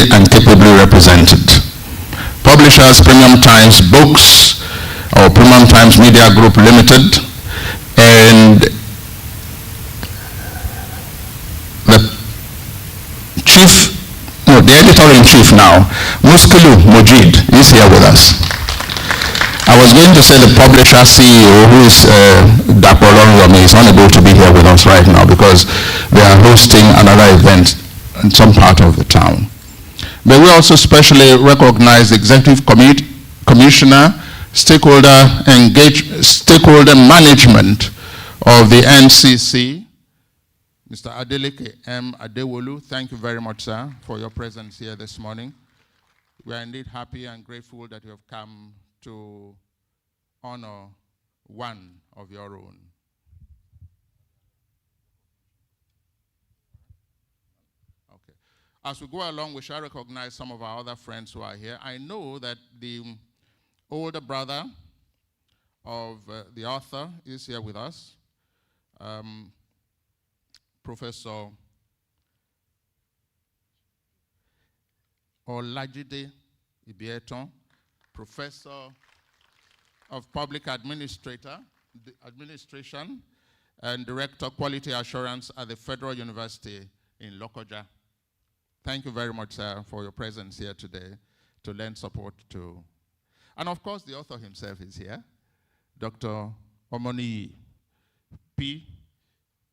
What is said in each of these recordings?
ably and capably represented. Publishers, Premium Times Books, or Premium Times Media Group Limited, and the editor-in-chief now, Majeed, is here with us. I was going to say the publisher CEO, who is Dr. Olorunyomi, is unable to be here with us right now because they are hosting another event in some part of the town. May we also specially recognize the Executive Commissioner, stakeholder management of the NCC, Mr. Adeleke M. Adewolu. Thank you very much, sir, for your presence here this morning. We are indeed happy and grateful that you have come to honor one of your own. Okay. As we go along, we shall recognize some of our other friends who are here. I know that the older brother of the author is here with us. Professor Mr Ibietan, Professor of Public Administration and Director Quality Assurance at the Federal University in Lokoja. Thank you very much, sir, for your presence here today to lend support to. And of course, the author himself is here, Dr. Omoniyi P.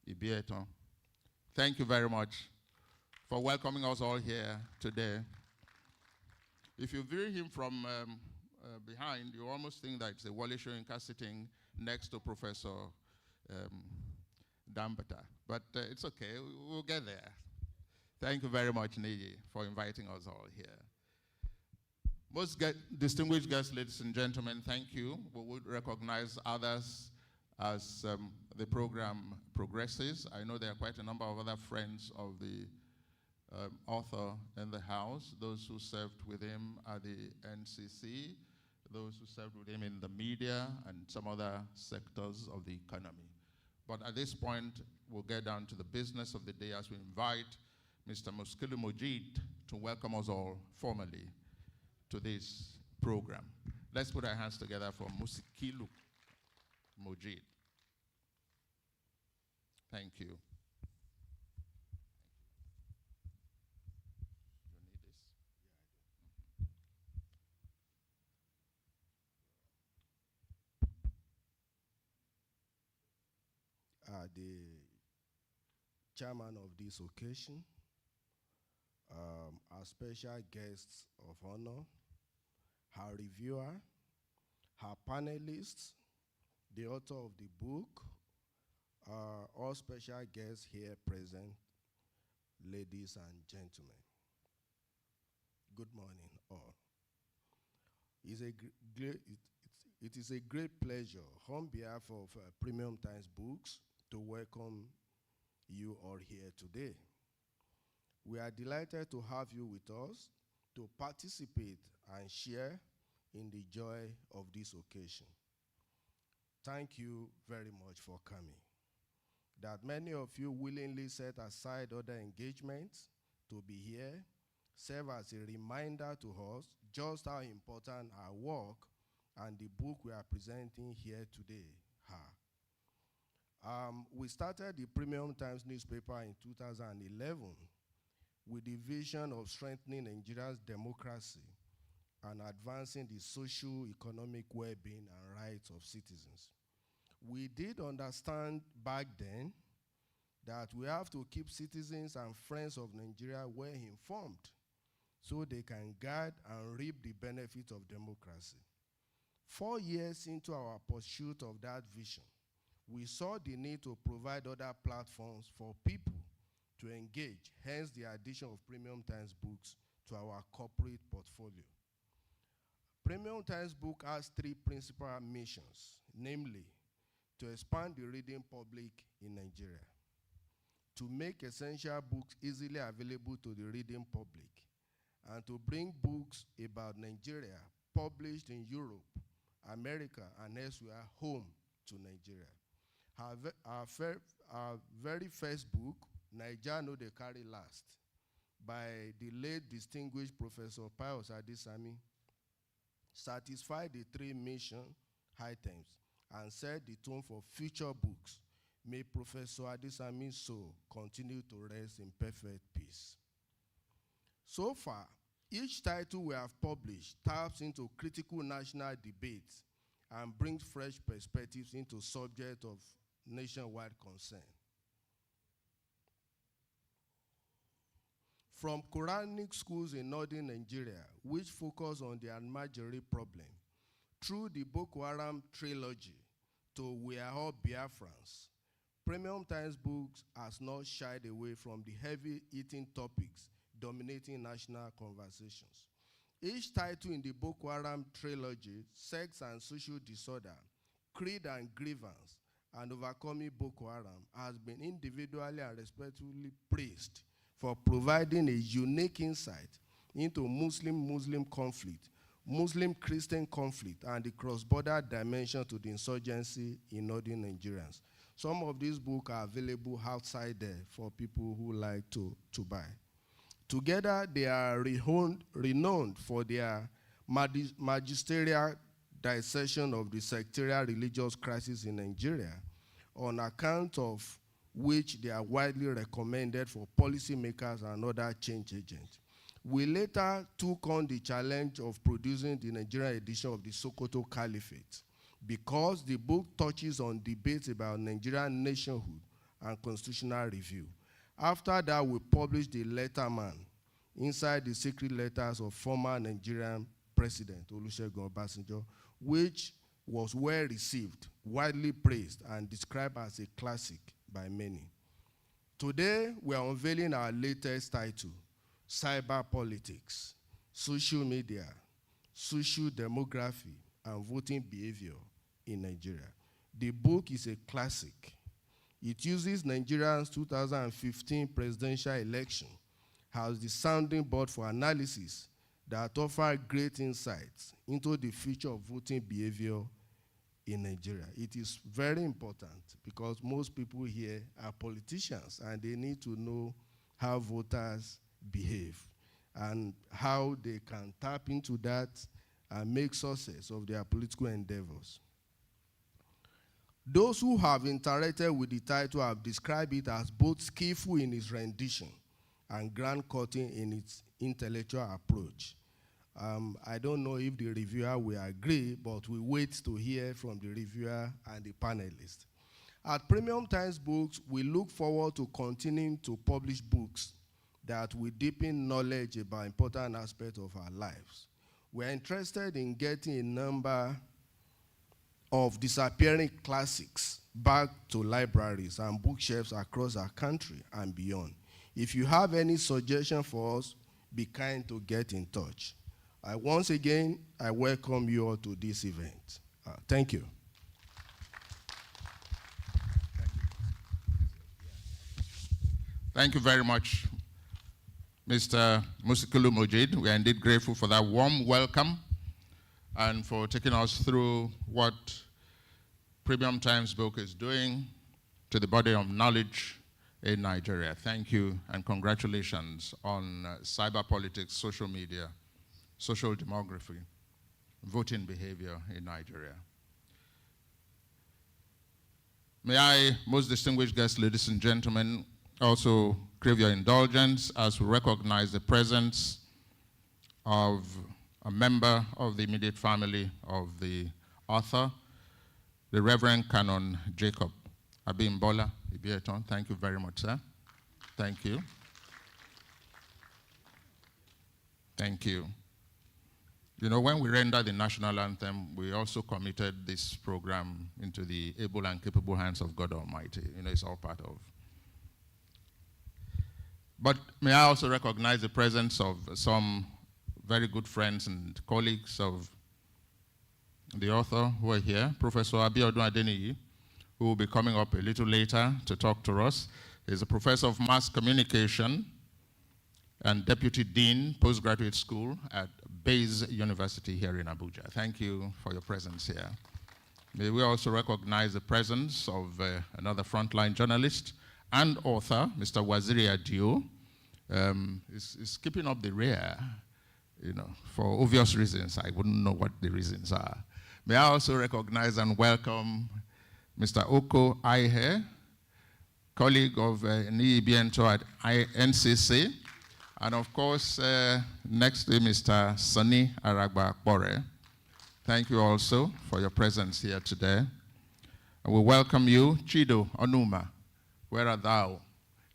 Ibietan. Thank you very much for welcoming us all here today. If you view him from behind, you almost think that it's a Wole Soyinka sitting next to Professor Dambata. But it's okay, we'll get there. Thank you very much, Niji, for inviting us all here. Most distinguished guests, ladies and gentlemen, thank you. We would recognize others as the program progresses. I know there are quite a number of other friends of the author in the house, those who served with him at the NCC, those who served with him in the media and some other sectors of the economy. But at this point, we'll get down to the business of the day as we invite Mr. Majeed to welcome us all formally to this program. Let's put our hands together for Majeed. Thank you. The chairman of this occasion, our special guests of honor, our reviewer, our panelists, the author of the book, all special guests here present, ladies and gentlemen. Good morning, all. It is a great pleasure on behalf of Premium Times Books to welcome you all here today. We are delighted to have you with us to participate and share in the joy of this occasion. Thank you very much for coming. That many of you willingly set aside other engagements to be here serve as a reminder to us just how important our work and the book we are presenting here today are. We started the Premium Times newspaper in 2011 with the vision of strengthening Nigeria's democracy and advancing the socio-economic well-being and rights of citizens. We did understand back then that we have to keep citizens and friends of Nigeria well informed so they can guard and reap the benefits of democracy. 4 years into our pursuit of that vision, we saw the need to provide other platforms for people to engage, hence the addition of Premium Times Books to our corporate portfolio. Premium Times Book has 3 principal missions, namely, to expand the reading public in Nigeria, to make essential books easily available to the reading public, and to bring books about Nigeria published in Europe, America, and elsewhere home to Nigeria. Our very first book, Naija No Dey Carry Last, by the late distinguished Professor Pius Adesami satisfied the three mission items and set the tone for future books. May Professor Adesami's soul continue to rest in perfect peace. So far, each title we have published taps into critical national debates and brings fresh perspectives into subjects of nationwide concern. From Quranic schools in northern Nigeria, which focus on the Almajiri problem, through the Boko Haram trilogy to We Are All Biafrans, Premium Times Books has not shied away from the heavy-hitting topics dominating national conversations. Each title in the Boko Haram trilogy, Sex and Social Disorder, Creed and Grievance, and Overcoming Boko Haram, has been individually and respectfully praised for providing a unique insight into Muslim-Muslim conflict, Muslim-Christian conflict, and the cross-border dimension to the insurgency in northern Nigerians. Some of these books are available outside there for people who like to buy. Together, they are renowned for their magisterial dissection of the sectarian religious crisis in Nigeria, on account of which they are widely recommended for policymakers and other change agents. We later took on the challenge of producing the Nigerian edition of the Sokoto Caliphate because the book touches on debates about Nigerian nationhood and constitutional review. After that, we published the Letterman, Inside the Secret Letters of former Nigerian President Olusegun Obasanjo, which was well received, widely praised, and described as a classic by many. Today, we are unveiling our latest title, Cyber Politics, Social Media, Social Demography, and Voting Behavior in Nigeria. The book is a classic. It uses Nigeria's 2015 presidential election as the sounding board for analysis that offer great insights into the future of voting behavior in Nigeria. It is very important because most people here are politicians and they need to know how voters behave and how they can tap into that and make success of their political endeavors. Those who have interacted with the title have described it as both skillful in its rendition and ground-cutting in its intellectual approach. I don't know if the reviewer will agree, but we wait to hear from the reviewer and the panelists. At Premium Times Books, we look forward to continuing to publish books that will deepen knowledge about important aspects of our lives. We're interested in getting a number of disappearing classics back to libraries and bookshelves across our country and beyond. If you have any suggestion for us, be kind to get in touch. Once again, I welcome you all to this event. Thank you. Thank you very much, Mr. Musikulu Majeed. We are indeed grateful for that warm welcome and for taking us through what Premium Times Book is doing to the body of knowledge in Nigeria. Thank you and congratulations on cyber politics, social media, social demography, voting behavior in Nigeria. May I, most distinguished guests, ladies and gentlemen, also crave your indulgence as we recognize the presence of a member of the immediate family of the author, the Reverend Canon Jacob Mr Ibietan. Thank you very much, sir. Thank you. Thank you. You know, when we rendered the national anthem, we also committed this program into the able and capable hands of God Almighty. You know, it's all part of. But may I also recognize the presence of some very good friends and colleagues of the author who are here. Professor Abiodun Adeniyi, who will be coming up a little later to talk to us. He's a professor of mass communication and deputy dean, Postgraduate School at Baze University here in Abuja. Thank you for your presence here. May we also recognize the presence of another frontline journalist and author, Mr. Waziri Adio, is keeping up the rear, you know, for obvious reasons. I wouldn't know what the reasons are. May I also recognize and welcome Mr. Oko Ihe, colleague of Mr Ibietan at NCC, and of course, next to Mr. Sunny Aragba Bore. Thank you also for your presence here today. And we welcome you, Chido Onumah. Where art thou?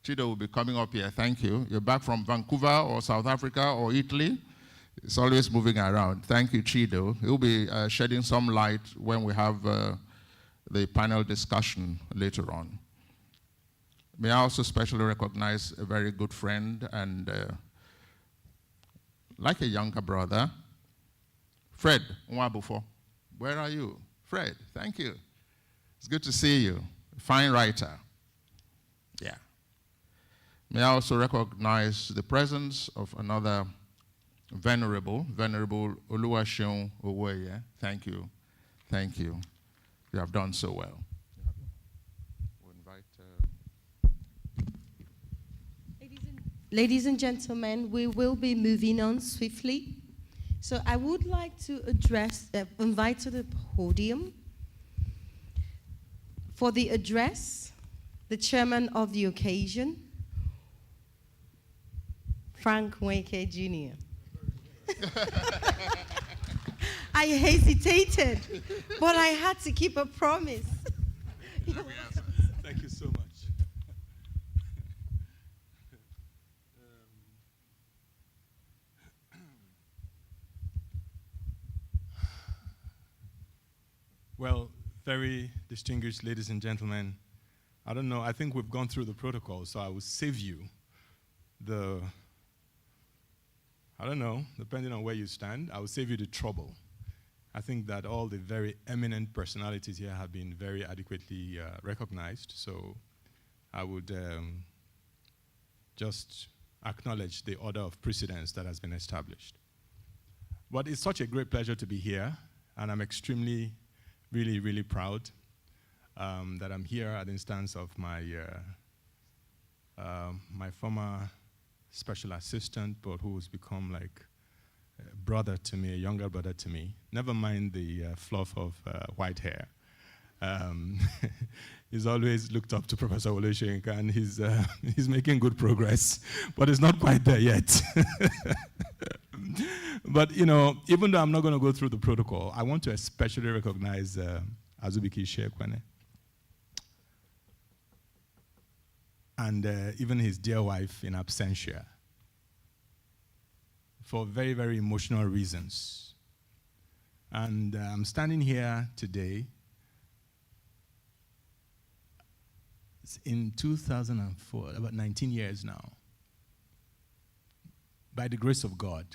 Chido will be coming up here. Thank you. You're back from Vancouver or South Africa or Italy. It's always moving around. Thank you, Chido. He'll be shedding some light when we have the panel discussion later on. May I also specially recognize a very good friend and like a younger brother, Fred Nwabufo. Where are you? Fred, thank you. It's good to see you. Fine writer. Yeah. May I also recognize the presence of another Venerable Oluwaseun Owoye. Thank you. Thank you. You have done so well. We'll invite, Ladies and gentlemen, we will be moving on swiftly. So I would like to invite to the podium for the address, the chairman of the occasion, Frank Nweke Jr. I hesitated, but I had to keep a promise. Thank you so much. Well, very distinguished ladies and gentlemen, I don't know, I think we've gone through the protocol, so I will save you the, I don't know, depending on where you stand, I will save you the trouble. I think that all the very eminent personalities here have been very adequately recognized, so I would just acknowledge the order of precedence that has been established. But it's such a great pleasure to be here, and I'm extremely, really, really proud that I'm here at the instance of my, my former special assistant, but who has become like a brother to me, a younger brother to me. Never mind the fluff of white hair. He's always looked up to Professor Oleshenka, and he's making good progress, but it's not quite there yet. But, you know, even though I'm not going to go through the protocol, I want to especially recognize Azubuike Ishiekwene and even his dear wife in absentia for very, very emotional reasons. And I'm standing here today in 2004, about 19 years now, by the grace of God,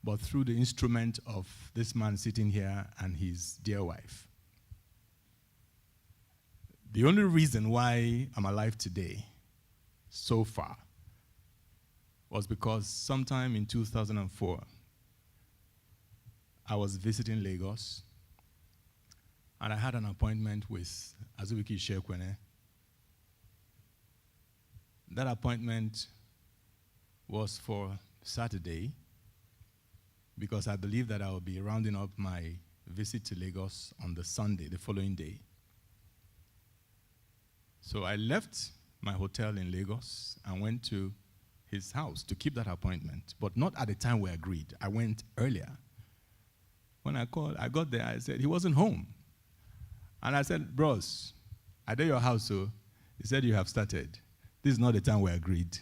but through the instrument of this man sitting here and his dear wife. The only reason why I'm alive today, so far, was because sometime in 2004, I was visiting Lagos, and I had an appointment with Azubuike Ishiekwene. That appointment was for Saturday, because I believe that I will be rounding up my visit to Lagos on the Sunday, the following day. So I left my hotel in Lagos and went to his house to keep that appointment, but not at the time we agreed. I went earlier. When I called, I got there, I said, he wasn't home. And I said, bros, I did your house, so he said, you have started. This is not the time we agreed.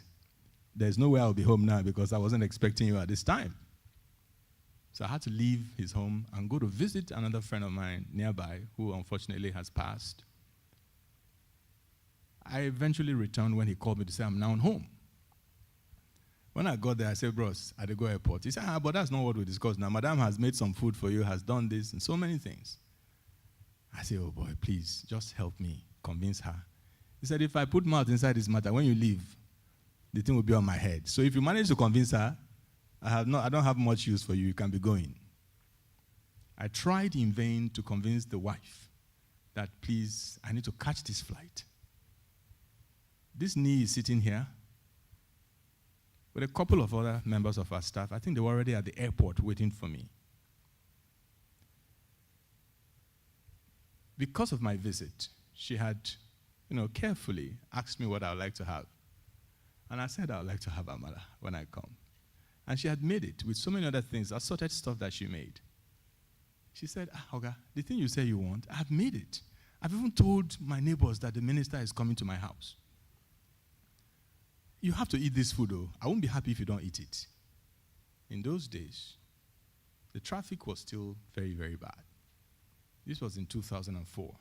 There's no way I'll be home now because I wasn't expecting you at this time. So I had to leave his home and go to visit another friend of mine nearby who unfortunately has passed. I eventually returned when he called me to say, I'm now home. When I got there, I said, bros, at the Go Airport. He said, but that's not what we discussed now. Madam has made some food for you, has done this, and so many things. I said, oh boy, please, just help me convince her. He said, if I put mouth inside this matter, when you leave, the thing will be on my head. So if you manage to convince her, I don't have much use for you, you can be going. I tried in vain to convince the wife that, please, I need to catch this flight. This knee is sitting here. with a couple of other members of our staff. I think they were already at the airport waiting for me. Because of my visit, she had, carefully asked me what I would like to have. And I said I would like to have amala when I come. And she had made it with so many other things, assorted stuff that she made. She said, Oga, the thing you say you want, I've made it. I've even told my neighbors that the minister is coming to my house. You have to eat this food, though. I won't be happy if you don't eat it. In those days, the traffic was still very, very bad. This was in 2004.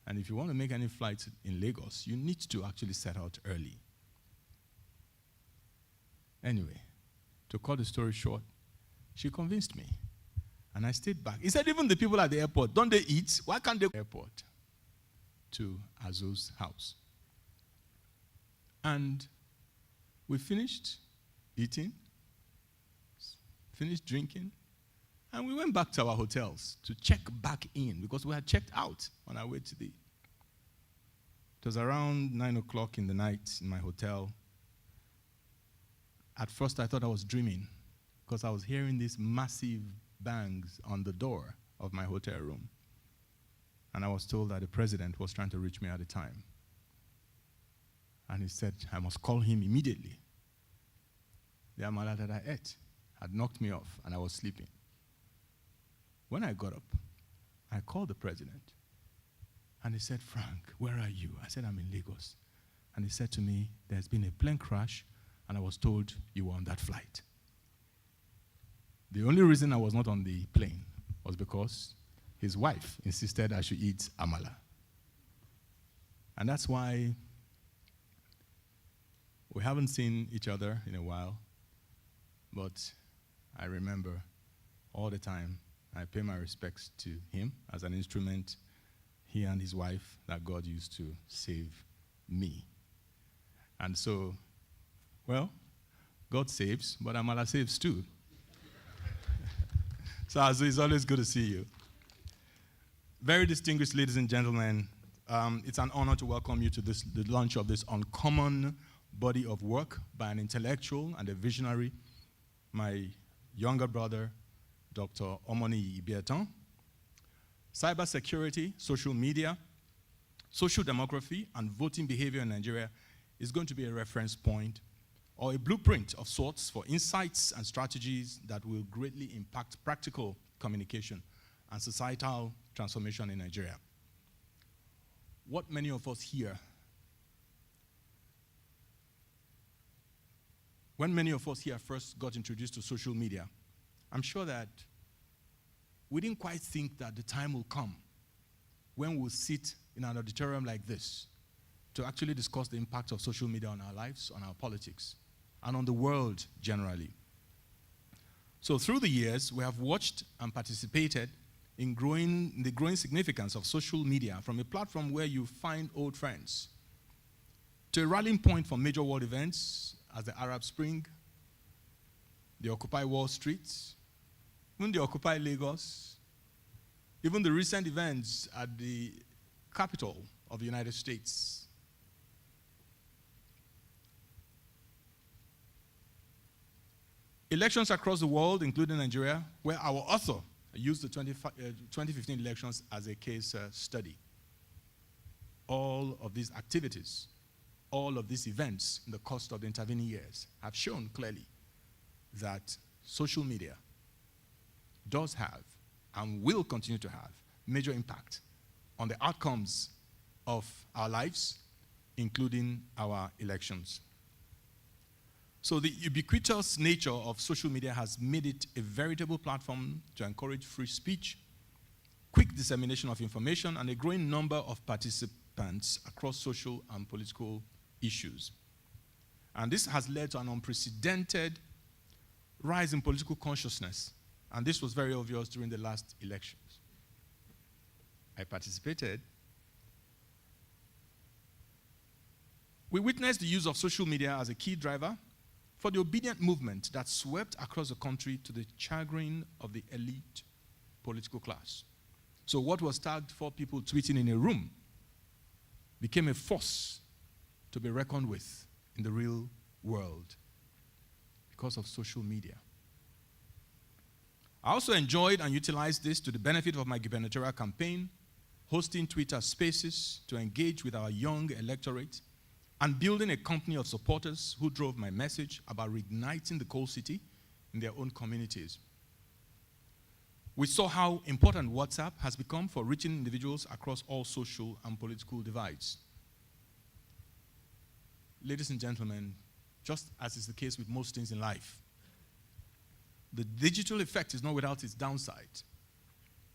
And if you want to make any flights in Lagos, you need to actually set out early. Anyway, to cut the story short, she convinced me. And I stayed back. He said, even the people at the airport, don't they eat? Why can't they go to the airport? To Azu's house. And we finished eating, finished drinking, and we went back to our hotels to check back in because we had checked out on our way to the... It was around 9 o'clock in the night in my hotel. At first, I thought I was dreaming because I was hearing these massive bangs on the door of my hotel room. And I was told that the president was trying to reach me at the time. And he said I must call him immediately. The amala that I ate had knocked me off, and I was sleeping. When I got up, I called the president. And he said, Frank, where are you? I said, I'm in Lagos. And he said to me, there's been a plane crash, and I was told you were on that flight. The only reason I was not on the plane was because his wife insisted I should eat amala. And that's why we haven't seen each other in a while, but I remember all the time I pay my respects to him as an instrument, he and his wife, that God used to save me. And so, well, God saves, but amala saves too. So Azu, it's always good to see you. Very distinguished ladies and gentlemen, it's an honor to welcome you to the launch of this uncommon body of work by an intellectual and a visionary, my younger brother, Dr. Omoniyi Ibietan. Cybersecurity, social media, social demography, and voting behavior in Nigeria is going to be a reference point or a blueprint of sorts for insights and strategies that will greatly impact practical communication and societal transformation in Nigeria. What many of us here, when many of us here first got introduced to social media, I'm sure that we didn't quite think that the time will come when we'll sit in an auditorium like this to actually discuss the impact of social media on our lives, on our politics, and on the world generally. So through the years, we have watched and participated in the growing significance of social media from a platform where you find old friends to a rallying point for major world events as the Arab Spring, the Occupy Wall Street, even the Occupy Lagos, even the recent events at the capital of the United States. Elections across the world, including Nigeria, where our author used the 2015 elections as a case study. All of these activities, all of these events in the course of the intervening years have shown clearly that social media does have and will continue to have major impact on the outcomes of our lives, including our elections. So the ubiquitous nature of social media has made it a veritable platform to encourage free speech, quick dissemination of information, and a growing number of participants across social and political issues. And this has led to an unprecedented rise in political consciousness. And this was very obvious during the last elections. I participated. We witnessed the use of social media as a key driver for the obedient movement that swept across the country to the chagrin of the elite political class. So what was tagged 4 people tweeting in a room became a force to be reckoned with in the real world. because of social media. I also enjoyed and utilized this to the benefit of my gubernatorial campaign, hosting Twitter spaces to engage with our young electorate and building a company of supporters who drove my message about reigniting the coal city in their own communities. We saw how important WhatsApp has become for reaching individuals across all social and political divides. Ladies and gentlemen, just as is the case with most things in life, the digital effect is not without its downside.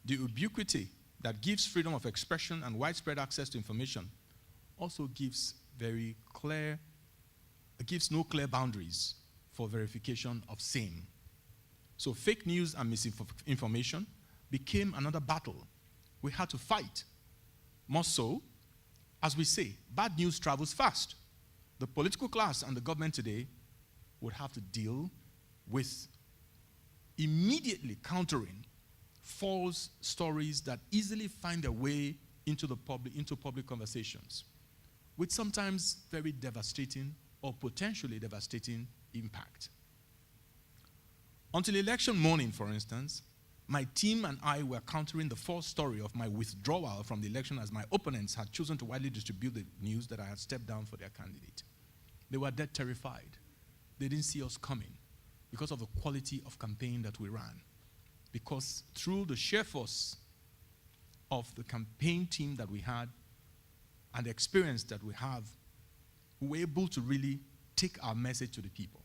The ubiquity that gives freedom of expression and widespread access to information also gives no clear boundaries for verification of same. So fake news and misinformation became another battle we had to fight. More so, as we say, bad news travels fast. The political class and the government today would have to deal with immediately countering false stories that easily find their way into public conversations, with sometimes very devastating or potentially devastating impact. Until election morning, for instance, my team and I were countering the false story of my withdrawal from the election as my opponents had chosen to widely distribute the news that I had stepped down for their candidate. They were dead terrified. They didn't see us coming because of the quality of campaign that we ran. Because through the sheer force of the campaign team that we had and the experience that we have, we were able to really take our message to the people.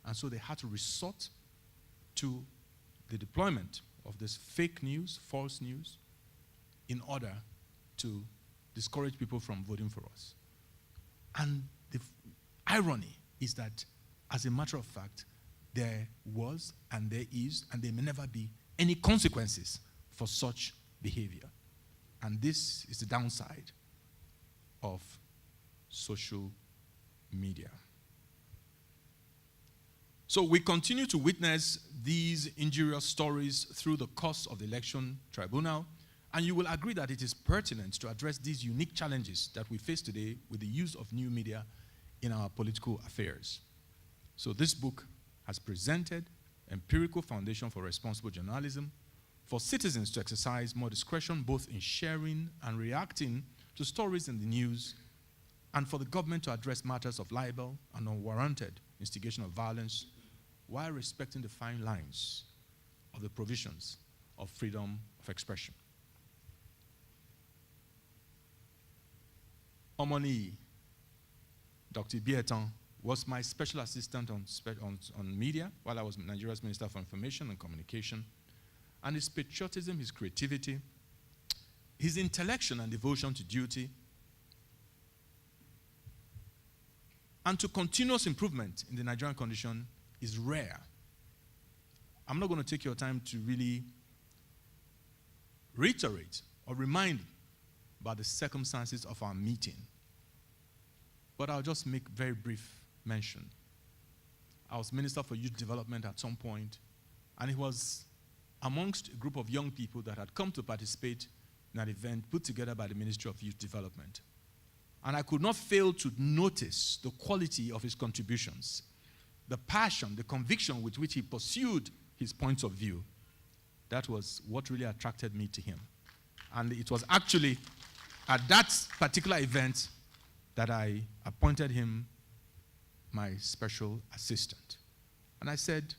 And so they had to resort to the deployment of this fake news, false news, in order to discourage people from voting for us. And the irony is that, as a matter of fact, there was and there is and there may never be any consequences for such behavior. And this is the downside of social media. So we continue to witness these injurious stories through the course of the election tribunal, and you will agree that it is pertinent to address these unique challenges that we face today with the use of new media in our political affairs. So this book has presented empirical foundation for responsible journalism, for citizens to exercise more discretion both in sharing and reacting to stories in the news, and for the government to address matters of libel and unwarranted instigation of violence while respecting the fine lines of the provisions of freedom of expression. Omoniyi, Dr. Ibietan, was my special assistant on media while I was Nigeria's Minister for Information and Communication. And his patriotism, his creativity, his intellection and devotion to duty, and to continuous improvement in the Nigerian condition is rare. I'm not going to take your time to really reiterate or remind about the circumstances of our meeting, but I'll just make very brief mention. I was Minister for Youth Development at some point, and it was amongst a group of young people that had come to participate in an event put together by the Ministry of Youth Development. And I could not fail to notice the quality of his contributions, the passion, the conviction with which he pursued his points of view. That was what really attracted me to him. And it was actually at that particular event that I appointed him my special assistant. And I said,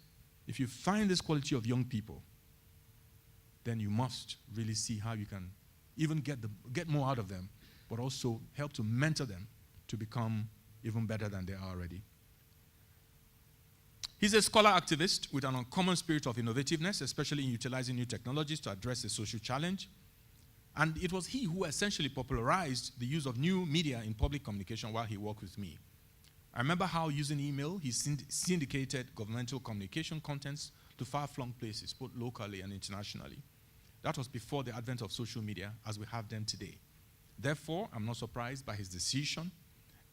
if you find this quality of young people, then you must really see how you can even get more out of them, but also help to mentor them to become even better than they are already. He's a scholar activist with an uncommon spirit of innovativeness, especially in utilizing new technologies to address a social challenge. And it was he who essentially popularized the use of new media in public communication while he worked with me. I remember how, using email, he syndicated governmental communication contents to far-flung places, both locally and internationally. That was before the advent of social media as we have them today. Therefore, I'm not surprised by his decision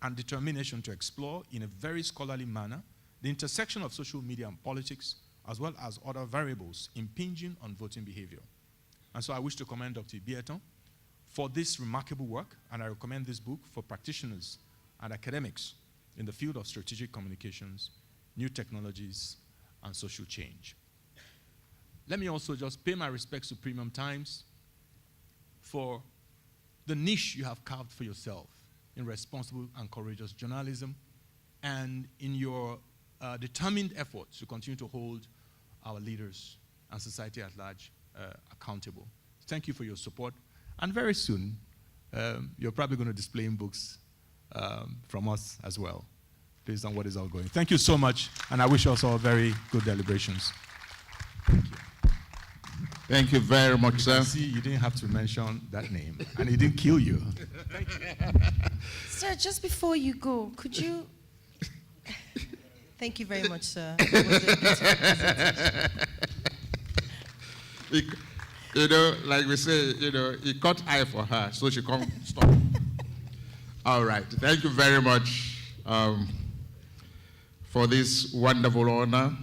and determination to explore, in a very scholarly manner, the intersection of social media and politics, as well as other variables impinging on voting behavior. And so I wish to commend Dr. Ibietan for this remarkable work, and I recommend this book for practitioners and academics in the field of strategic communications new technologies, and social change. Let me also just pay my respects to Premium Times for the niche you have carved for yourself in responsible and courageous journalism and in your determined efforts to continue to hold our leaders and society at large accountable. Thank you for your support. And very soon, you're probably going to display in books from us as well, based on what is ongoing. Thank you so much, and I wish us all very good deliberations. Thank you. Thank you very much, sir. See, you didn't have to mention that name, and it didn't kill you. Thank you. Sir, just before you go, could you... Thank you very much, sir. You know, like we say, you know, he cut eye for her, so she can't stop. All right. Thank you very much for this wonderful honor.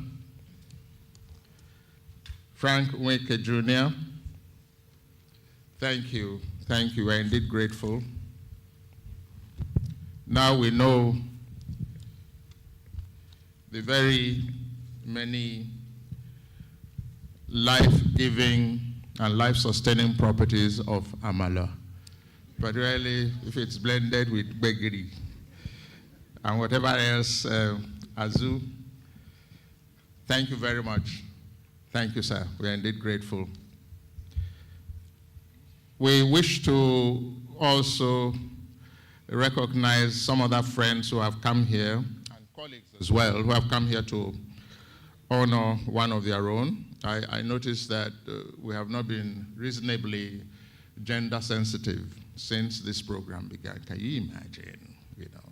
Frank Nweke Jr., thank you. Thank you. We're indeed grateful. Now we know the very many life-giving and life-sustaining properties of amala, particularly if it's blended with begiri and whatever else, azu. Thank you very much. Thank you, sir. We are indeed grateful. We wish to also recognize some other friends who have come here, and colleagues as well, who have come here to honor one of their own. I noticed that we have not been reasonably gender sensitive since this program began. Can you imagine? You know.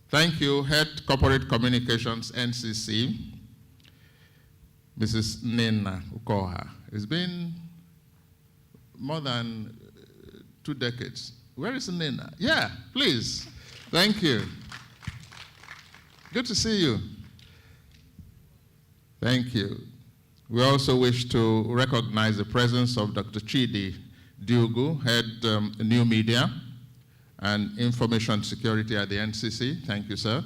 Thank you, Head Corporate Communications, NCC, Mrs. Nena Ukoha. It's been more than 2 decades. Where is Nena? Yeah, please. Thank you. Good to see you. Thank you. We also wish to recognize the presence of Dr. Chido Onumah, Head New Media and Information Security at the NCC. Thank you, sir.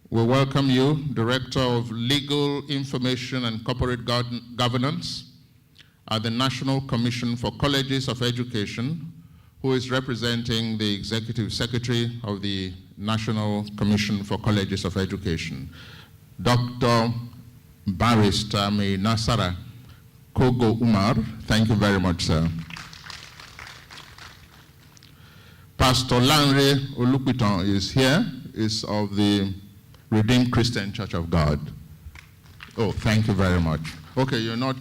We welcome you, Director of Legal Information and Corporate Governance at the National Commission for Colleges of Education, who is representing the Executive Secretary of the National Commission for Colleges of Education, Dr. Barrister Nasara Kogo Umar. Thank you very much, sir. Pastor Lanre Olupitan is here, is of the Redeemed Christian Church of God. Oh, thank you very much. Okay, you're not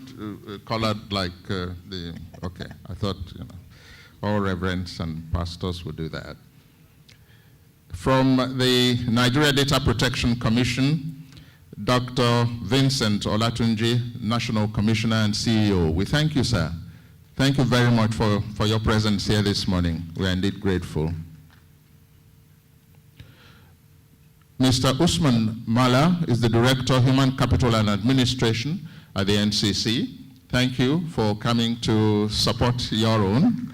colored like okay, I thought, you know, all reverends and pastors would do that. From the Nigeria Data Protection Commission, Dr. Vincent Olatunji, National Commissioner and CEO. We thank you, sir. Thank you very much for your presence here this morning. We are indeed grateful. Mr. Usman Mala is the Director of Human Capital and Administration at the NCC. Thank you for coming to support your own.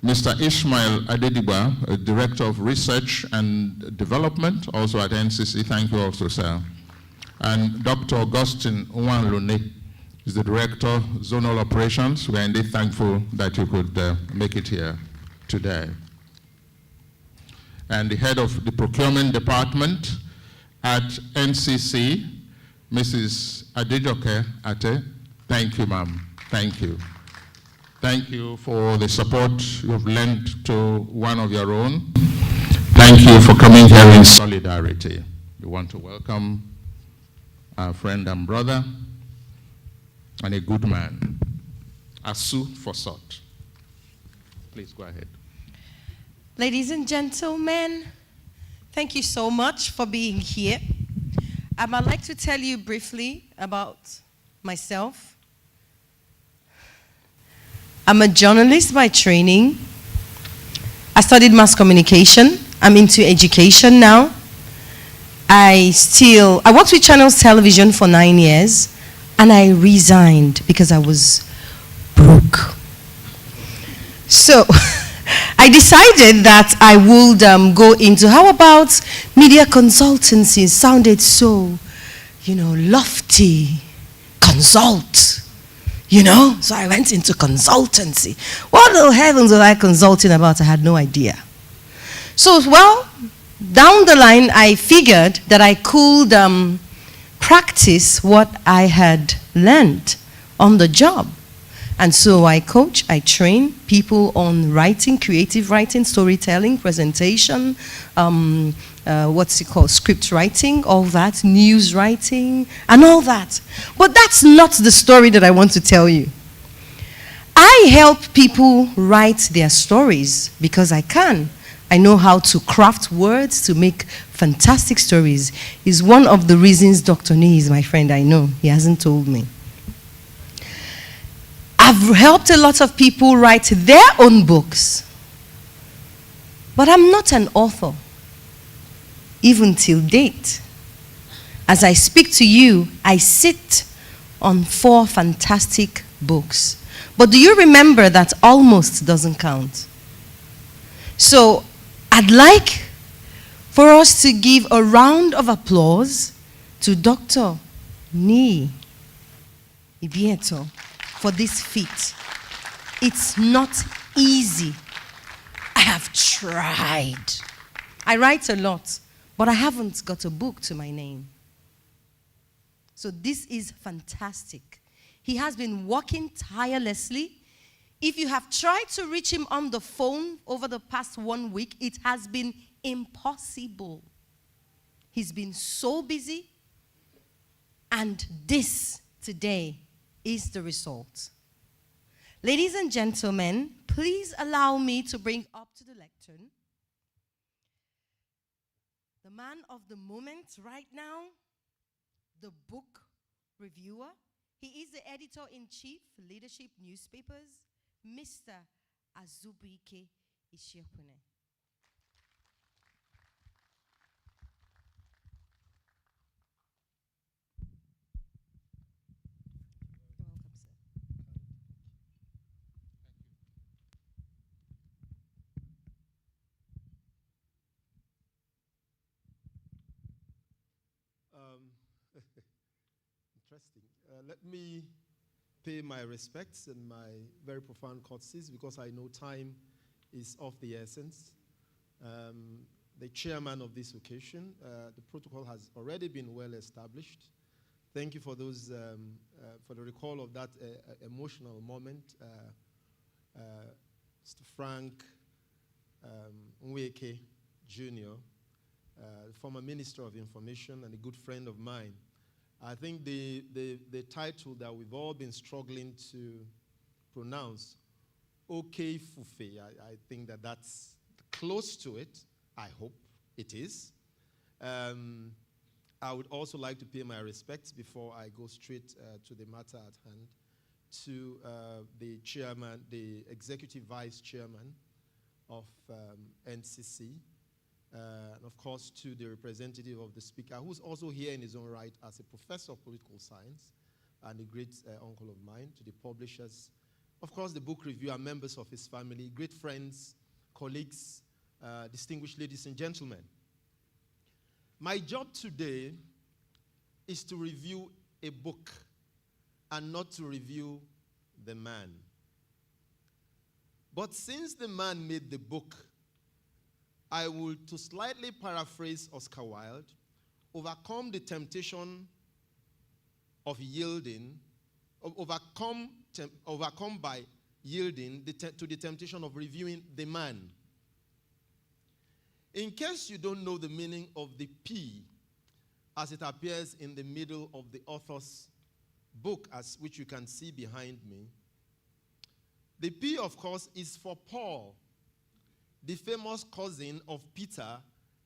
Mr. Ishmael Adediba, Director of Research and Development, also at NCC. Thank you also, sir. And Dr. Augustine Nwanlune is the Director of Zonal Operations. We are indeed thankful that you could make it here today. And the Head of the Procurement Department at NCC, Mrs. Adejoke Ate. Thank you, ma'am. Thank you. Thank you for the support you've lent to one of your own. Thank you for coming here in solidarity. We want to welcome our friend and brother and a good man, Asu Fosot. Please go ahead. Ladies and gentlemen, thank you so much for being here. I'd like to tell you briefly about myself. I'm a journalist by training. I studied mass communication. I'm into education now. I worked with Channels Television for 9 years, and I resigned because I was broke. So, I I decided that I would go into, how about media consultancy? Sounded so, lofty. Consult, So I went into consultancy. What the heavens was I consulting about? I had no idea. So, down the line, I figured that I could practice what I had learned on the job. And so I coach, I train people on writing, creative writing, storytelling, presentation, script writing, all that, news writing, and all that. But that's not the story that I want to tell you. I help people write their stories because I can. I know how to craft words to make fantastic stories. Is one of the reasons Dr. Nee is my friend, I know. He hasn't told me. I've helped a lot of people write their own books. But I'm not an author, even till date. As I speak to you, I sit on 4 fantastic books. But do you remember that almost doesn't count? So I'd like for us to give a round of applause to Dr. Mr Ibietan for this feat. It's not easy. I have tried. I write a lot, but I haven't got a book to my name. So this is fantastic. He has been working tirelessly. If you have tried to reach him on the phone over the past 1 week, it has been impossible. He's been so busy, and this today is the result. Ladies and gentlemen, please allow me to bring up to the lectern the man of the moment right now, the book reviewer. He is the editor-in-chief, Leadership Newspapers, Mr. Azubuike Ishiekwene. Interesting. Let me pay my respects and my very profound courtesies because I know time is of the essence. The chairman of this occasion, the protocol has already been well established. Thank you for those, for the recall of that emotional moment. Mr. Frank Nweke Jr., former Minister of Information and a good friend of mine. I think the title that we've all been struggling to pronounce, OK Fufe, I think that's close to it. I hope it is. I would also like to pay my respects before I go straight to the matter at hand to the chairman, the executive vice chairman of NCC, and of course to the representative of the speaker, who's also here in his own right as a professor of political science and a great uncle of mine, to the publishers, of course the book reviewer, members of his family, great friends, colleagues, distinguished ladies and gentlemen. My job today is to review a book and not to review the man. But since the man made the book, I will, to slightly paraphrase Oscar Wilde, overcome the temptation of yielding, overcome by yielding to the temptation of reviewing the man. In case you don't know the meaning of the P as it appears in the middle of the author's book, which you can see behind me, the P, of course, is for Paul, the famous cousin of Peter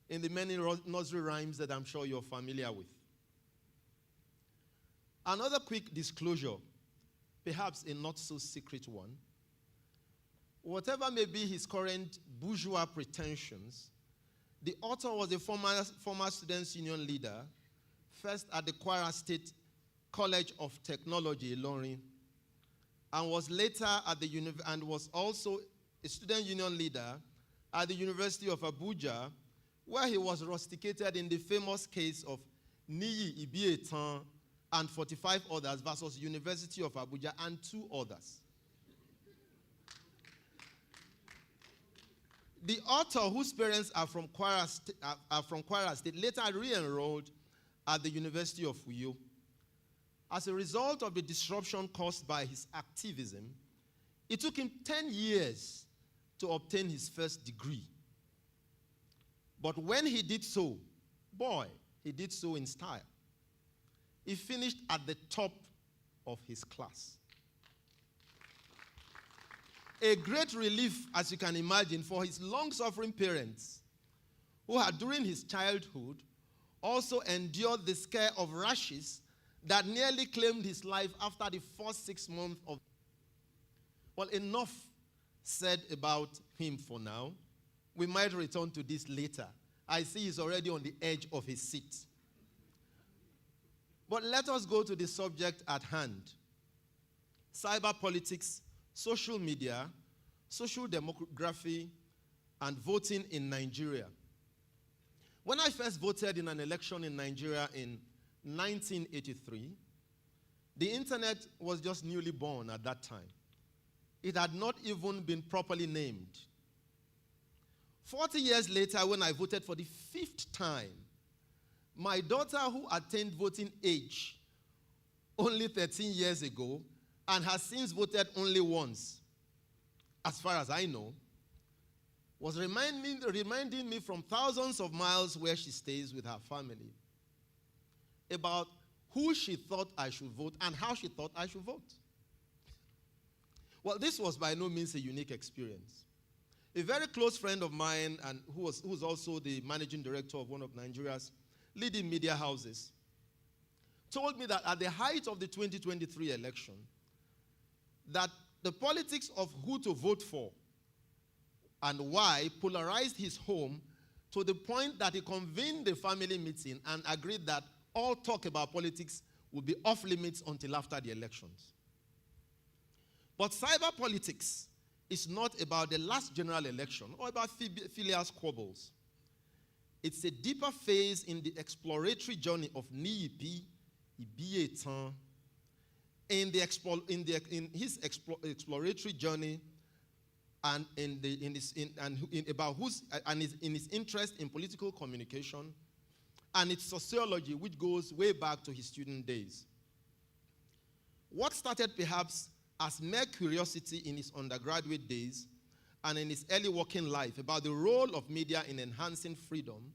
in the many nursery rhymes that I'm sure you're familiar with. Another quick disclosure, perhaps a not so secret one. Whatever may be his current bourgeois pretensions, the author was a former Students' Union leader, first at the Kwara State College of Technology, Ilorin, and was later at the and was also a Student Union leader at the University of Abuja, where he was rusticated in the famous case of Mr Ibietan and 45 others versus University of Abuja and 2 others. The author, whose parents are from Kwara State, later re-enrolled at the University of Uyo. As a result of the disruption caused by his activism, it took him 10 years to obtain his first degree. But when he did so, boy, he did so in style. He finished at the top of his class. A great relief, as you can imagine, for his long-suffering parents, who had during his childhood also endured the scare of rashes that nearly claimed his life after the first 6 months of. Well, enough said about him for now. We might return to this later. I see he's already on the edge of his seat. But let us go to the subject at hand. Cyber politics, social media, social demography, and voting in Nigeria. When I first voted in an election in Nigeria in 1983, the internet was just newly born at that time. It had not even been properly named. 40 years later, when I voted for the 5th time, my daughter, who attained voting age only 13 years ago and has since voted only once, as far as I know, was reminding me from thousands of miles where she stays with her family about who she thought I should vote and how she thought I should vote. Well, this was by no means a unique experience. A very close friend of mine, and who was also the managing director of one of Nigeria's leading media houses, told me that at the height of the 2023 election, that the politics of who to vote for and why polarized his home to the point that he convened a family meeting and agreed that all talk about politics would be off limits until after the elections. But cyber politics is not about the last general election or about filial squabbles. It's a deeper phase in the exploratory journey of Mr Ibietan in his exploratory journey and in his interest in political communication and its sociology, which goes way back to his student days. What started perhaps as mere curiosity in his undergraduate days and in his early working life about the role of media in enhancing freedom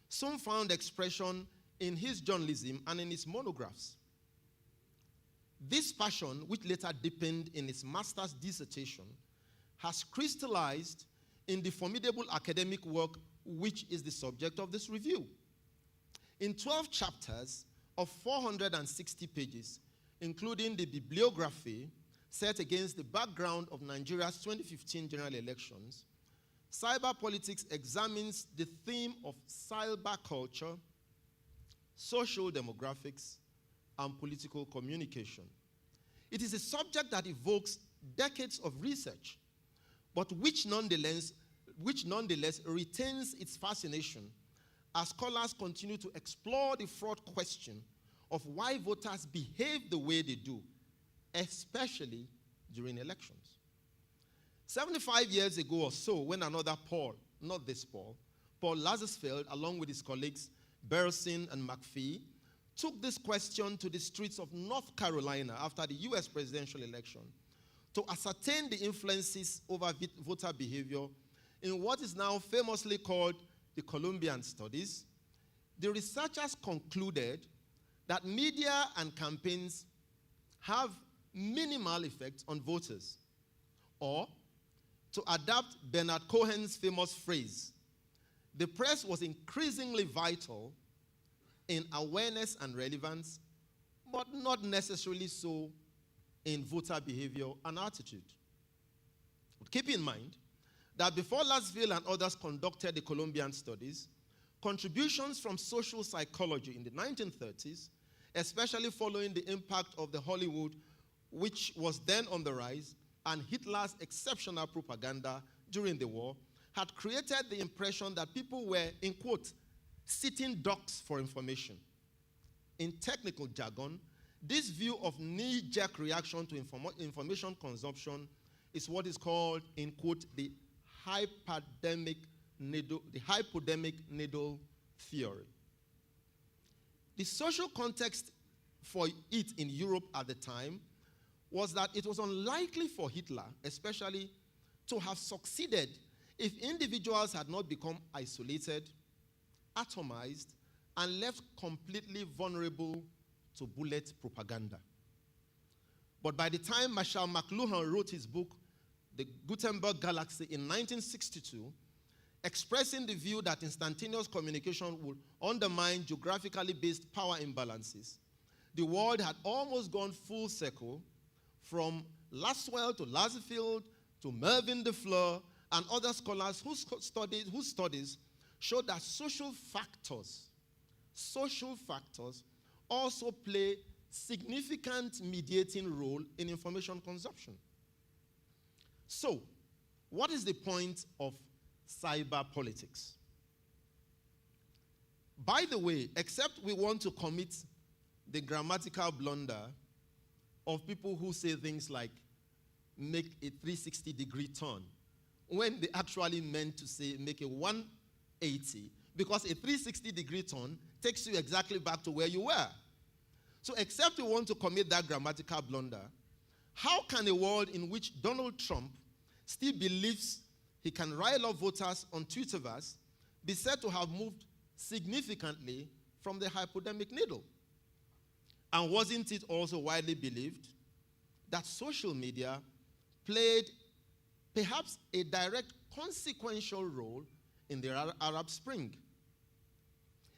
soon found expression in his journalism and in his monographs. This passion, which later deepened in his master's dissertation, has crystallized in the formidable academic work which is the subject of this review. In 12 chapters of 460 pages, including the bibliography set against the background of Nigeria's 2015 general elections, Cyber Politics examines the theme of cyber culture, social demographics, and political communication. It is a subject that evokes decades of research, but which nonetheless retains its fascination as scholars continue to explore the fraught question of why voters behave the way they do, especially during elections. 75 years ago or so, when another Paul, not this Paul Lazarsfeld, along with his colleagues Bersin and McPhee, took this question to the streets of North Carolina after the US presidential election to ascertain the influences over voter behavior in what is now famously called the Columbian Studies, the researchers concluded that media and campaigns have minimal effect on voters. Or, to adapt Bernard Cohen's famous phrase, the press was increasingly vital in awareness and relevance, but not necessarily so in voter behavior and attitude. But keep in mind that before Lazarsfeld and others conducted the Columbian Studies, contributions from social psychology in the 1930s, especially following the impact of the Hollywood, which was then on the rise, and Hitler's exceptional propaganda during the war, had created the impression that people were, in quote, sitting ducks for information. In technical jargon, this view of knee-jerk reaction to information consumption is what is called, in quote, the hypodermic needle theory. The social context for it in Europe at the time was that it was unlikely for Hitler, especially, to have succeeded if individuals had not become isolated, atomized, and left completely vulnerable to bullet propaganda. But by the time Marshall McLuhan wrote his book, The Gutenberg Galaxy, in 1962, expressing the view that instantaneous communication would undermine geographically based power imbalances, the world had almost gone full circle from Laswell to Lazarsfeld to Mervyn DeFleur and other scholars whose studies showed that social factors also play significant mediating role in information consumption. So, what is the point of cyber politics? By the way, except we want to commit the grammatical blunder of people who say things like make a 360-degree turn, when they actually meant to say make a 180, because a 360-degree turn takes you exactly back to where you were. So except we want to commit that grammatical blunder, how can a world in which Donald Trump still believes he can rile up voters on Twitterverse be said to have moved significantly from the hypodermic needle? And wasn't it also widely believed that social media played perhaps a direct consequential role in the Arab Spring?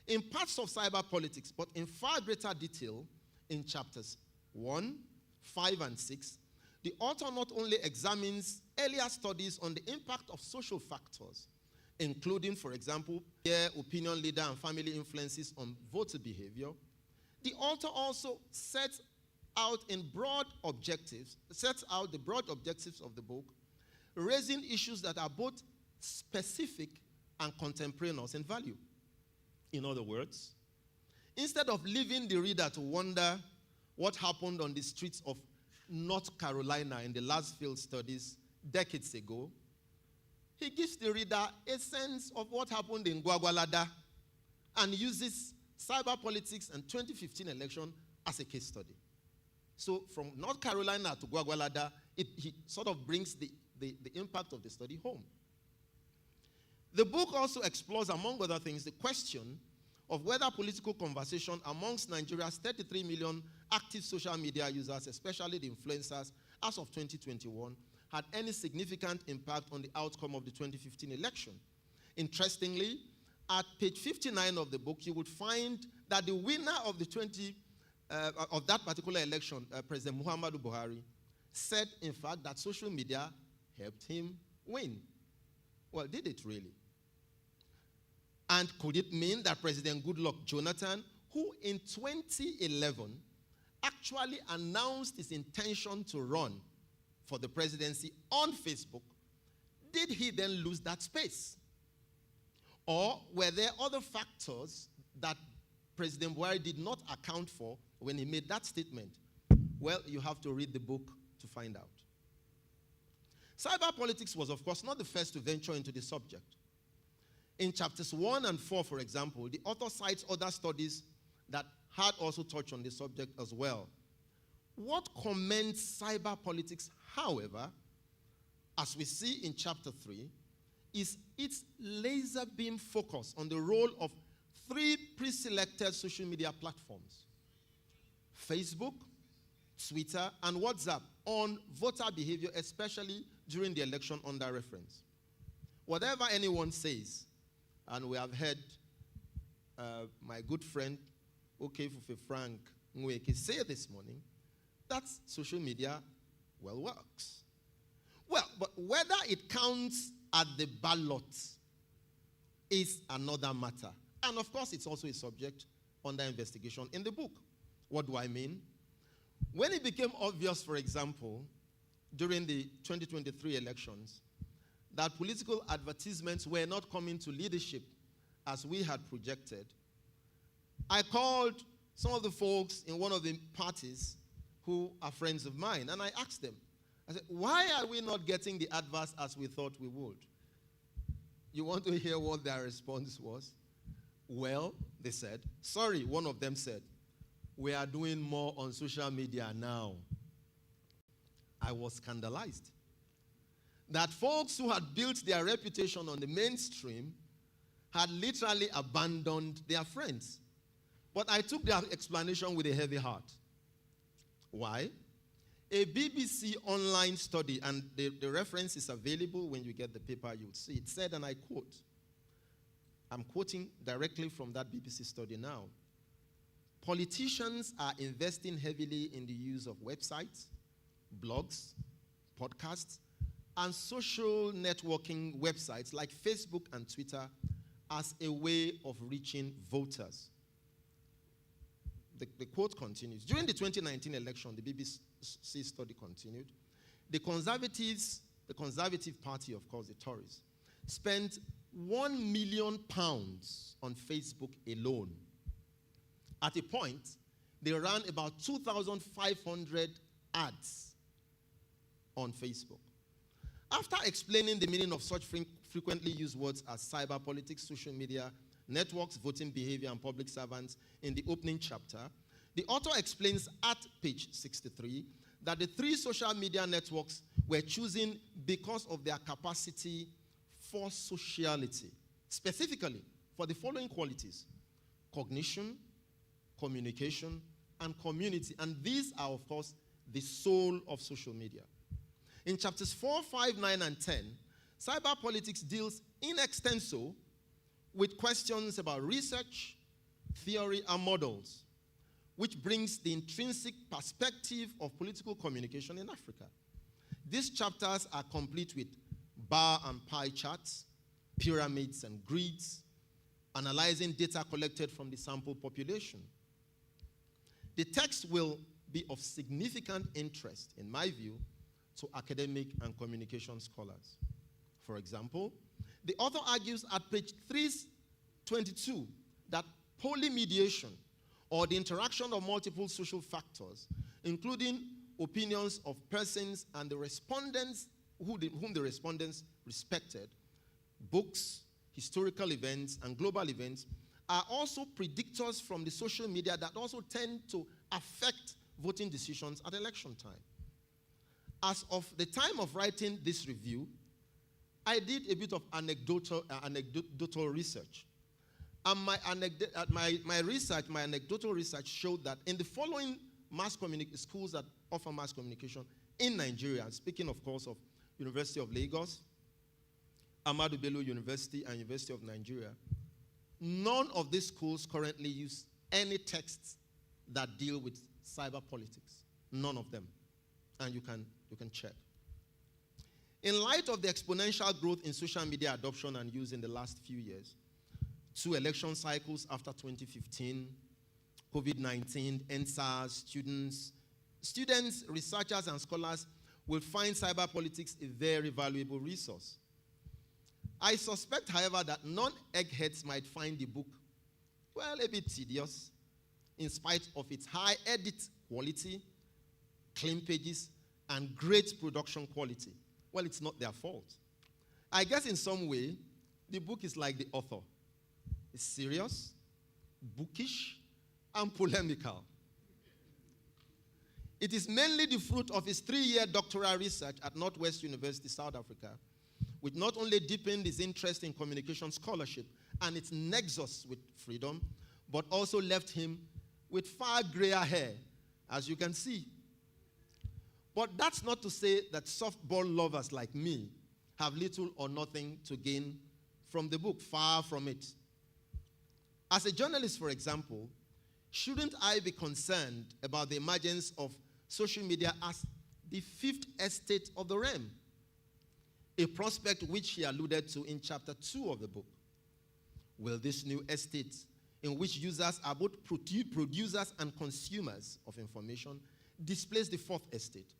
In parts of cyber politics, but in far greater detail in chapters 1, 5, and 6, the author not only examines earlier studies on the impact of social factors, including, for example, peer, opinion leader, and family influences on voter behavior, the author also sets out the broad objectives of the book, raising issues that are both specific and contemporaneous in value. In other words, instead of leaving the reader to wonder what happened on the streets of North Carolina in the Lazarsfeld studies decades ago, he gives the reader a sense of what happened in Gwagwalada and uses cyber politics and 2015 election as a case study. So from North Carolina to Gwagwalada, he sort of brings the impact of the study home. The book also explores, among other things, the question of whether political conversation amongst Nigeria's 33 million active social media users, especially the influencers, as of 2021, had any significant impact on the outcome of the 2015 election. Interestingly, at page 59 of the book, you would find that the winner of of that particular election, President Muhammadu Buhari, said, in fact, that social media helped him win. Well, did it really? And could it mean that President Goodluck Jonathan, who in 2011 actually announced his intention to run for the presidency on Facebook, did he then lose that space? Or were there other factors that President Buhari did not account for when he made that statement? Well, you have to read the book to find out. Cyber politics was, of course, not the first to venture into the subject. In chapters 1 and 4, for example, the author cites other studies that had also touched on the subject as well. What commends cyber politics, however, as we see in chapter 3, is its laser beam focus on the role of 3 pre-selected social media platforms: Facebook, Twitter, and WhatsApp on voter behavior, especially during the election under reference. Whatever anyone says, and we have heard my good friend Okefufe Frank Nweke say this morning, that social media well works. Well, but whether it counts at the ballot is another matter. And of course, it's also a subject under investigation in the book. What do I mean? When it became obvious, for example, during the 2023 elections, that political advertisements were not coming to leadership as we had projected, I called some of the folks in one of the parties who are friends of mine, and I asked them, I said, why are we not getting the adverts as we thought we would? You want to hear what their response was? Well, they said, sorry, one of them said, we are doing more on social media now. I was scandalized that folks who had built their reputation on the mainstream had literally abandoned their friends. But I took their explanation with a heavy heart. Why? A BBC online study, and the reference is available when you get the paper, you'll see it, said, and I quote, I'm quoting directly from that BBC study now, politicians are investing heavily in the use of websites, blogs, podcasts, and social networking websites like Facebook and Twitter as a way of reaching voters. The quote continues. During the 2019 election, the BBC study continued, the Conservative Party, of course, the Tories, spent £1 million on Facebook alone. At a point, they ran about 2,500 ads on Facebook. After explaining the meaning of such frequently used words as cyber politics, social media, networks, voting behavior, and public servants in the opening chapter, the author explains at page 63 that the three social media networks were chosen because of their capacity for sociality, specifically for the following qualities: cognition, communication, and community. And these are, of course, the soul of social media. In chapters 4, 5, 9, and 10, cyber politics deals in extenso with questions about research, theory, and models, which brings the intrinsic perspective of political communication in Africa. These chapters are complete with bar and pie charts, pyramids and grids, analyzing data collected from the sample population. The text will be of significant interest, in my view, to academic and communication scholars. For example, the author argues at page 322 that polymediation, or the interaction of multiple social factors, including opinions of persons and the respondents whom the respondents respected, books, historical events, and global events, are also predictors from the social media that also tend to affect voting decisions at election time. As of the time of writing this review, I did a bit of anecdotal research. And my anecdotal research showed that in the following schools that offer mass communication in Nigeria, speaking, of course, of University of Lagos, Ahmadu Bello University, and University of Nigeria, none of these schools currently use any texts that deal with cyber politics. None of them. And you can check. In light of the exponential growth in social media adoption and use in the last few years, 2 election cycles after 2015, COVID-19, NSAS, students, researchers, and scholars will find cyber politics a very valuable resource. I suspect, however, that non-eggheads might find the book, well, a bit tedious, in spite of its high edit quality, clean pages, and great production quality. Well, it's not their fault. I guess in some way, the book is like the author. It's serious, bookish, and polemical. It is mainly the fruit of his 3-year doctoral research at Northwest University, South Africa, which not only deepened his interest in communication scholarship and its nexus with freedom, but also left him with far grayer hair, as you can see. But that's not to say that softball lovers like me have little or nothing to gain from the book. Far from it. As a journalist, for example, shouldn't I be concerned about the emergence of social media as the fifth estate of the realm? A prospect which he alluded to in chapter 2 of the book. Will this new estate, in which users are both producers and consumers of information, displace the fourth estate?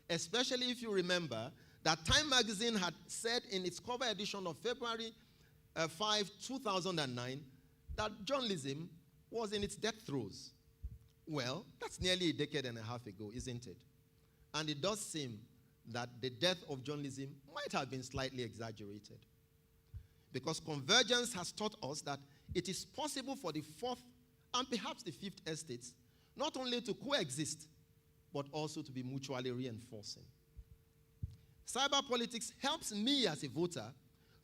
Especially if you remember that Time magazine had said in its cover edition of February 5, 2009, that journalism was in its death throes. Well, that's nearly a decade and a half ago, isn't it? And it does seem that the death of journalism might have been slightly exaggerated. Because convergence has taught us that it is possible for the fourth and perhaps the fifth estates not only to coexist, but also to be mutually reinforcing. Cyber politics helps me as a voter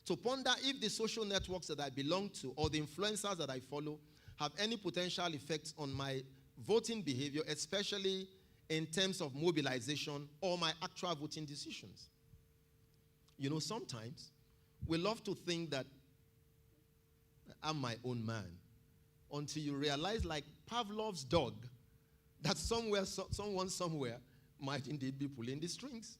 to ponder if the social networks that I belong to or the influencers that I follow have any potential effects on my voting behavior, especially in terms of mobilization or my actual voting decisions. You know, sometimes we love to think that I'm my own man until you realize, like Pavlov's dog, that someone somewhere might indeed be pulling the strings.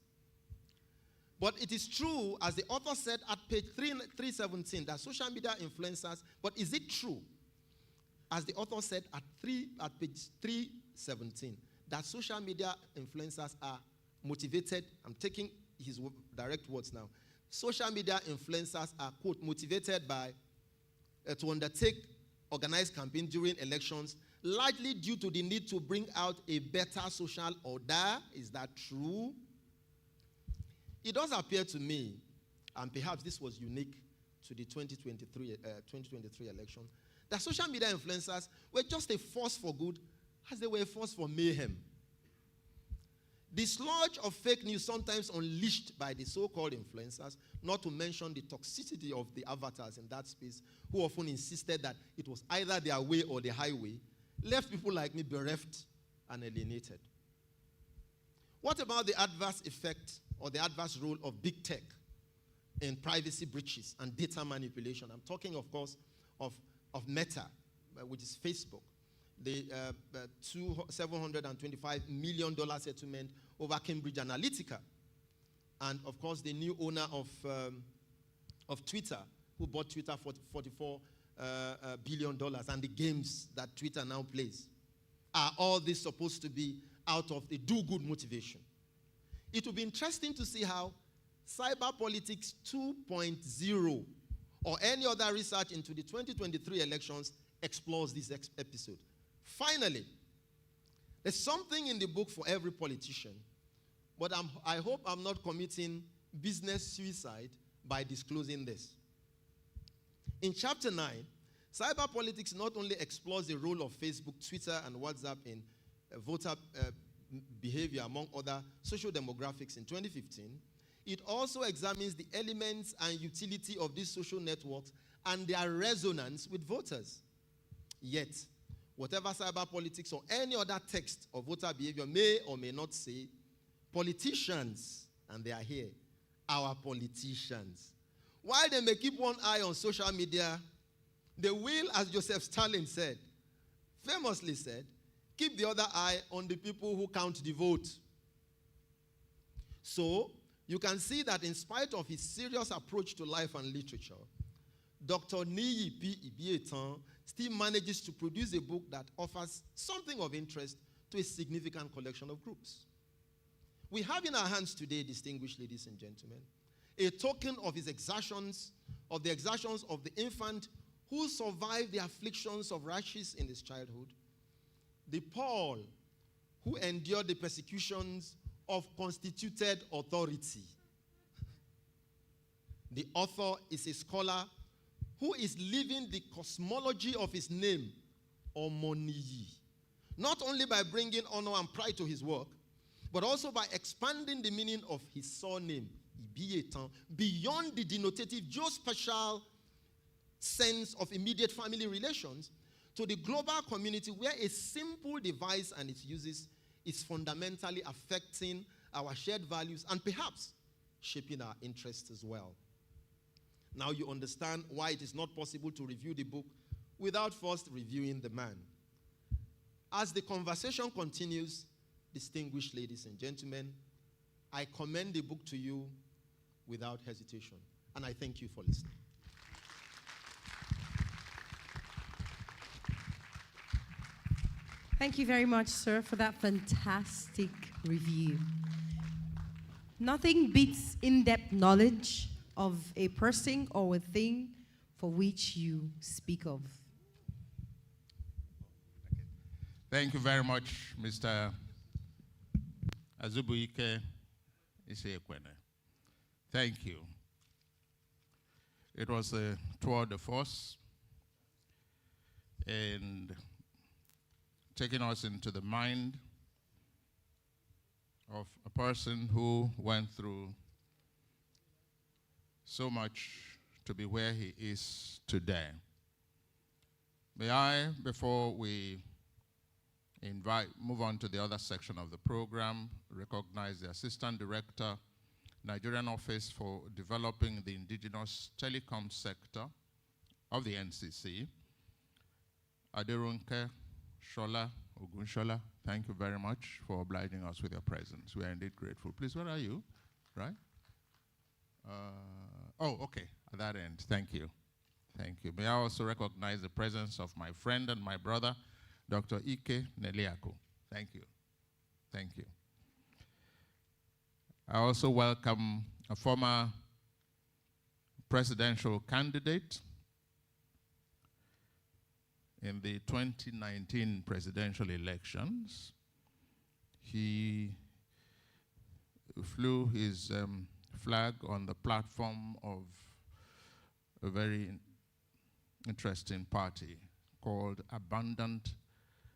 But it is true, as the author said at page 317, that social media influencers, but is it true, as the author said at page 317, that social media influencers are motivated? I'm taking his direct words now. Social media influencers are, quote, motivated by to undertake organized campaigns during elections, largely due to the need to bring out a better social order. Is that true? It does appear to me, and perhaps this was unique to the 2023 election, that social media influencers were just a force for good as they were a force for mayhem. The sludge of fake news sometimes unleashed by the so-called influencers, not to mention the toxicity of the avatars in that space, who often insisted that it was either their way or the highway, left people like me bereft and alienated. What about the adverse effect or the adverse role of big tech in privacy breaches and data manipulation? I'm talking, of course, of Meta, which is Facebook. The $725 million settlement over Cambridge Analytica. And, of course, the new owner of Twitter, who bought Twitter for $44 billion, and the games that Twitter now plays. Are all this supposed to be out of the do-good motivation? It will be interesting to see how Cyber Politics 2.0 or any other research into the 2023 elections explores this episode. Finally, there's something in the book for every politician, but I hope I'm not committing business suicide by disclosing this. In chapter 9, Cyber Politics not only explores the role of Facebook, Twitter, and WhatsApp in voter behavior among other social demographics in 2015, it also examines the elements and utility of these social networks and their resonance with voters. Yet, whatever cyber politics or any other text of voter behavior may or may not say, politicians, and they are here, our politicians, while they may keep one eye on social media, they will, as Joseph Stalin said, famously said, keep the other eye on the people who count the vote. So, you can see that in spite of his serious approach to life and literature, Dr. Omoniyi Ibietan still manages to produce a book that offers something of interest to a significant collection of groups. We have in our hands today, distinguished ladies and gentlemen, a token of his exertions, of the exertions of the infant who survived the afflictions of rashes in his childhood, the Paul who endured the persecutions of constituted authority. The author is a scholar who is living the cosmology of his name, Omoniyi, not only by bringing honor and pride to his work, but also by expanding the meaning of his surname, Ibietan, beyond the denotative geospatial sense of immediate family relations to the global community where a simple device and its uses is fundamentally affecting our shared values and perhaps shaping our interests as well. Now you understand why it is not possible to review the book without first reviewing the man. As the conversation continues, distinguished ladies and gentlemen, I commend the book to you without hesitation, and I thank you for listening. Thank you very much, sir, for that fantastic review. Nothing beats in-depth knowledge of a person or a thing for which you speak of. Thank you very much, Mr. Azubuike Ishiekwene. Thank you. It was a tour de force and taking us into the mind of a person who went through so much to be where he is today. May I, before we move on to the other section of the program, recognize the Assistant Director, Nigerian Office for Developing the Indigenous Telecom Sector of the NCC, Aderunke Shola Ogunshola. Thank you very much for obliging us with your presence. We are indeed grateful. Please, where are you? Right? Oh, okay, at that end. Thank you. Thank you. May I also recognize the presence of my friend and my brother, Dr. Ike Neliaku. Thank you. Thank you. I also welcome a former presidential candidate in the 2019 presidential elections. He flew his flag on the platform of a very interesting party called Abundant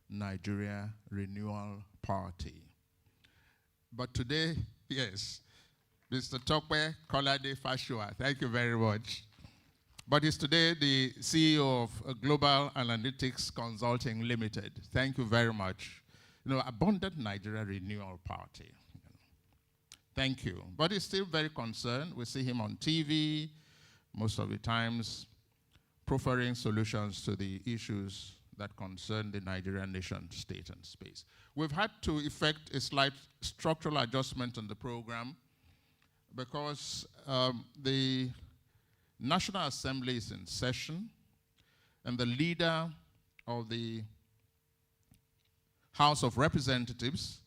Nigeria Renewal Party. But today, yes, Mr. Tokwe Kolade Fashua, thank you very much. But he's today the CEO of Global Analytics Consulting Limited. Thank you very much. You know, Abundant Nigeria Renewal Party. Thank you. But he's still very concerned. We see him on TV most of the times, proffering solutions to the issues that concern the Nigerian nation, state, and space. We've had to effect a slight structural adjustment in the program because the National Assembly is in session, and the leader of the House of Representatives,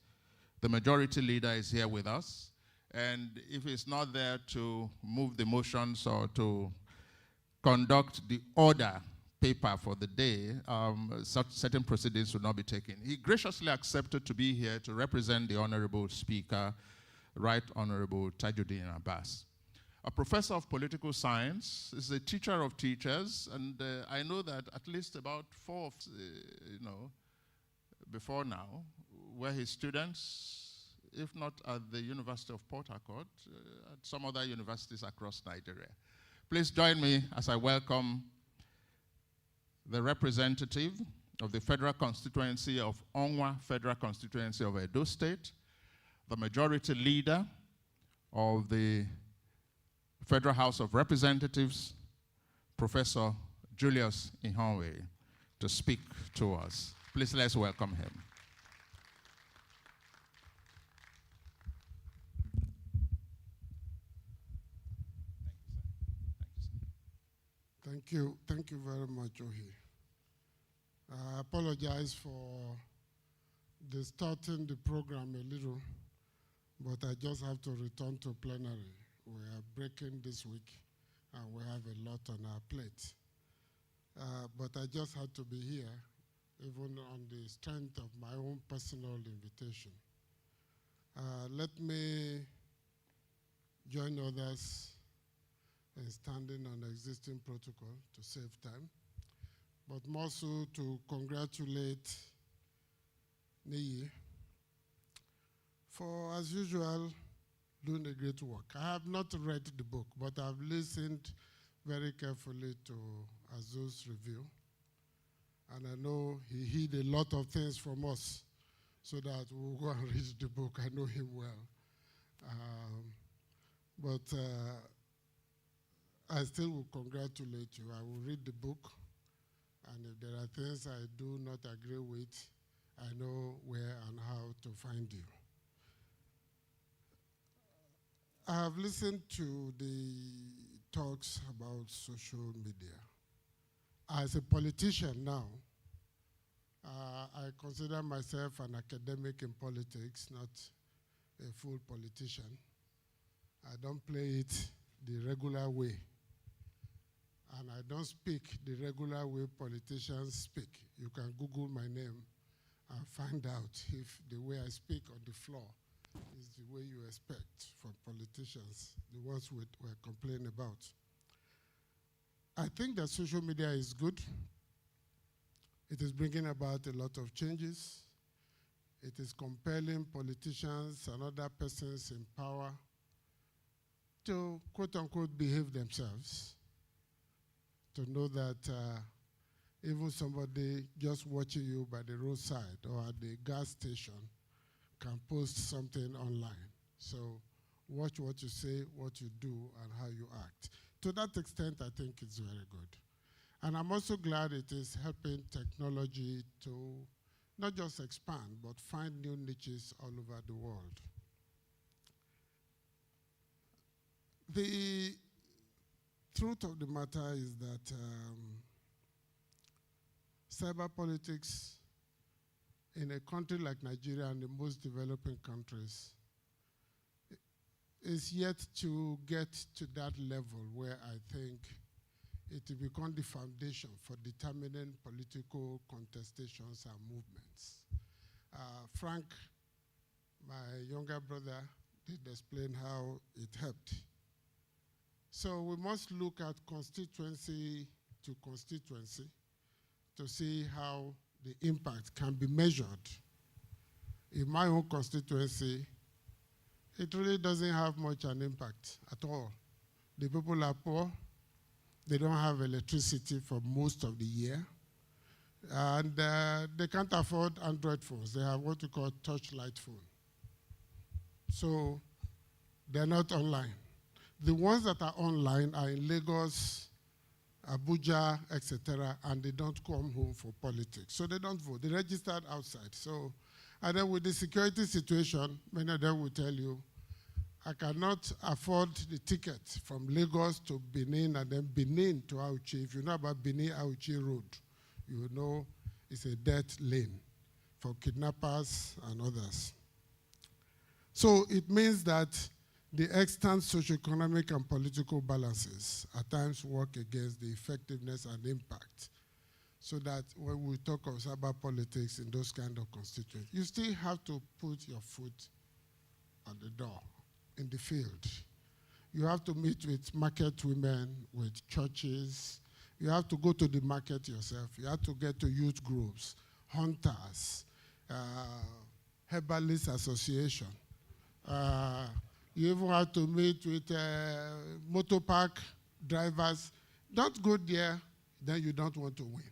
the majority leader, is here with us. And if he's not there to move the motions or to conduct the order paper for the day, such certain proceedings will not be taken. He graciously accepted to be here to represent the Honorable Speaker, Right Honorable Tajuddin Abbas. A professor of political science, is a teacher of teachers, and I know that at least about 4 of, before now, were his students, if not at the University of Port Harcourt, at some other universities across Nigeria. Please join me as I welcome the representative of the Federal Constituency of Onwa, Federal Constituency of Edo State, the majority leader of the Federal House of Representatives, Professor Julius Ihonwe, to speak to us. Please let's welcome him. Thank you very much, Ohi. I apologize for distorting the program a little, but I just have to return to plenary. We are breaking this week, and we have a lot on our plate. But I just had to be here, even on the strength of my own personal invitation. Let me join others in standing on existing protocol to save time, but more so to congratulate Niyi for, as usual, doing a great work. I have not read the book, but I've listened very carefully to Azu's review, and I know he hid a lot of things from us so that we'll go and read the book. I know him well. But I still will congratulate you. I will read the book, and if there are things I do not agree with, I know where and how to find you. I have listened to the talks about social media. As a politician now, I consider myself an academic in politics, not a full politician. I don't play it the regular way. And I don't speak the regular way politicians speak. You can Google my name and find out if the way I speak on the floor is the way you expect from politicians, the ones we're complaining about. I think that social media is good. It is bringing about a lot of changes. It is compelling politicians and other persons in power to, quote unquote, behave themselves, to know that even somebody just watching you by the roadside or at the gas station can post something online. So watch what you say, what you do, and how you act. To that extent, I think it's very good. And I'm also glad it is helping technology to not just expand, but find new niches all over the world. The truth of the matter is that cyber politics in a country like Nigeria and the most developing countries is yet to get to that level where I think it will become the foundation for determining political contestations and movements. Frank, my younger brother, did explain how it helped. So we must look at constituency to constituency to see how the impact can be measured. In my own constituency, it really doesn't have much an impact at all. The people are poor. They don't have electricity for most of the year. And they can't afford Android phones. They have what we call touchlight phone. So they're not online. The ones that are online are in Lagos, Abuja, etc., and they don't come home for politics. So they don't vote. They registered outside. So, and then with the security situation, many of them will tell you, I cannot afford the ticket from Lagos to Benin and then Benin to Auchi. If you know about Benin-Auchi Road, you know it's a death lane for kidnappers and others. So it means that the extant socioeconomic and political balances at times work against the effectiveness and impact. So that when we talk of cyber politics in those kind of constituents, you still have to put your foot on the door in the field. You have to meet with market women, with churches. You have to go to the market yourself. You have to get to youth groups, hunters, herbalist association. You even have to meet with motor park drivers. Don't go there, then you don't want to win.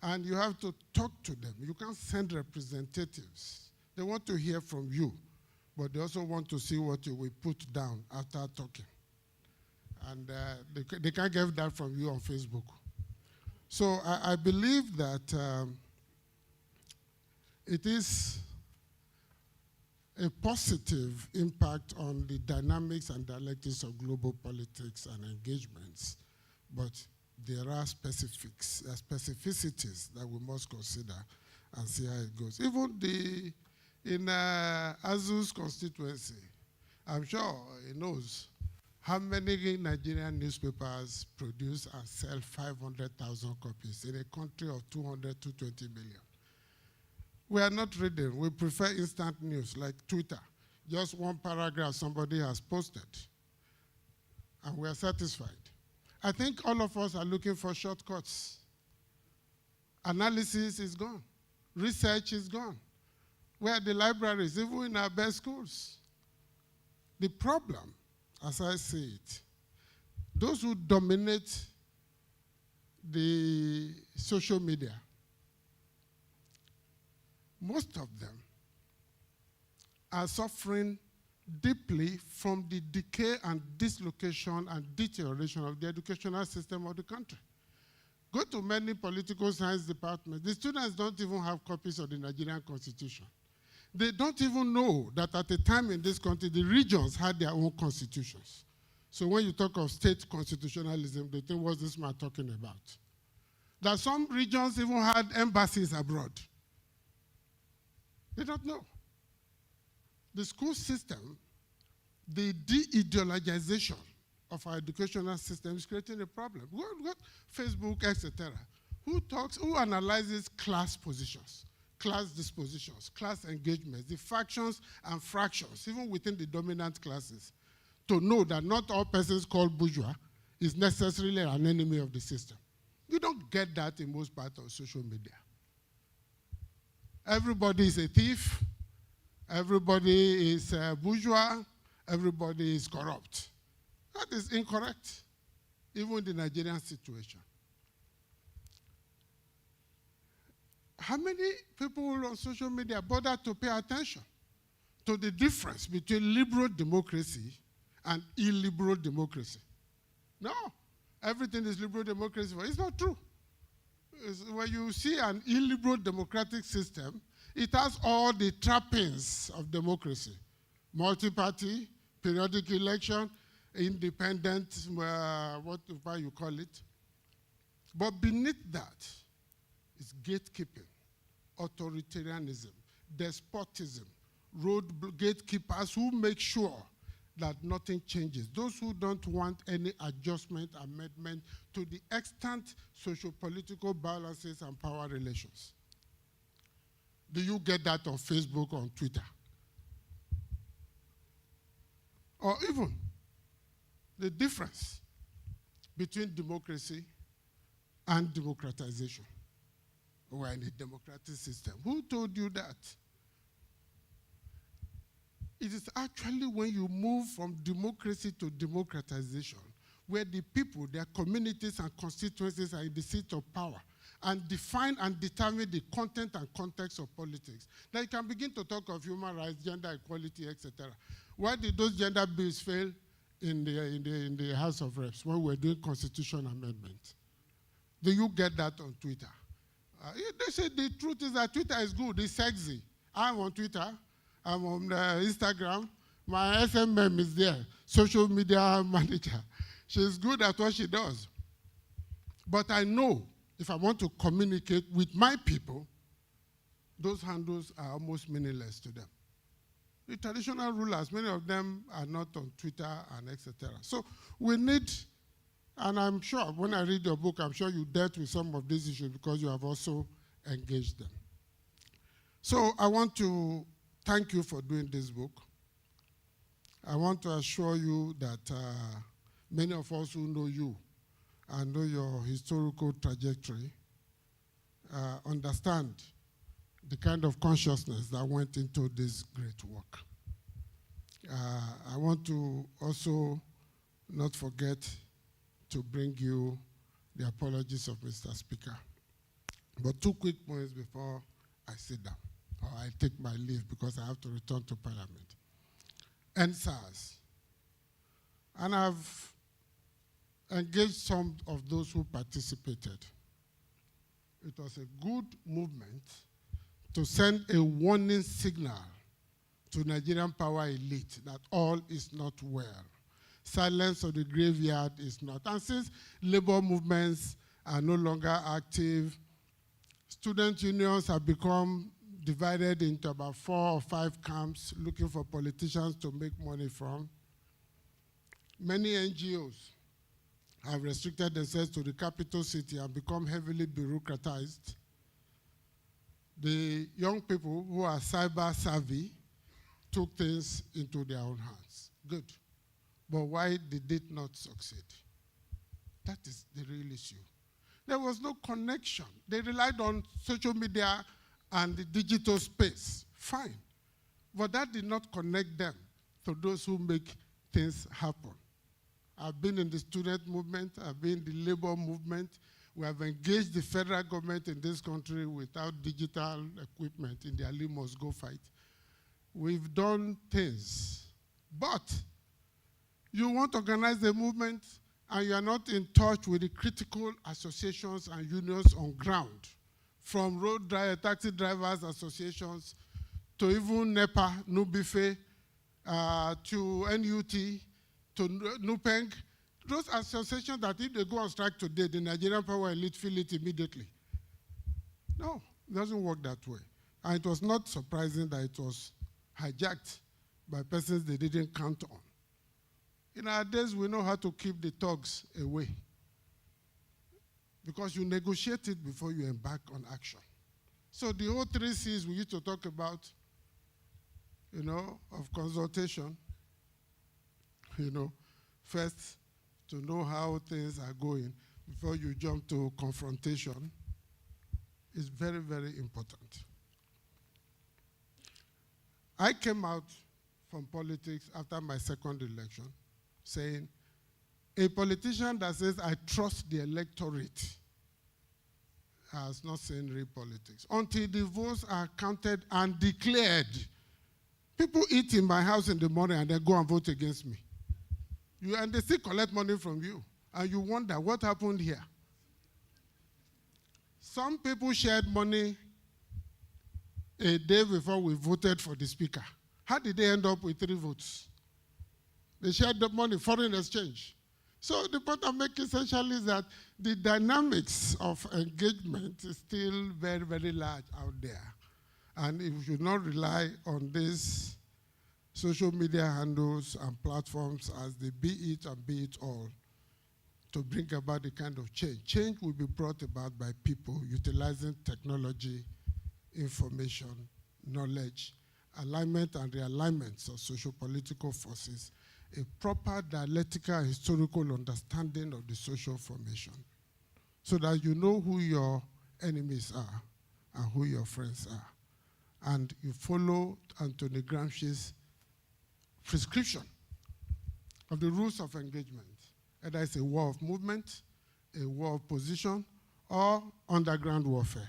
And you have to talk to them. You can't send representatives. They want to hear from you, but they also want to see what you will put down after talking. And they can't get that from you on Facebook. So I believe that it is a positive impact on the dynamics and dialectics of global politics and engagements, but there are specificities that we must consider and see how it goes. Even in Azu's constituency, I'm sure he knows how many Nigerian newspapers produce and sell 500,000 copies in a country of 200 to 20 million. We are not reading. We prefer instant news like Twitter. Just one paragraph somebody has posted, and we are satisfied. I think all of us are looking for shortcuts. Analysis is gone. Research is gone. Where are the libraries, even in our best schools? The problem, as I see it, those who dominate the social media, most of them are suffering deeply from the decay and dislocation and deterioration of the educational system of the country. Go to many political science departments. The students don't even have copies of the Nigerian Constitution. They don't even know that at a time in this country, the regions had their own constitutions. So when you talk of state constitutionalism, they think, what's this man talking about? That some regions even had embassies abroad. They don't know. The school system the de-ideologization of our educational system is creating a problem. What Facebook, etc. Who analyzes class positions, class dispositions, class engagements, the factions and fractions, even within the dominant classes, to know that not all persons called bourgeois is necessarily an enemy of the system. You don't get that in most parts of social media. Everybody is a thief, everybody is a bourgeois, everybody is corrupt. That is incorrect, even in the Nigerian situation. How many people on social media bother to pay attention to the difference between liberal democracy and illiberal democracy? No, everything is liberal democracy. It's not true. When you see an illiberal democratic system, it has all the trappings of democracy. Multi-party, periodic election, independent, whatever you call it. But beneath that is gatekeeping, authoritarianism, despotism, gatekeepers who make sure that nothing changes. Those who don't want any adjustment, amendment to the extant socio-political balances and power relations. Do you get that on Facebook, on Twitter? Or even the difference between democracy and democratization. We're in a democratic system. Who told you that? It is actually when you move from democracy to democratization, where the people, their communities and constituencies are in the seat of power and define and determine the content and context of politics. Then you can begin to talk of human rights, gender equality, etc. Why did those gender bills fail in the House of Reps when we were doing constitution amendments? Do you get that on Twitter? They say the truth is that Twitter is good, it's sexy. I'm on Twitter, I'm on Instagram, my SMM is there, social media manager. She's good at what she does. But I know if I want to communicate with my people, those handles are almost meaningless to them. The traditional rulers, many of them are not on Twitter and etc. So we need, and I'm sure when I read your book, I'm sure you dealt with some of these issues because you have also engaged them. So I want to thank you for doing this book. I want to assure you that many of us who know you and know your historical trajectory understand the kind of consciousness that went into this great work. I want to also not forget to bring you the apologies of Mr. Speaker. But 2 quick points before I sit down, or I take my leave because I have to return to Parliament. NSAS. And I've engaged some of those who participated. It was a good movement to send a warning signal to Nigerian power elite that all is not well. Silence of the graveyard is not. And since labor movements are no longer active, student unions have become divided into about 4 or 5 camps looking for politicians to make money from. Many NGOs have restricted themselves to the capital city and become heavily bureaucratized. The young people who are cyber savvy took things into their own hands. Good. But why did it not succeed? That is the real issue. There was no connection. They relied on social media and the digital space. Fine. But that did not connect them to those who make things happen. I've been in the student movement, I've been in the labor movement. We have engaged the federal government in this country without digital equipment in the Ali Must Go fight. We've done things. But you want to organize a movement and you're not in touch with the critical associations and unions on ground, from taxi drivers associations to even NEPA, Nubife, to NUT, to NUPENG, those associations that if they go on strike today, the Nigerian power elite feel it immediately. No, it doesn't work that way. And it was not surprising that it was hijacked by persons they didn't count on In our days, we know how to keep the thugs away, because you negotiate it before you embark on action. So the whole 3 C's we used to talk about, of consultation, first to know how things are going before you jump to confrontation is very, very important. I came out from politics after my second election saying, a politician that says, I trust the electorate, has not seen real politics. Until the votes are counted and declared, people eat in my house in the morning and then go and vote against me. And they still collect money from you. And you wonder, what happened here? Some people shared money a day before we voted for the speaker. How did they end up with 3 votes? They shared the money, foreign exchange. So the point I'm making essentially is that the dynamics of engagement is still very, very large out there. And if we should not rely on these social media handles and platforms as the be it and be it all to bring about the kind of change. Change will be brought about by people utilizing technology, information, knowledge, alignment and realignments of social-political forces, a proper dialectical historical understanding of the social formation, so that you know who your enemies are and who your friends are. And you follow Anthony Gramsci's prescription of the rules of engagement. Either it's a war of movement, a war of position, or underground warfare.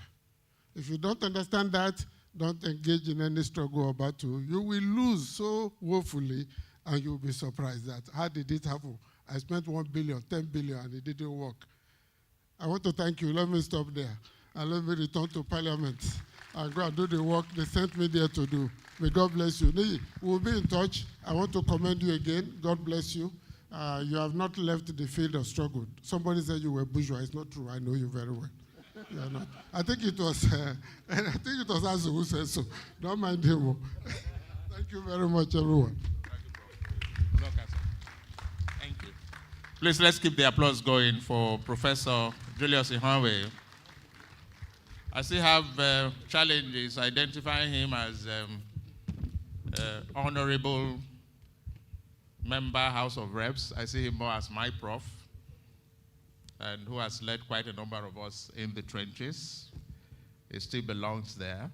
If you don't understand that, don't engage in any struggle or battle. You will lose so woefully, and you'll be surprised that, how did it happen? I spent 1 billion, 10 billion, and it didn't work. I want to thank you. Let me stop there, and let me return to Parliament and go and do the work they sent me there to do. May God bless you. We'll be in touch. I want to commend you again. God bless you. You have not left the field of struggle. Somebody said you were bourgeois. It's not true. I know you very well. You are not. I think it was Azu who said so. Don't mind him. Thank you very much, everyone. Thank you. Please, let's keep the applause going for Professor Julius Ihonwe. I still have challenges identifying him as honorable member, House of Reps. I see him more as my prof, and who has led quite a number of us in the trenches. He still belongs there.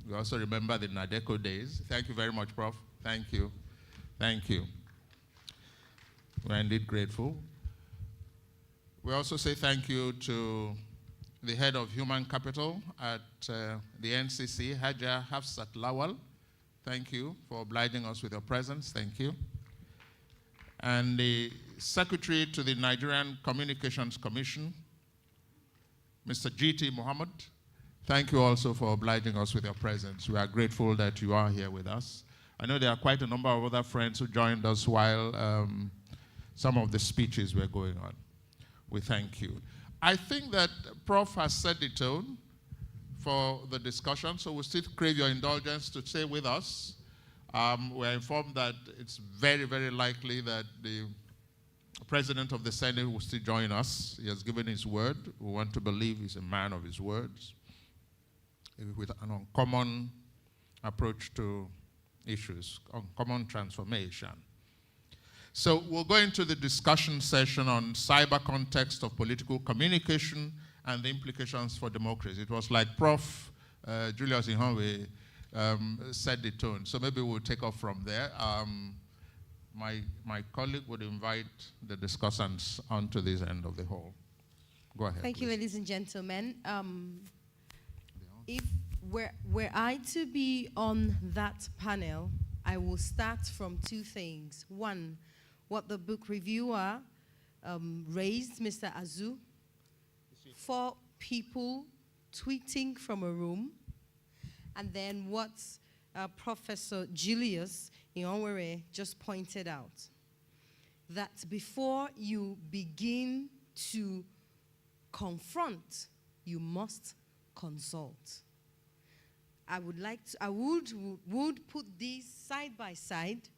We also remember the Nadeco days. Thank you very much, Prof. Thank you. Thank you. We're indeed grateful. We also say thank you to the head of human capital at the NCC, Haja Hafsat Lawal. Thank you for obliging us with your presence. Thank you. And the secretary to the Nigerian Communications Commission, Mr. G.T. Muhammad. Thank you also for obliging us with your presence. We are grateful that you are here with us. I know there are quite a number of other friends who joined us while some of the speeches were going on. We thank you. I think that Prof has set the tone for the discussion, so we still crave your indulgence to stay with us. We're informed that it's very, very likely that the President of the Senate will still join us. He has given his word. We want to believe he's a man of his words, with an uncommon approach to issues, uncommon transformation. So we'll go into the discussion session on cyber context of political communication and the implications for democracy. It was like Prof. Julius Ihonwe set the tone. So maybe we'll take off from there. My colleague would invite the discussants onto this end of the hall. Go ahead. Thank you, ladies and gentlemen. If were I to be on that panel, I will start from 2 things. One, what the book reviewer raised, Mr. Azu, 4 people tweeting from a room, and then what Professor Julius Ihonwe just pointed out, that before you begin to confront, you must consult. I would like to, I would put these side by side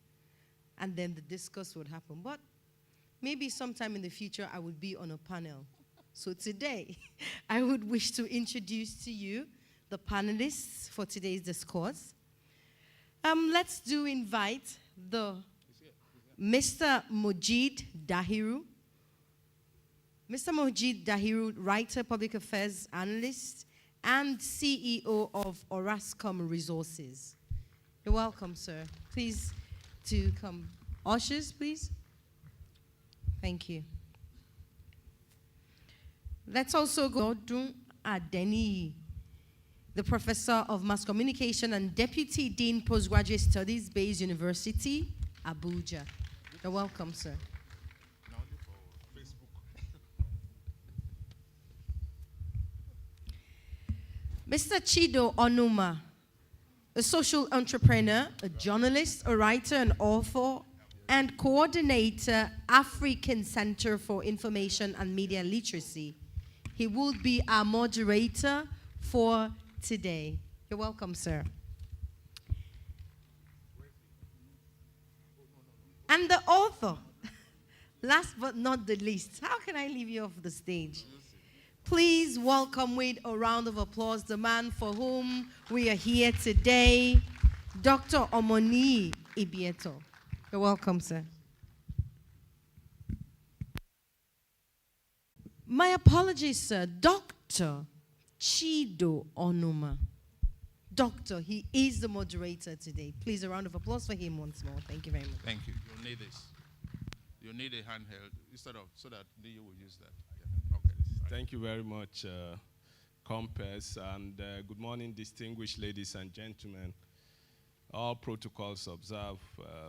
and then the discourse would happen. But maybe sometime in the future, I would be on a panel. So today, I would wish to introduce to you the panelists for today's discourse. Let's invite the Mr. Majeed Dahiru. Mr. Majeed Dahiru, writer, public affairs analyst, and CEO of Orascom Resources. You're welcome, sir. Please to come. Ushers, please. Thank you. Let's also go to Abiodun Adeniyi, the Professor of Mass Communication and Deputy Dean Postgraduate Studies, Baze University, Abuja. You're welcome, sir. Mr. Chido Onumah, a social entrepreneur, a journalist, a writer, an author, and coordinator, African Center for Information and Media Literacy. He will be our moderator for today. You're welcome, sir. And the author, last but not the least, how can I leave you off the stage? Please welcome with a round of applause the man for whom we are here today, Dr. Omoniyi Ibietan. You're welcome, sir. My apologies, sir. Dr. Chido Onumah. Doctor, he is the moderator today. Please, a round of applause for him once more. Thank you very much. Thank you. You'll need this. You'll need a handheld instead of, so that you will use that. Yeah. Okay. Thank you very much, Compass, and good morning, distinguished ladies and gentlemen. All protocols observed.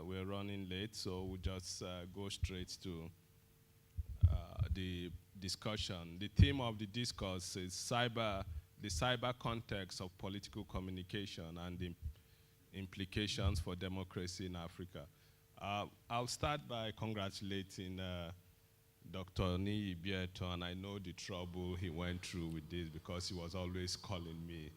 We're running late, so we'll just go straight to the discussion. The theme of the discourse is the cyber context of political communication and the implications for democracy in Africa. I'll start by congratulating Dr. Omoniyi Ibietan. I know the trouble he went through with this because he was always calling me,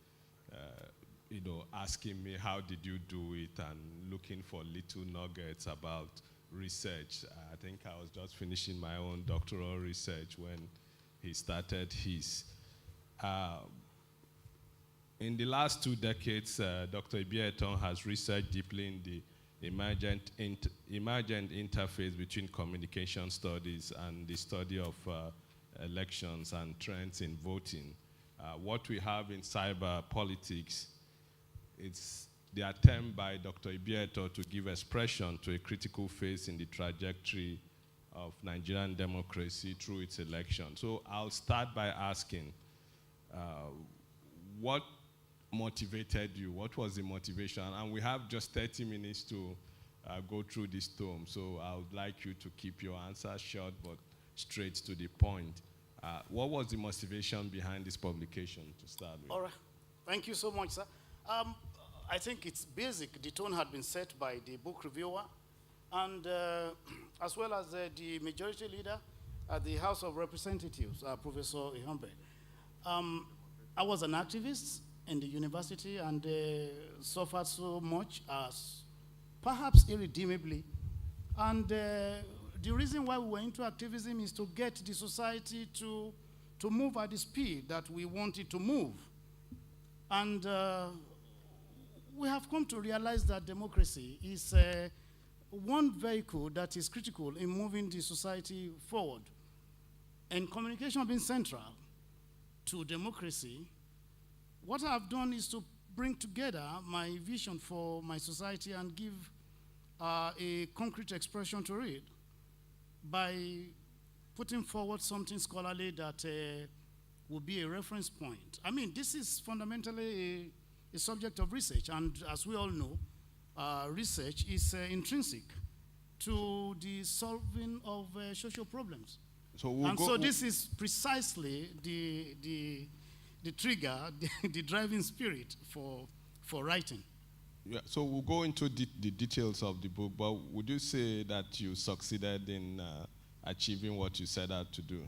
asking me how did you do it and looking for little nuggets about research. I think I was just finishing my own doctoral research when he started his. In the last 2 decades, Dr. Ibietan has researched deeply in the emergent interface between communication studies and the study of elections and trends in voting. What we have in cyber politics, it's the attempt by Dr. Ibietan to give expression to a critical phase in the trajectory of Nigerian democracy through its election. So I'll start by asking, what motivated you? What was the motivation? And we have just 30 minutes to go through this tome, so I would like you to keep your answers short but straight to the point. What was the motivation behind this publication to start with? All right. Thank you so much, sir. I think it's basic. The tone had been set by the book reviewer and as well as the majority leader at the House of Representatives, Professor Ihombe. I was an activist in the university and suffered so much as perhaps irredeemably. And the reason why we were into activism is to get the society to move at the speed that we want it to move. And we have come to realize that democracy is one vehicle that is critical in moving the society forward. And communication being central to democracy, what I've done is to bring together my vision for my society and give a concrete expression to it by putting forward something scholarly that will be a reference point. I mean, this is fundamentally a subject of research, and as we all know, research is intrinsic to the solving of social problems. So this is precisely the trigger, the driving spirit for writing. Yeah, so we'll go into the details of the book, but would you say that you succeeded in achieving what you set out to do?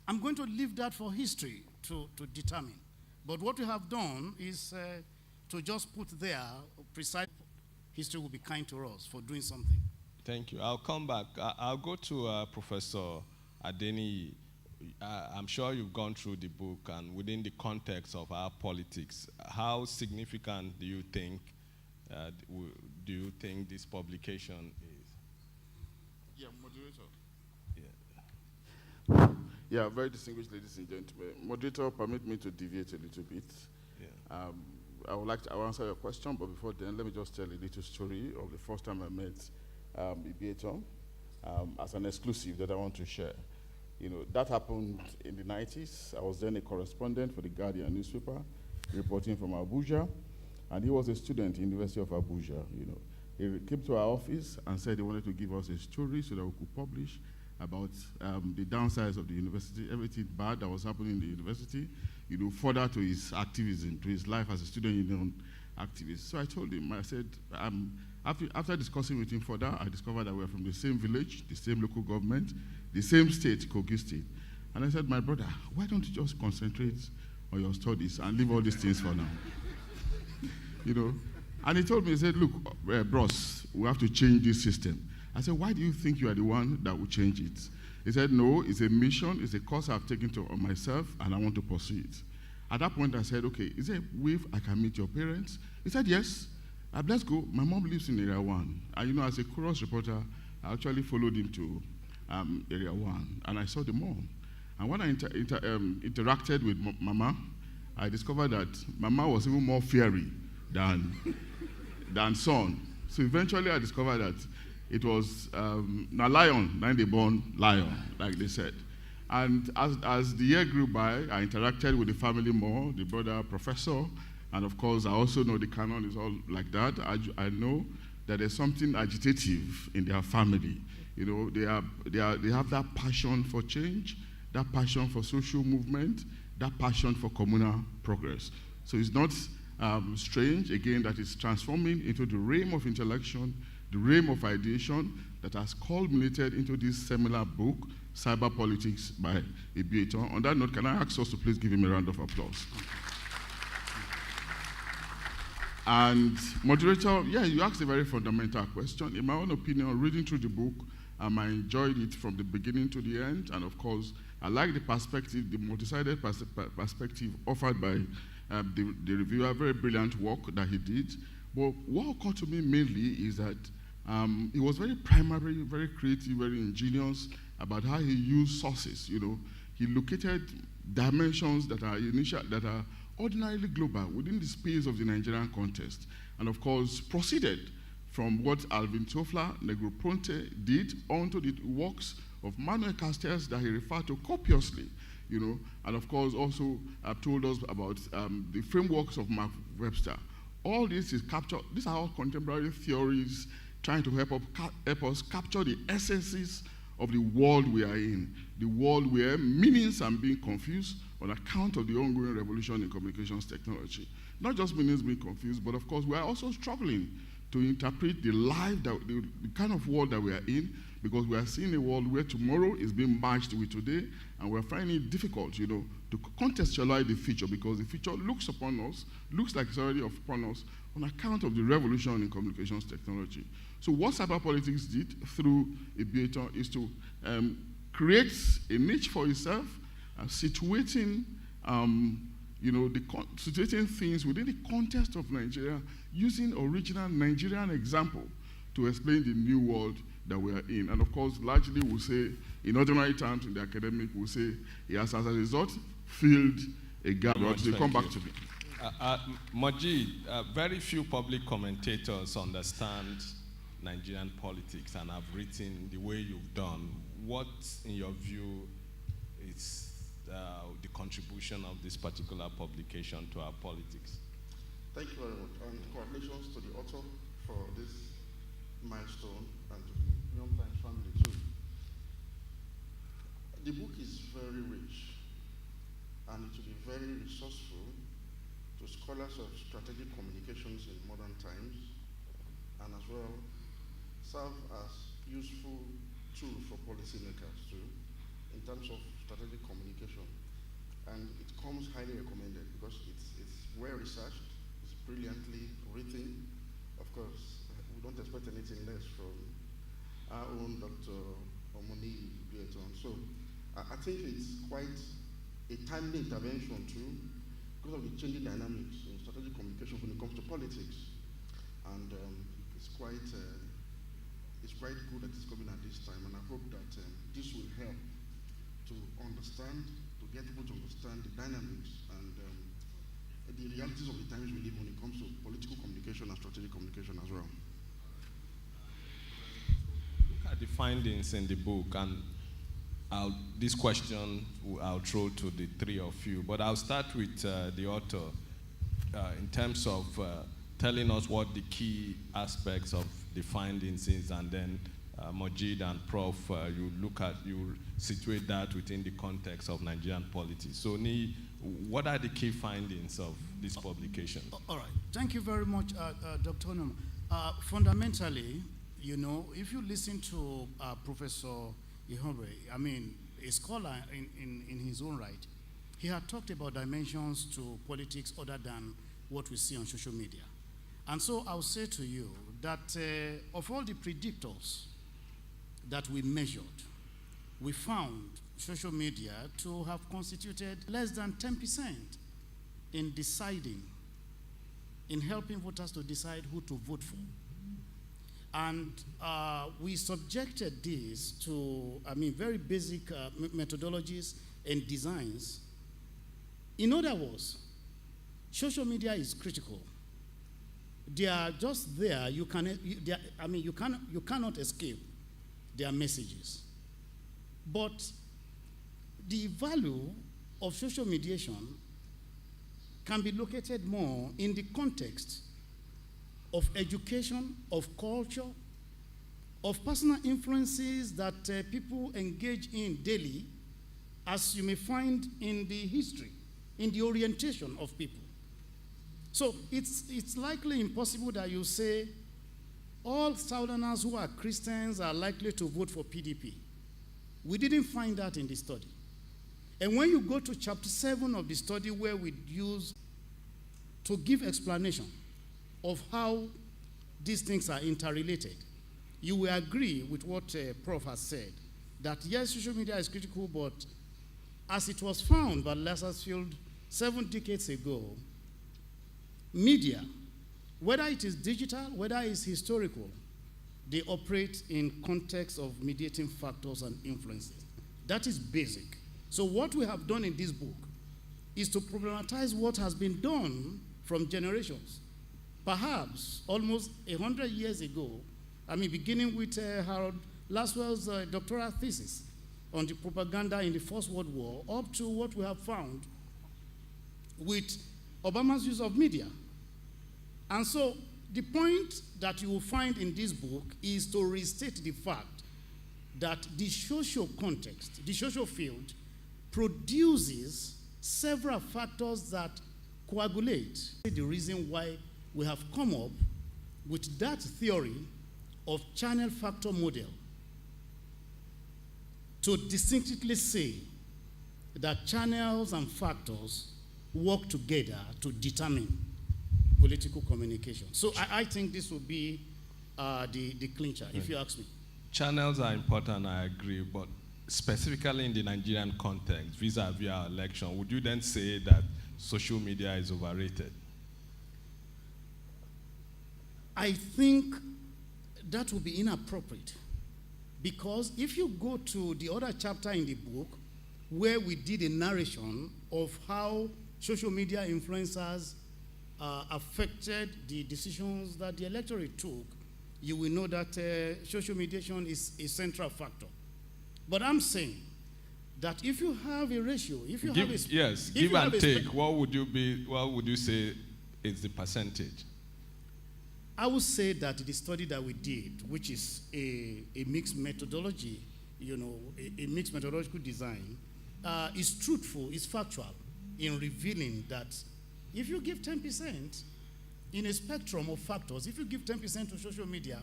I'm going to leave that for history to determine. But what we have done is to just put there precise. history will be kind to us for doing something. Thank you. I'll come back. I'll go to Professor Adeniyi. I'm sure you've gone through the book, and within the context of our politics, how significant do you think this publication is? Yeah, moderator. Yeah. Yeah, very distinguished ladies and gentlemen. Moderator, permit me to deviate a little bit. Yeah. I would like to answer your question, but before then, let me just tell a little story of the first time I met Ibietan as an exclusive that I want to share. You know, that happened in the 90s. I was then a correspondent for the Guardian newspaper, reporting from Abuja, and he was a student in the University of Abuja. You know, he came to our office and said he wanted to give us a story so that we could publish about the downsides of the university, everything bad that was happening in the university, you know, further to his activism, to his life as a student union activist. So I told him, I said, after discussing with him further, I discovered that we're from the same village, the same local government, the same state, Kogi State. And I said, my brother, why don't you just concentrate on your studies and leave all these things for now? You know? And he told me, he said, look, bros, we have to change this system. I said, why do you think you are the one that will change it? He said, no, it's a mission, it's a course I've taken on myself, and I want to pursue it. At that point, I said, okay, is there a way I can meet your parents? He said, yes. Let's go. My mom lives in Area 1. And you know, as a chorus reporter, I actually followed him to Area 1, and I saw the mom. And when I interacted with Mama, I discovered that Mama was even more fiery than son. So eventually I discovered that it was a lion, then they born lion, like they said. And as the year grew by, I interacted with the family more, the brother professor, and of course I also know the canon is all like that. I know that there's something agitative in their family. You know, they have that passion for change, that passion for social movement, that passion for communal progress. So it's not strange, again, that it's transforming into the realm of intellection, the realm of ideation that has culminated into this seminal book, Cyber Politics by Ibietan. On that note, can I ask us to please give him a round of applause? And moderator, yeah, you asked a very fundamental question. In my own opinion, reading through the book, I enjoyed it from the beginning to the end. And of course, I like the perspective, the multi-sided perspective offered by the reviewer, very brilliant work that he did. But what occurred to me mainly is that he was very primary, very creative, very ingenious about how he used sources. You know, he located dimensions that are ordinarily global within the space of the Nigerian context, and of course proceeded from what Alvin Toffler, Negroponte did onto the works of Manuel Castells that he referred to copiously, you know, and of course also told us about the frameworks of Mark Webster. All this is captured, these are all contemporary theories trying to help us capture the essences of the world we are in, the world where meanings are being confused on account of the ongoing revolution in communications technology. Not just meanings being confused, but of course we are also struggling to interpret the kind of world that we are in, because we are seeing a world where tomorrow is being matched with today, and we're finding it difficult, you know, to contextualize the future, because the future looks upon us, looks like it's already upon us on account of the revolution in communications technology. So what cyber politics did through Ibietan is to create a niche for itself, situating, you know, situating things within the context of Nigeria, using original Nigerian example to explain the new world that we are in. And of course, largely we'll say, in ordinary terms, in the academic, we'll say, he has, as a result, filled a gap. They come back to me. Majeed, very few public commentators understand Nigerian politics and have written the way you've done. What, in your view, is the contribution of this particular publication to our politics? Thank you very much, and congratulations to the author for this milestone, and to the Premium Times family too. The book is very rich, and it will be very resourceful to scholars of strategic communications in modern times, and as well serve as useful tool for policymakers too, in terms of strategic communication. And it comes highly recommended because it's well researched, it's brilliantly written. Of course, don't expect anything less from our own Dr. Omoniyi. So I think it's quite a timely intervention too, because of the changing dynamics in strategic communication when it comes to politics. And it's quite good that it's coming at this time, and I hope that this will help to understand, to get people to understand the dynamics and the realities of the times we live when it comes to political communication and strategic communication as well. Look at the findings in the book, and this question I'll throw to the three of you, but I'll start with the author in terms of telling us what the key aspects of the findings is, and then Majeed and Prof, you situate that within the context of Nigerian politics. So, what are the key findings of this publication? All right. Thank you very much, Dr. Onumah. Fundamentally, you know, if you listen to Professor Ihombe, I mean, a scholar in his own right, he had talked about dimensions to politics other than what we see on social media. And so I'll say to you that of all the predictors that we measured, we found social media to have constituted less than 10% in deciding, in helping voters to decide who to vote for. And we subjected this to, very basic methodologies and designs. In other words, social media is critical. They are just there. You cannot escape their messages. But the value of social mediation can be located more in the context of education, of culture, of personal influences that people engage in daily, as you may find in the history, in the orientation of people. So it's likely impossible that you say all Southerners who are Christians are likely to vote for PDP. We didn't find that in the study. And when you go to chapter 7 of the study, where we use to give explanation of how these things are interrelated, you will agree with what Prof has said, that yes, social media is critical, but as it was found by Lassersfield 7 decades ago, media, whether it is digital, whether it is historical, they operate in context of mediating factors and influences. That is basic. So what we have done in this book is to problematize what has been done from generations. Perhaps almost 100 years ago, beginning with Harold Laswell's doctoral thesis on the propaganda in the First World War, up to what we have found with Obama's use of media. And so the point that you will find in this book is to restate the fact that the social context, the social field, produces several factors that coagulate the reason why we have come up with that theory of channel factor model to distinctly say that channels and factors work together to determine political communication. So I think this will be the clincher, if you ask me. Channels are important, I agree, but specifically in the Nigerian context, vis-a-vis our election, would you then say that social media is overrated? I think that would be inappropriate, because if you go to the other chapter in the book where we did a narration of how social media influencers affected the decisions that the electorate took, you will know that social mediation is a central factor. But I'm saying that if you have a ratio, if you have a... Yes, give and take, what would you say is the percentage? I would say that the study that we did, which is a mixed methodology, a mixed methodological design, is truthful, is factual in revealing that if you give 10% in a spectrum of factors, if you give 10% to social media,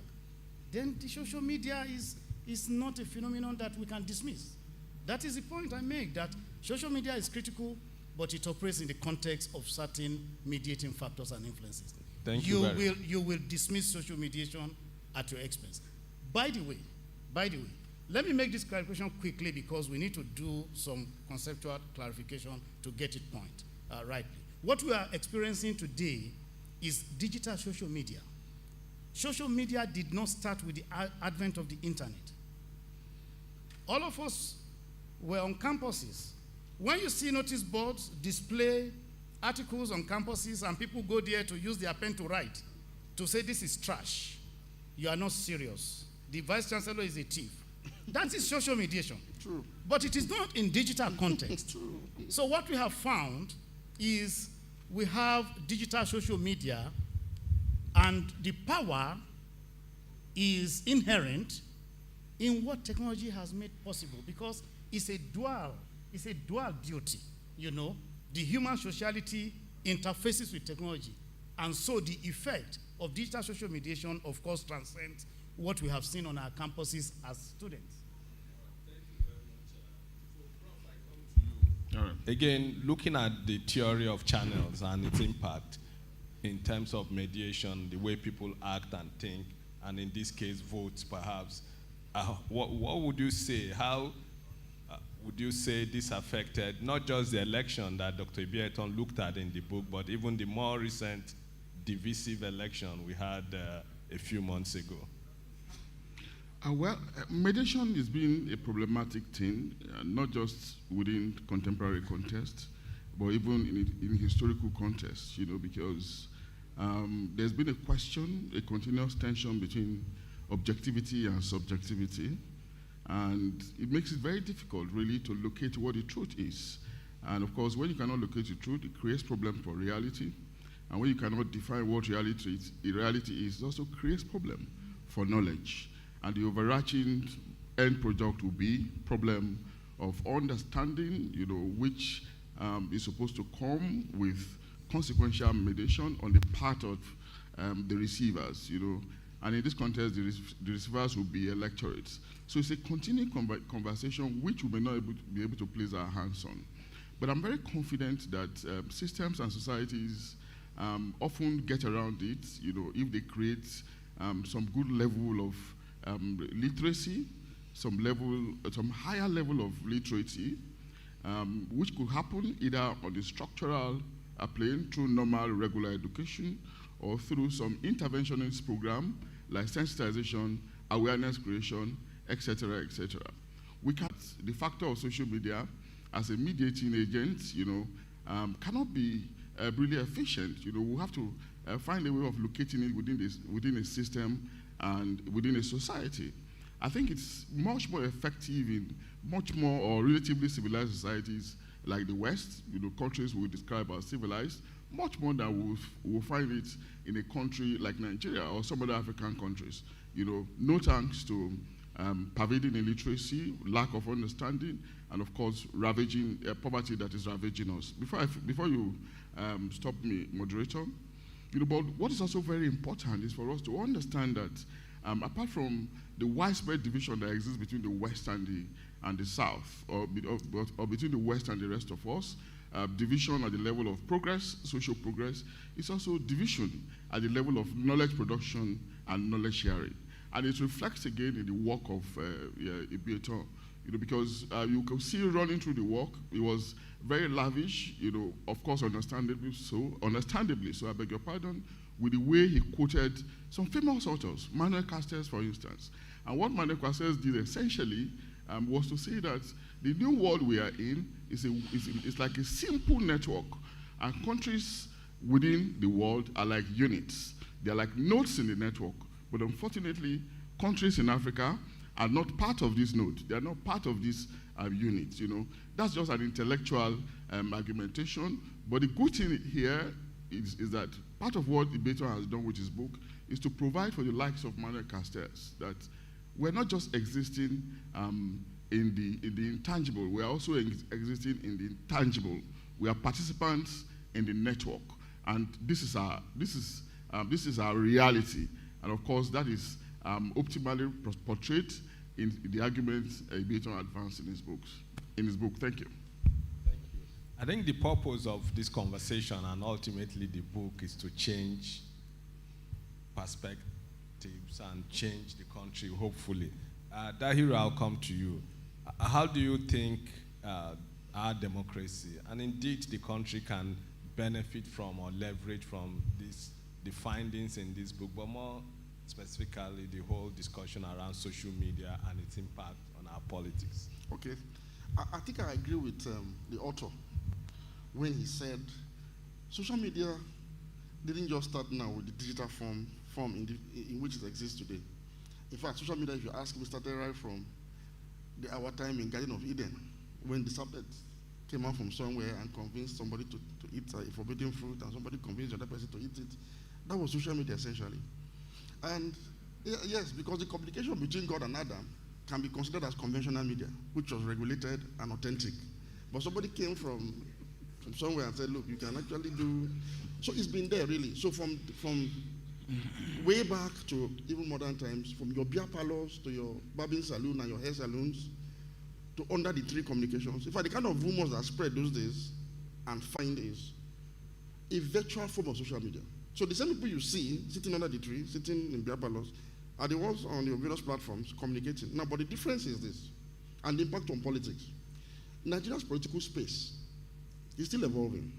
then the social media is not a phenomenon that we can dismiss. That is the point I make, that social media is critical, but it operates in the context of certain mediating factors and influences. Thank you. You will dismiss social mediation at your expense. By the way, let me make this clarification quickly because we need to do some conceptual clarification to get it point rightly. What we are experiencing today is digital social media. Social media did not start with the advent of the internet. All of us were on campuses. When you see notice boards display articles on campuses and people go there to use their pen to write, to say this is trash, you are not serious. The vice chancellor is a thief. That is social mediation. True. But it is not in digital context. True. So what we have found is we have digital social media, and the power is inherent in what technology has made possible, because it's a dual duty, you know. The human sociality interfaces with technology, and so the effect of digital social mediation, of course, transcends what we have seen on our campuses as students. All right. Again, looking at the theory of channels and its impact in terms of mediation, the way people act and think, and in this case, votes perhaps, what would you say? How would you say this affected not just the election that Dr. Ibietan looked at in the book, but even the more recent divisive election we had a few months ago? Well, mediation has been a problematic thing, not just within contemporary context, but even in historical context, you know, because there's been a question, a continuous tension between objectivity and subjectivity, and it makes it very difficult, really, to locate what the truth is. And of course, when you cannot locate the truth, it creates problem for reality. And when you cannot define what reality is, it also creates problem for knowledge. And the overarching end product will be problem of understanding, you know, which is supposed to come with consequential mediation on the part of the receivers, you know. And in this context, the receivers will be electorates. So it's a continuing conversation which we may not be able to place our hands on. But I'm very confident that systems and societies often get around it, you know, if they create some good level of literacy, some higher level of literacy, which could happen either on the structural plane through normal regular education or through some interventionist program like sensitization, awareness creation, etc., etc. We can't, the factor of social media as a mediating agent, you know, cannot be really efficient. You know, we have to find a way of locating it within a system and within a society. I think it's much more effective in much more or relatively civilized societies like the West, you know, countries we describe as civilized, much more than we'll find it in a country like Nigeria or some other African countries. You know, no thanks to pervading illiteracy, lack of understanding, and of course, ravaging poverty that is ravaging us. Before you stop me, moderator, you know, but what is also very important is for us to understand that apart from the widespread division that exists between the West and the South, or between the West and the rest of us, division at the level of progress, social progress, it's also division at the level of knowledge production and knowledge sharing. And it reflects again in the work of Ibietan, you know, because you can see running through the work, it was very lavish, you know, of course, understandably so, I beg your pardon, with the way he quoted some famous authors, Manuel Castells, for instance. And what Manuel Castells did essentially was to say that the new world we are in is like a simple network, and countries within the world are like units. They're like nodes in the network. But unfortunately, countries in Africa are not part of this node. They are not part of this unit, you know. That's just an intellectual argumentation. But the good thing here is that part of what Ibietan has done with his book is to provide for the likes of Manuel Castells that we're not just existing in the intangible, we are also existing in the tangible. We are participants in the network. And this is our reality. And of course, that is optimally portrayed in the arguments Ibietan advanced in his book. Thank you. Thank you. I think the purpose of this conversation and ultimately the book is to change initiatives and change the country, hopefully. Dahiru, I'll come to you. How do you think our democracy, and indeed the country, can benefit from or leverage from the findings in this book, but more specifically the whole discussion around social media and its impact on our politics? Okay. I think I agree with the author when he said social media didn't just start now with the digital form in which it exists today. In fact, social media, if you ask me, started right from our time in Garden of Eden, when the serpent came out from somewhere and convinced somebody to eat a forbidden fruit, and somebody convinced the other person to eat it. That was social media, essentially. And yes, because the communication between God and Adam can be considered as conventional media, which was regulated and authentic. But somebody came from somewhere and said, look, you can actually do. So it's been there, really. So from way back to even modern times, from your beer parlors to your barbing saloon and your hair salons, to under the tree communications. In fact, the kind of rumors that spread those days and find is a virtual form of social media. So the same people you see sitting under the tree, sitting in beer parlors, are the ones on your various platforms communicating. Now, but the difference is this, and the impact on politics. Nigeria's political space is still evolving,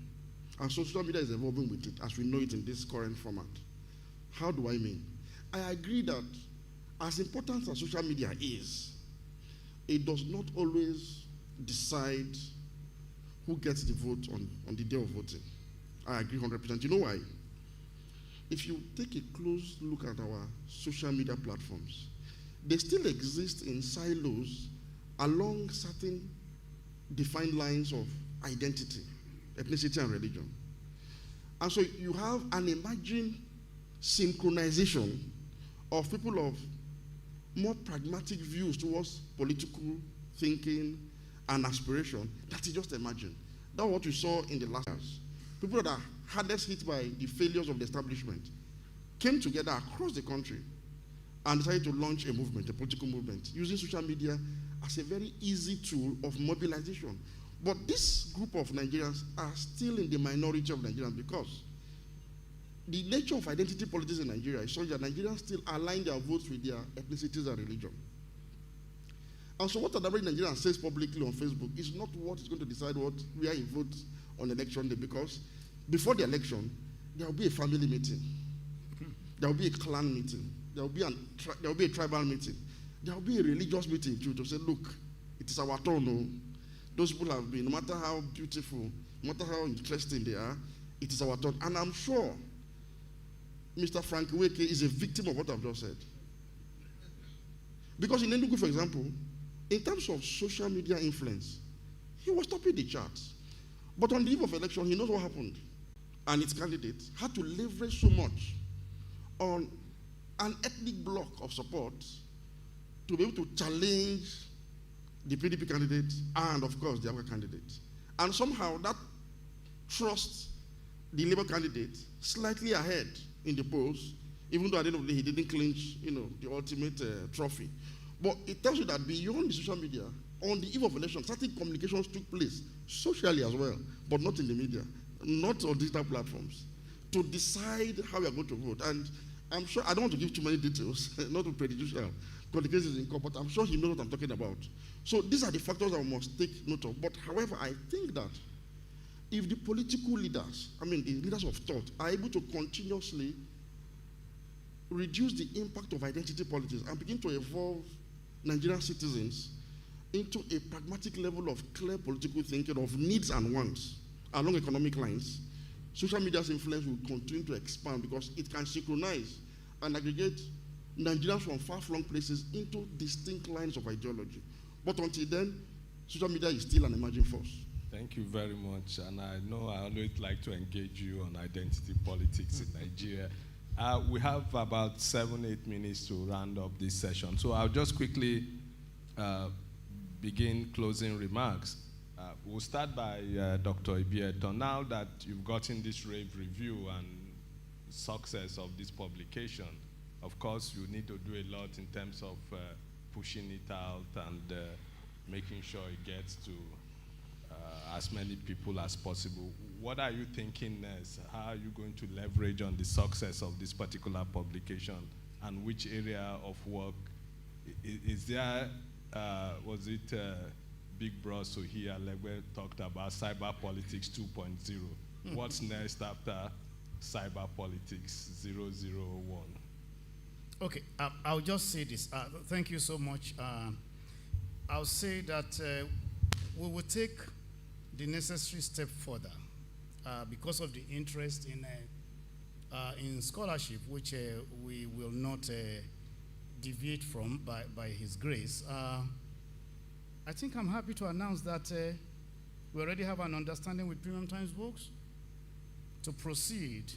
and social media is evolving with it, as we know it in this current format. How do I mean? I agree that as important as social media is, it does not always decide who gets the vote on the day of voting. I agree 100%. You know why? If you take a close look at our social media platforms, they still exist in silos along certain defined lines of identity, ethnicity, and religion. And so you have an imagined synchronization of people of more pragmatic views towards political thinking and aspiration that is just imagined. That's what we saw in the last years. People that are hardest hit by the failures of the establishment came together across the country and decided to launch a movement, a political movement, using social media as a very easy tool of mobilization. But this group of Nigerians are still in the minority of Nigerians because the nature of identity politics in Nigeria is such that Nigerians still align their votes with their ethnicities and religion. And so what an average Nigerian says publicly on Facebook is not what is going to decide where he votes on election day, because before the election, there will be a family meeting. There will be a clan meeting. There will be a tribal meeting. There will be a religious meeting too, to say, look, it is our turn. No? Those people have been, no matter how beautiful, no matter how interesting they are, it is our turn. And I'm sure Mr. Frank Weke is a victim of what I've just said. Because in Enugu, for example, in terms of social media influence, he was topping the charts. But on the eve of election, he knows what happened. And its candidate had to leverage so much on an ethnic bloc of support to be able to challenge the PDP candidate and, of course, the other candidate. And somehow that thrust the Labour candidate slightly ahead in the polls, even though at the end of the day he didn't clinch, the ultimate trophy. But it tells you that beyond the social media, on the eve of election, certain communications took place socially as well, but not in the media, not on digital platforms, to decide how we are going to vote. And I'm sure, I don't want to give too many details, not to be prejudicial, because the case is in court, but I'm sure he knows what I'm talking about. So these are the factors that we must take note of. But however, I think that if the political leaders, the leaders of thought, are able to continuously reduce the impact of identity politics and begin to evolve Nigerian citizens into a pragmatic level of clear political thinking of needs and wants along economic lines, social media's influence will continue to expand because it can synchronize and aggregate Nigerians from far-flung places into distinct lines of ideology. But until then, social media is still an emerging force. Thank you very much. And I know I always like to engage you on identity politics in Nigeria. We have about 7-8 minutes to round up this session. So I'll just quickly begin closing remarks. We'll start by Dr. Ibietan. Now that you've gotten this rave review and success of this publication, of course, you need to do a lot in terms of pushing it out and making sure it gets to as many people as possible. What are you thinking next? How are you going to leverage on the success of this particular publication and which area of work? Is there, was it Big Bros here, Legbe talked about cyber politics 2.0. What's next after cyber politics 001? Okay, I'll just say this. Thank you so much. I'll say that we will take the necessary step further because of the interest in scholarship, which we will not deviate from by His grace. I think I'm happy to announce that we already have an understanding with Premium Times Books to proceed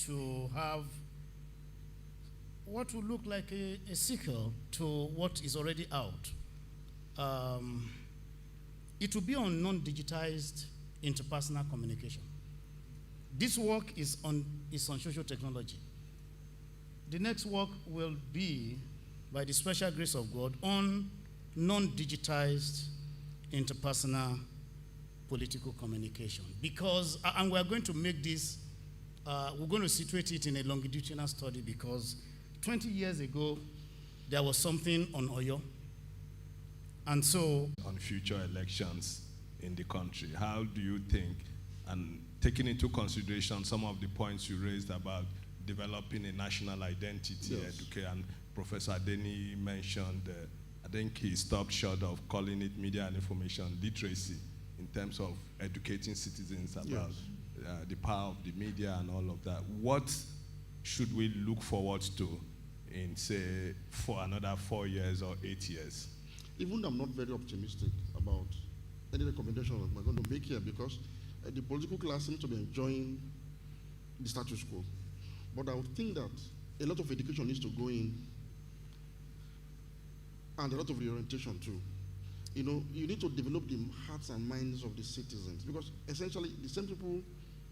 to have what will look like a sequel to what is already out. It will be on non-digitized interpersonal communication. This work is on social technology. The next work will be, by the special grace of God, on non-digitized interpersonal political communication. Because, and we're going to make this, we're going to situate it in a longitudinal study because 20 years ago, there was something on Oyo. And so, on future elections in the country, how do you think, and taking into consideration some of the points you raised about developing a national identity, yes. And Professor Adeniyi mentioned, I think he stopped short of calling it media and information literacy in terms of educating citizens about yes. The power of the media and all of that. What should we look forward to in, say, for another 4 years or 8 years? Even though I'm not very optimistic about any recommendation that I'm going to make here, because the political class seems to be enjoying the status quo. But I would think that a lot of education needs to go in, and a lot of reorientation too. You know, you need to develop the hearts and minds of the citizens, because essentially the same people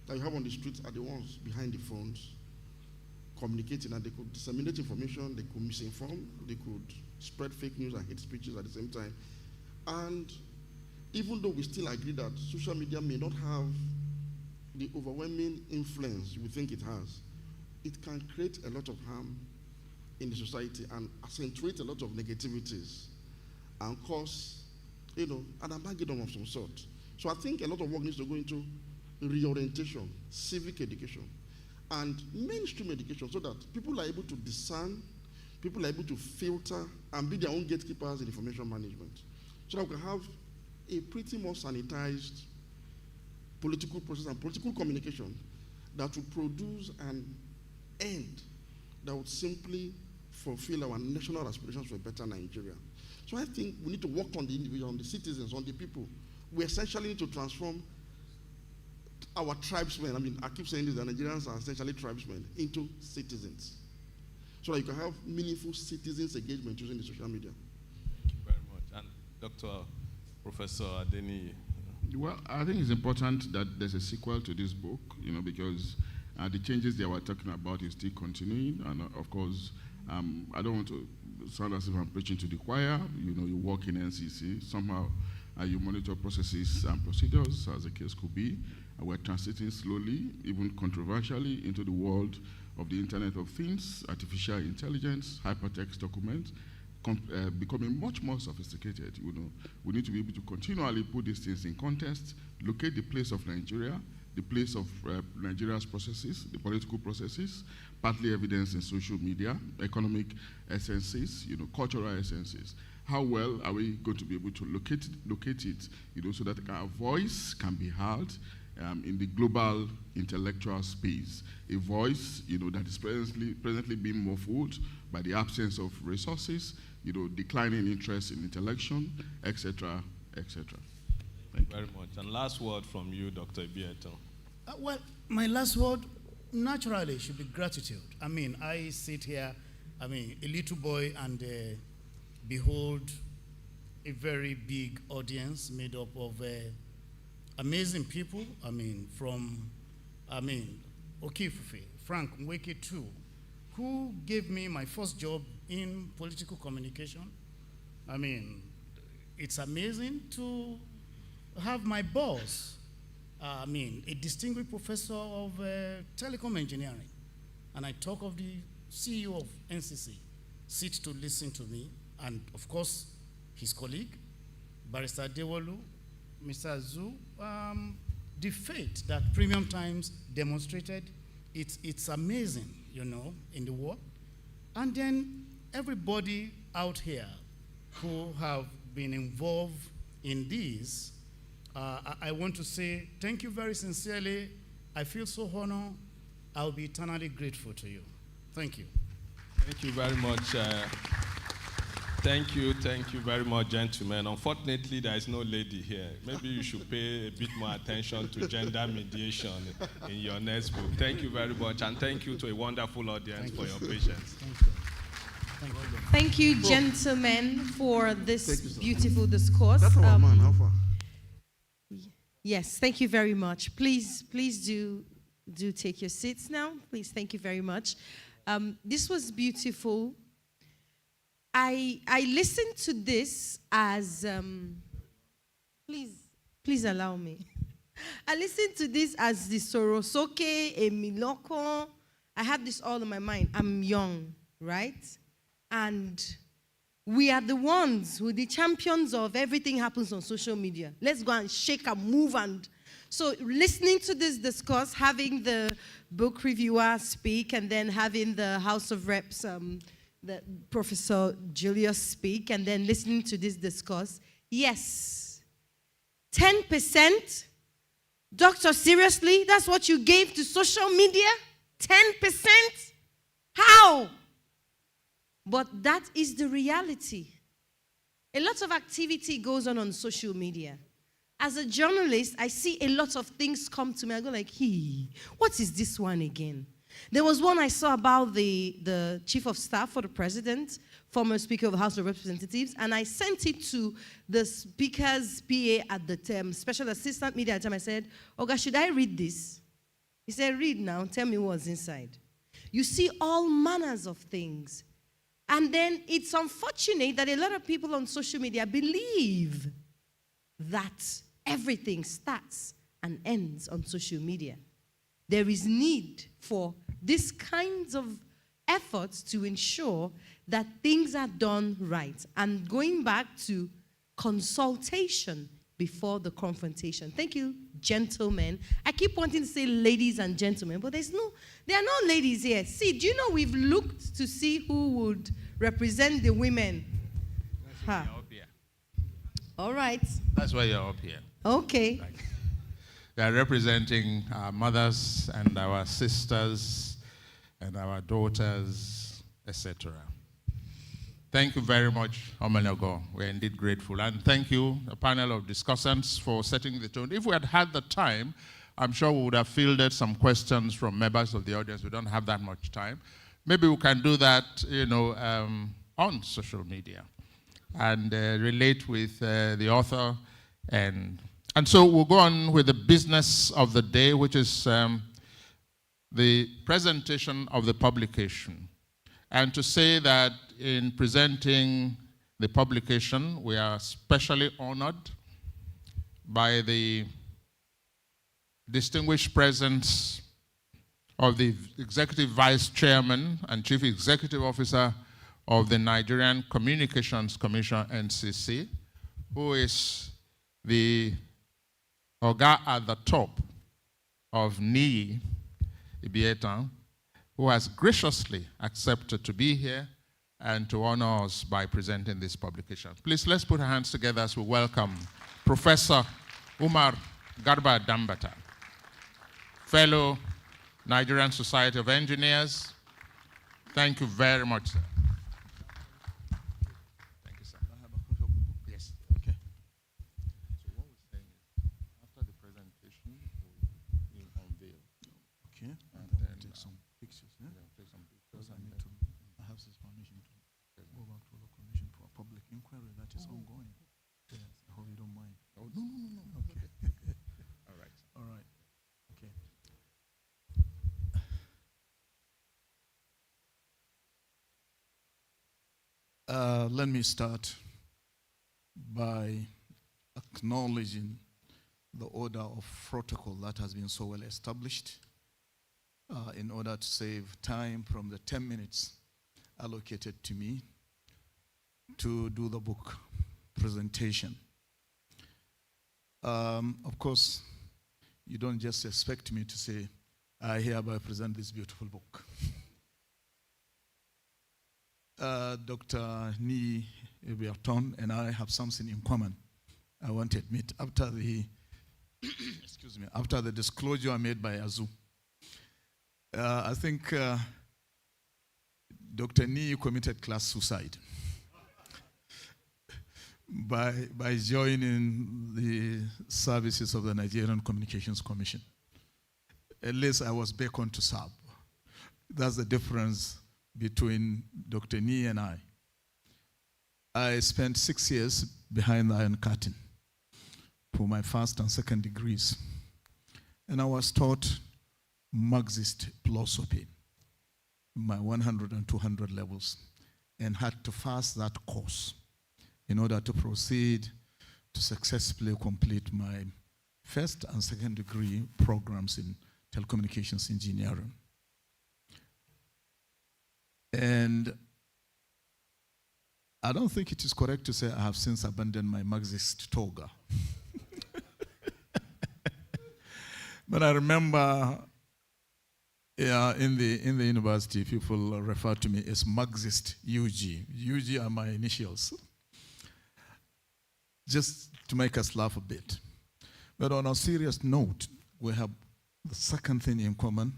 that you have on the streets are the ones behind the phones communicating, and they could disseminate information, they could misinform, they could spread fake news and hate speeches at the same time. And even though we still agree that social media may not have the overwhelming influence we think it has, it can create a lot of harm in the society and accentuate a lot of negativities and cause, you know, an Armageddon of some sort. So I think a lot of work needs to go into reorientation, civic education, and mainstream education, so that people are able to discern, people are able to filter and be their own gatekeepers in information management. So that we can have a pretty more sanitized political process and political communication that will produce an end that would simply fulfill our national aspirations for a better Nigeria. So I think we need to work on the individual, on the citizens, on the people. We essentially need to transform our tribesmen, I mean, I keep saying this, the Nigerians are essentially tribesmen, into citizens. So that you can have meaningful citizens engagement using the social media. Thank you very much. And Dr. Professor Adeniyi. Well, I think it's important that there's a sequel to this book, you know, because the changes that we're talking about is still continuing. And of course, I don't want to sound as if I'm preaching to the choir. You know, you work in NCC, somehow you monitor processes and procedures, as the case could be. We're transiting slowly, even controversially, into the world of the Internet of Things, artificial intelligence, hypertext documents, becoming much more sophisticated. You know, we need to be able to continually put these things in context, locate the place of Nigeria, the place of Nigeria's processes, the political processes, partly evidence in social media, economic essences, you know, cultural essences. How well are we going to be able to locate it, you know, so that our voice can be heard in the global intellectual space, a voice, you know, that is presently being muffled by the absence of resources, you know, declining interest in intellection, etc., etc. Thank you very much. And last word from you, Dr. Ibietan. Well, my last word naturally should be gratitude. I mean, I sit here, I mean, a little boy, and behold a very big audience made up of amazing people. I mean, from, Okifufe, Frank Nweke too, who gave me my first job in political communication. I mean, it's amazing to have my boss, a distinguished professor of telecom engineering. And I talk of the CEO of NCC, sit to listen to me, and of course, his colleague, Barrister Dewolu, Mr. Azu, the faith that Premium Times demonstrated, it's amazing, you know, in the world. And then everybody out here who have been involved in this, I want to say thank you very sincerely. I feel so honored. I'll be eternally grateful to you. Thank you. Thank you very much. Thank you very much, gentlemen. Unfortunately, there is no lady here. Maybe you should pay a bit more attention to gender mediation in your next book. Thank you very much, and thank you to a wonderful audience for your patience. Thank you, gentlemen, for this beautiful discourse. That's our man, how far? Yes, thank you very much. Please do take your seats now. Please, thank you very much. This was beautiful. I listened to this as, please allow me. I listened to this as the Sorosoke, Emiloko. I have this all in my mind. I'm young, right? And we are the ones who are the champions of everything happens on social media. Let's go and shake and move. And so listening to this discourse, having the book reviewer speak, and then having the House of Reps, the Professor Julius speak, and then listening to this discourse, yes, 10%? Doctor, seriously? That's what you gave to social media? 10%? How? But that is the reality. A lot of activity goes on social media. As a journalist, I see a lot of things come to me. I go like, what is this one again? There was one I saw about the chief of staff for the president, former Speaker of the House of Representatives, and I sent it to the Speaker's PA at the time, Special Assistant Media at the time. I said, Oga, should I read this? He said, read now, tell me what's inside. You see all manners of things. And then it's unfortunate that a lot of people on social media believe that everything starts and ends on social media. There is need for these kinds of efforts to ensure that things are done right. And going back to consultation before the confrontation. Thank you, gentlemen. I keep wanting to say ladies and gentlemen, but there are no ladies here. See, do you know we've looked to see who would represent the women? That's why you're up here. All right. That's why you're up here. Okay. They are representing our mothers and our sisters and our daughters, etc. Thank you very much, Omoniyi. We're indeed grateful. And thank you, a panel of discussants, for setting the tone. If we had had the time, I'm sure we would have fielded some questions from members of the audience. We don't have that much time. Maybe we can do that, on social media and relate with the author. And so we'll go on with the business of the day, which is the presentation of the publication. And to say that in presenting the publication, we are especially honored by the distinguished presence of the Executive Vice Chairman and Chief Executive Officer of the Nigerian Communications Commission, NCC, who is the Oga at the top of Mr Ibietan, who has graciously accepted to be here and to honor us by presenting this publication. Please, let's put our hands together as we welcome Professor Umar Garba Dambata, fellow Nigerian Society of Engineers. Thank you very much, sir. Thank you, sir. Yes. Okay. So what we're saying is, after the presentation, we'll unveil. Okay. And then we'll take some pictures. Yeah? Take some pictures. I have his permission to go back to the commission for a public inquiry that is ongoing. Yes, I hope you don't mind. Oh, no. Okay. All right. All right. Okay. Let me start by acknowledging the order of protocol that has been so well established. in order to save time from the 10 minutes allocated to me to do the book presentation. Of course, you don't just expect me to say, I hereby present this beautiful book. Dr. Mr Ibietan and I have something in common, I want to admit, after the excuse me, after the disclosure made by Azu. I think Dr. Ni committed class suicide by joining the services of the Nigerian Communications Commission. At least I was beckoned to serve. That's the difference between Dr. Ni and I. I spent 6 years behind the Iron Curtain for my first and second degrees. And I was taught Marxist philosophy, my 100 and 200 levels, and had to pass that course in order to proceed to successfully complete my first and second degree programs in telecommunications engineering. And I don't think it is correct to say I have since abandoned my Marxist toga. But I remember in the university, people refer to me as Marxist UG. UG are my initials, just to make us laugh a bit. But on a serious note, we have the second thing in common.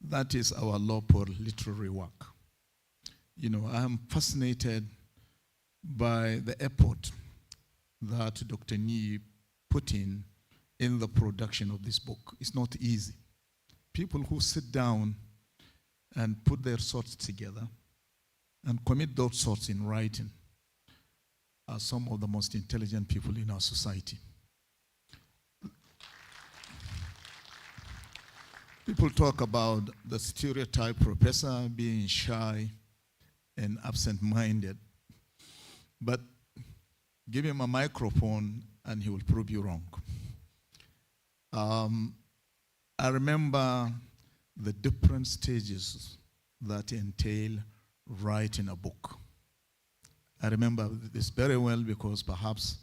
That is our love for literary work. You know, I am fascinated by the effort that Dr. Ni put in the production of this book. It's not easy. People who sit down and put their thoughts together and commit those thoughts in writing are some of the most intelligent people in our society. People talk about the stereotype professor being shy and absent-minded, but give him a microphone and he will prove you wrong. I remember the different stages that entail writing a book. I remember this very well because perhaps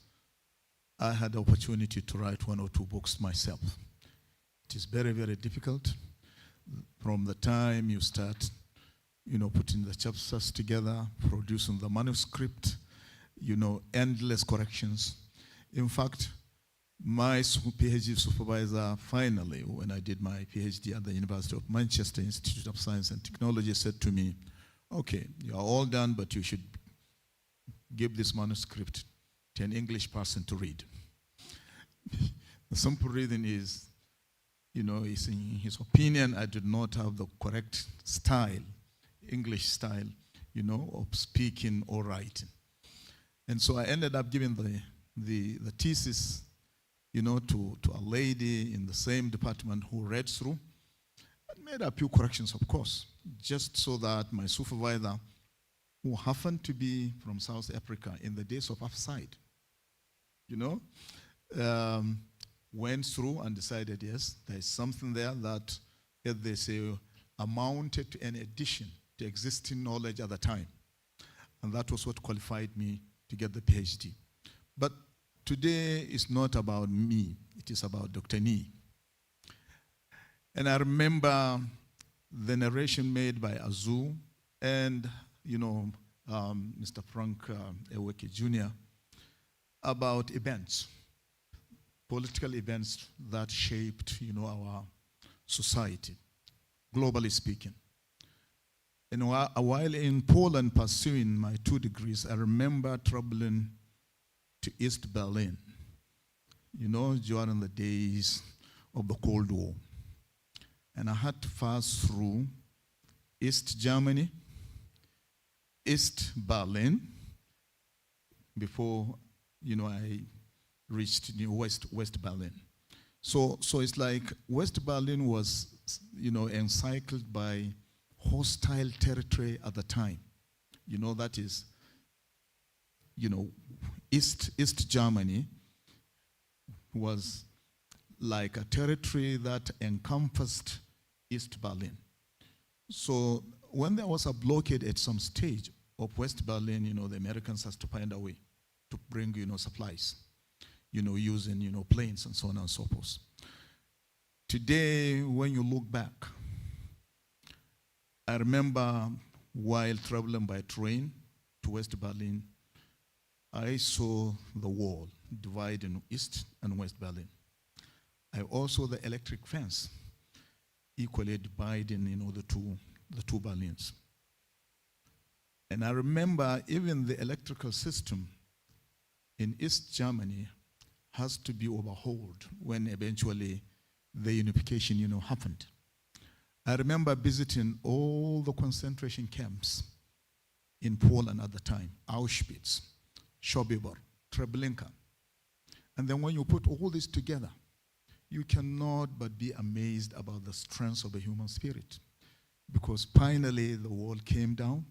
I had the opportunity to write 1 or 2 books myself. It is very, very difficult from the time you start, you know, putting the chapters together, producing the manuscript, you know, endless corrections. In fact, my PhD supervisor, finally, when I did my PhD at the University of Manchester Institute of Science and Technology, said to me, okay, you are all done, but you should give this manuscript to an English person to read. The simple reason is, you know, in his opinion, I did not have the correct style, English style, you know, of speaking or writing. And so I ended up giving the thesis, you know, to a lady in the same department who read through and made a few corrections, of course, just so that my supervisor, who happened to be from South Africa in the days of apartheid, you know, went through and decided, yes, there is something there that, as they say, amounted to an addition to existing knowledge at the time. And that was what qualified me to get the PhD. But today is not about me, it is about Dr. Ni. And I remember the narration made by Azu and, you know, Mr. Frank Eweke Jr. about events, political events that shaped, you know, our society, globally speaking. And while in Poland pursuing my 2 degrees, I remember traveling to East Berlin, you know, during the days of the Cold War. And I had to pass through East Germany, East Berlin, before, you know, I reached West Berlin. So it's like West Berlin was, you know, encircled by hostile territory at the time. You know, that is, you know, East Germany was like a territory that encompassed East Berlin. So when there was a blockade at some stage of West Berlin, the Americans has to find a way to bring, supplies, using, planes and so on and so forth. Today, when you look back, I remember while traveling by train to West Berlin, I saw the wall dividing East and West Berlin. I also the electric fence equally dividing, the two Berlins. And I remember even the electrical system in East Germany has to be overhauled when eventually the unification, happened. I remember visiting all the concentration camps in Poland at the time, Auschwitz, Sobibor, Treblinka. And then when you put all this together, you cannot but be amazed about the strength of the human spirit. Because finally the wall came down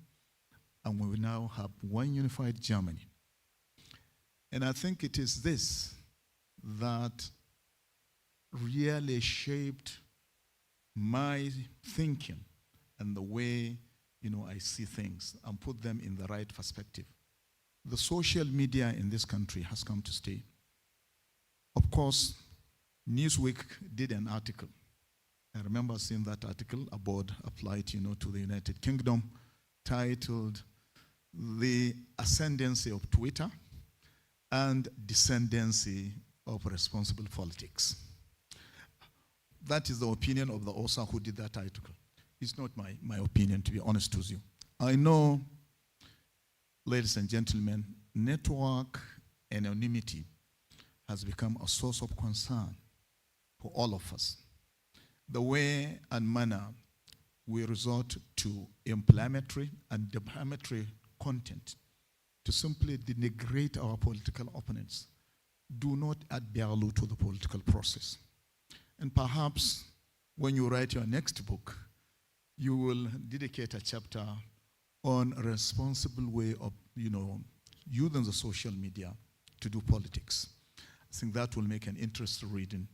and we now have one unified Germany. And I think it is this that really shaped my thinking and the way, I see things and put them in the right perspective. The social media in this country has come to stay. Of course, Newsweek did an article. I remember seeing that article about a flight, to the United Kingdom, titled "The Ascendancy of Twitter and Descendancy of Responsible Politics." That is the opinion of the author who did that article. It's not my opinion, to be honest with you. I know, ladies and gentlemen, network anonymity has become a source of concern for all of us. The way and manner we resort to inflammatory and defamatory content to simply denigrate our political opponents do not add value to the political process. And perhaps when you write your next book, you will dedicate a chapter on a responsible way of, using the social media to do politics. I think that will make an interesting reading,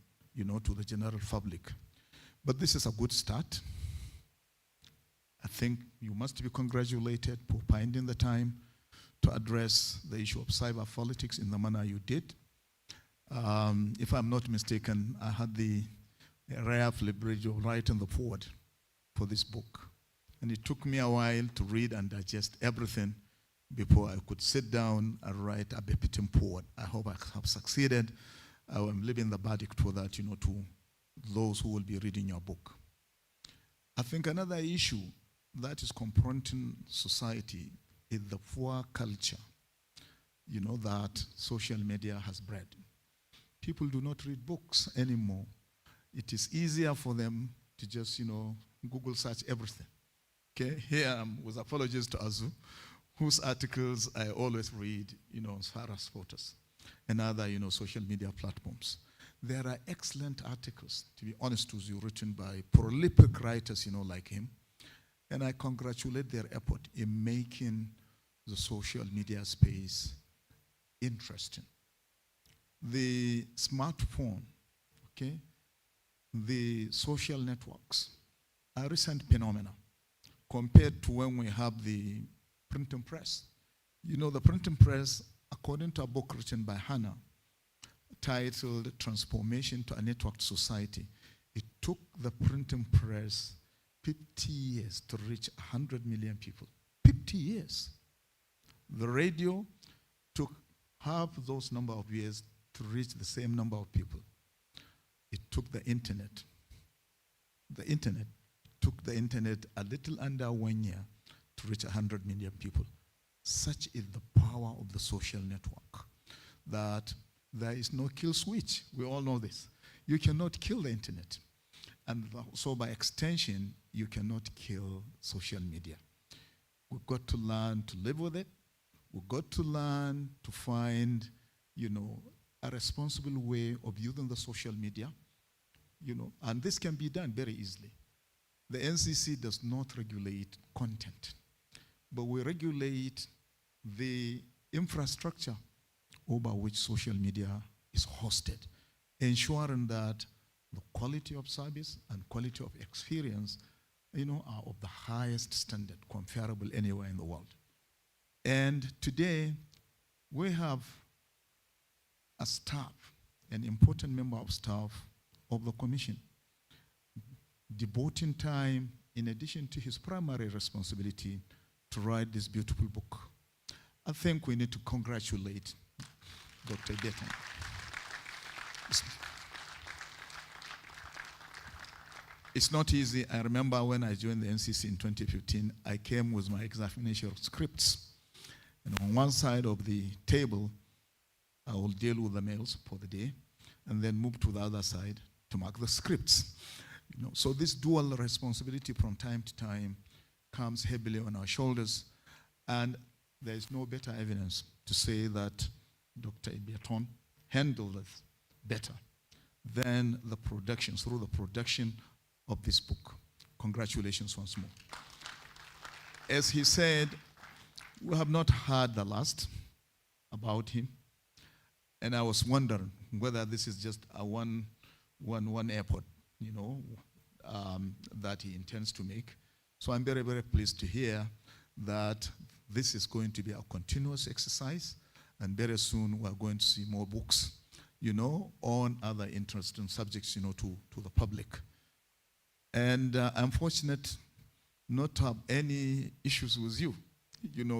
to the general public. But this is a good start. I think you must be congratulated for finding the time to address the issue of cyber politics in the manner you did. If I'm not mistaken, I had the rare privilege of writing the foreword for this book. And it took me a while to read and digest everything before I could sit down and write a verbatim foreword. I hope I have succeeded. I am leaving the verdict for that, to those who will be reading your book. I think another issue that is confronting society is the poor culture, that social media has bred. People do not read books anymore. It is easier for them to just, Google search everything. Okay, here with apologies to Azu, whose articles I always read, as far as photos and other, social media platforms. There are excellent articles, to be honest with you, written by prolific writers, like him. And I congratulate their effort in making the social media space interesting. The smartphone, okay, the social networks are recent phenomena compared to when we have the printing press. The printing press, according to a book written by Hannah, titled Transformation to a Networked Society, it took the printing press 50 years to reach 100 million people. 50 years. The radio took half those number of years to reach the same number of people. It took the internet. The internet took the internet a little under 1 year to reach 100 million people. Such is the power of the social network, that there is no kill switch. We all know this. You cannot kill the internet. And so by extension, you cannot kill social media. We've got to learn to live with it. We've got to learn to find, a responsible way of using the social media, and this can be done very easily. The NCC does not regulate content, but we regulate the infrastructure over which social media is hosted, ensuring that the quality of service and quality of experience, are of the highest standard, comparable anywhere in the world. And today, we have a staff, an important member of staff of the commission, devoting time, in addition to his primary responsibility, to write this beautiful book. I think we need to congratulate Dr. Ibietan. It's not easy. I remember when I joined the NCC in 2015, I came with my examination scripts. And on one side of the table, I will deal with the mails for the day, and then move to the other side to mark the scripts. So this dual responsibility from time to time comes heavily on our shoulders, and there is no better evidence to say that Dr. Ibietan handled it better than the production, through the production of this book. Congratulations once more. As he said, we have not heard the last about him, and I was wondering whether this is just a one airport, that he intends to make. So I'm very, very pleased to hear that this is going to be a continuous exercise, and very soon we're going to see more books, on other interesting subjects, to the public. And I'm fortunate not to have any issues with you,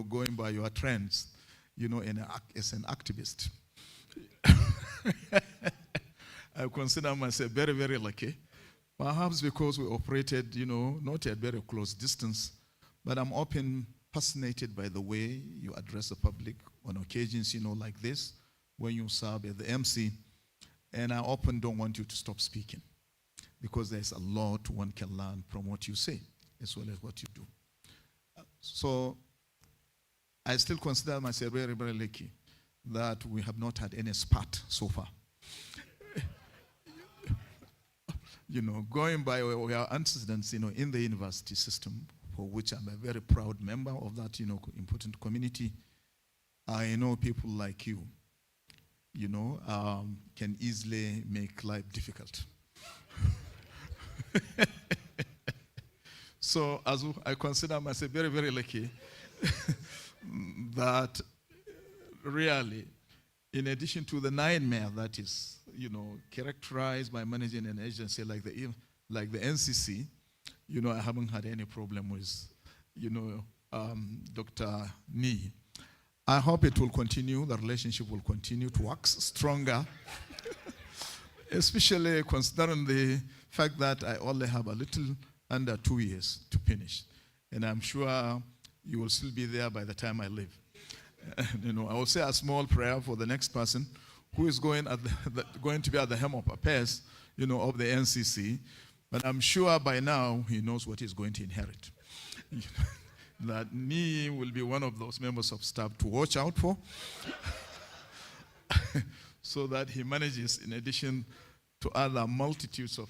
going by your trends, as an activist. I consider myself very, very lucky. Perhaps because we operated, not at very close distance, but I'm often fascinated by the way you address the public on occasions, like this, when you serve as the MC, and I often don't want you to stop speaking, because there's a lot one can learn from what you say, as well as what you do. So I still consider myself very, very lucky that we have not had any spat so far. Going by our antecedents, in the university system, for which I'm a very proud member of that, important community, I know people like you, can easily make life difficult. So as I consider myself very, very lucky that really, in addition to the nightmare that is, characterized by managing an agency like the NCC, I haven't had any problem with, Dr. Ni. I hope it will continue, the relationship will continue to wax stronger, especially considering the fact that I only have a little under 2 years to finish. And I'm sure you will still be there by the time I leave. I will say a small prayer for the next person who is going to be at the helm of affairs, of the NCC. But I'm sure by now he knows what he's going to inherit. That me will be one of those members of staff to watch out for, so that he manages, in addition to other multitudes of,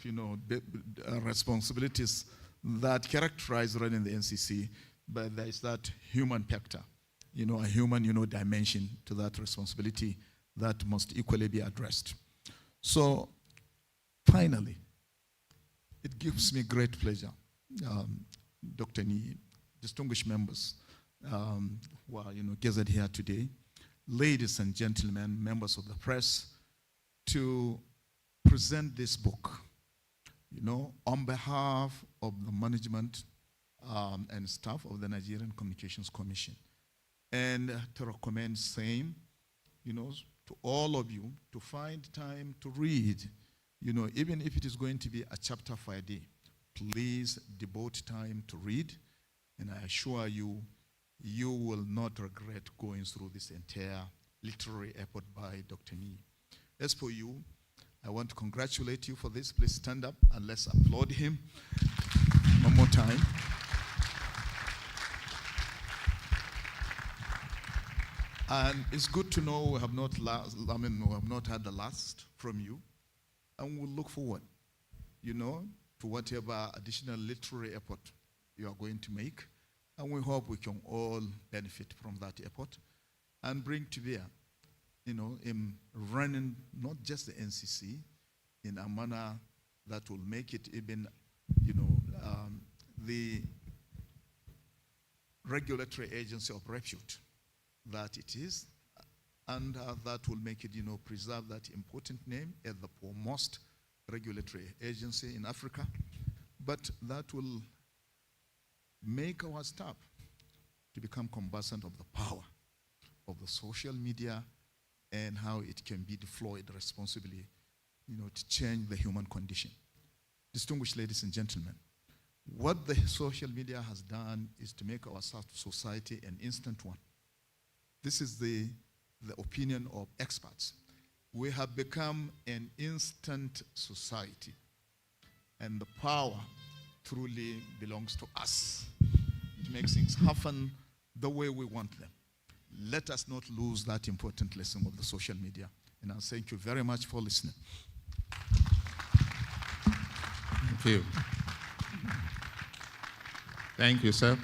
responsibilities that characterize running the NCC, but there is that human factor, a human, dimension to that responsibility that must equally be addressed. So, finally, it gives me great pleasure, Dr. Ni, distinguished members who are, gathered here today, ladies and gentlemen, members of the press, to present this book, on behalf of the management and staff of the Nigerian Communications Commission, and to recommend same, to all of you to find time to read, even if it is going to be a chapter for a day, please devote time to read, and I assure you, you will not regret going through this entire literary effort by Dr. Ni. As for you, I want to congratulate you for this. Please stand up and let's applaud him one more time. And it's good to know we have not had the last from you, and we'll look forward, to whatever additional literary effort you are going to make, and we hope we can all benefit from that effort and bring to bear, in running not just the NCC in a manner that will make it even, the regulatory agency of repute that it is, and that will make it, preserve that important name as the foremost regulatory agency in Africa. But that will make our staff to become conversant of the power of the social media and how it can be deployed responsibly, to change the human condition. Distinguished ladies and gentlemen, what the social media has done is to make our society an instant one. This is the opinion of experts. We have become an instant society, and the power truly belongs to us. It makes things happen the way we want them. Let us not lose that important lesson of the social media. And I thank you very much for listening. Thank you. Thank you, sir.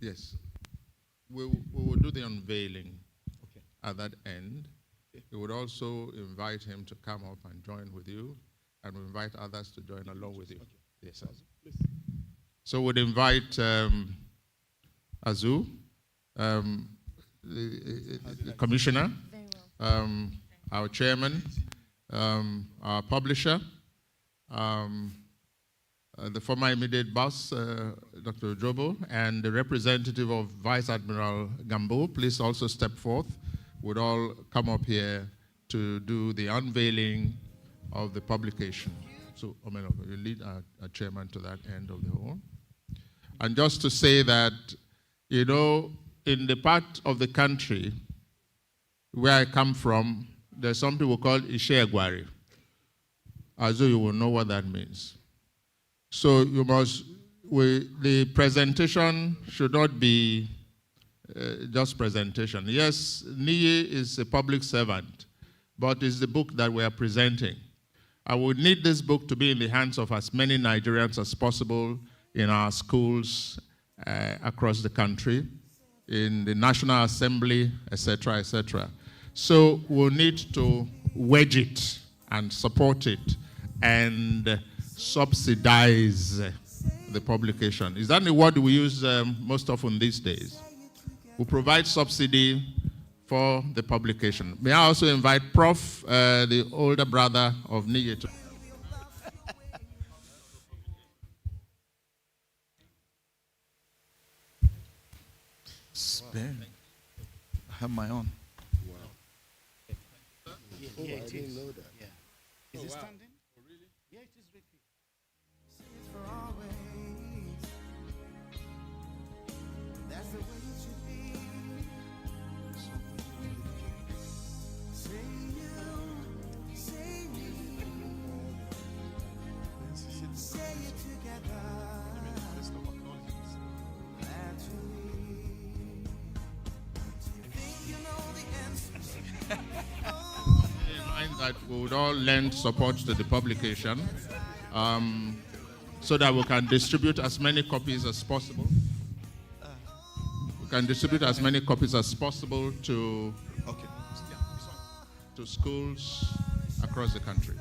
Yes. We will do the unveiling at that end. We would also invite him to come up and join with you, and we invite others to join along with you. Yes, sir. So we'd invite Azu, the commissioner, our chairman, our publisher, the former immediate boss, Dr. Jobo, and the representative of Vice Admiral Gambo. Please also step forth. Would all come up here to do the unveiling of the publication. So, Omeno, you lead our chairman to that end of the hall. And just to say that, in the part of the country where I come from, there's some people called Ishiekwene. As though you will know what that means. So you must, the presentation should not be just presentation. Yes, Niyi is a public servant, but it's the book that we are presenting. I would need this book to be in the hands of as many Nigerians as possible in our schools across the country, in the National Assembly, etc., etc. So we'll need to wedge it and support it and subsidize the publication. Is that the word we use most often these days? We provide subsidy for the publication. May I also invite Prof, the older brother of Niyi, to Spain. I have my own. Yeah, I didn't know that. Yeah. Is it standing? Oh, really? Yeah, it is repeat. That's the way it should be. Say you, say me. Say it together. Naturally. Think you know the answer. in mind that we would all lend support to the publication so that we can distribute as many copies as possible. We can distribute as many copies as possible to schools across the country.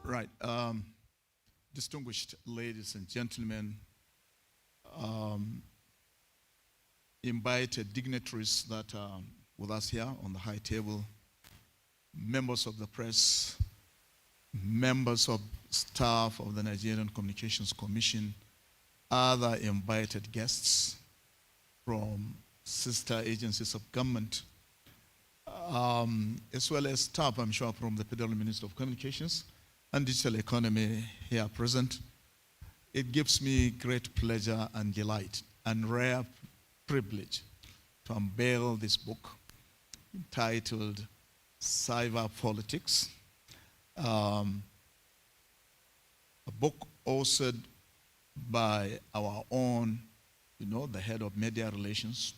Right. Distinguished ladies and gentlemen, invited dignitaries that are with us here on the high table, members of the press, members of staff of the Nigerian Communications Commission, other invited guests from sister agencies of government, as well as staff, I'm sure, from the Federal Ministry of Communications and Digital Economy here present. It gives me great pleasure and delight and rare privilege to unveil this book entitled Cyber Politics, a book authored by our own, the head of media relations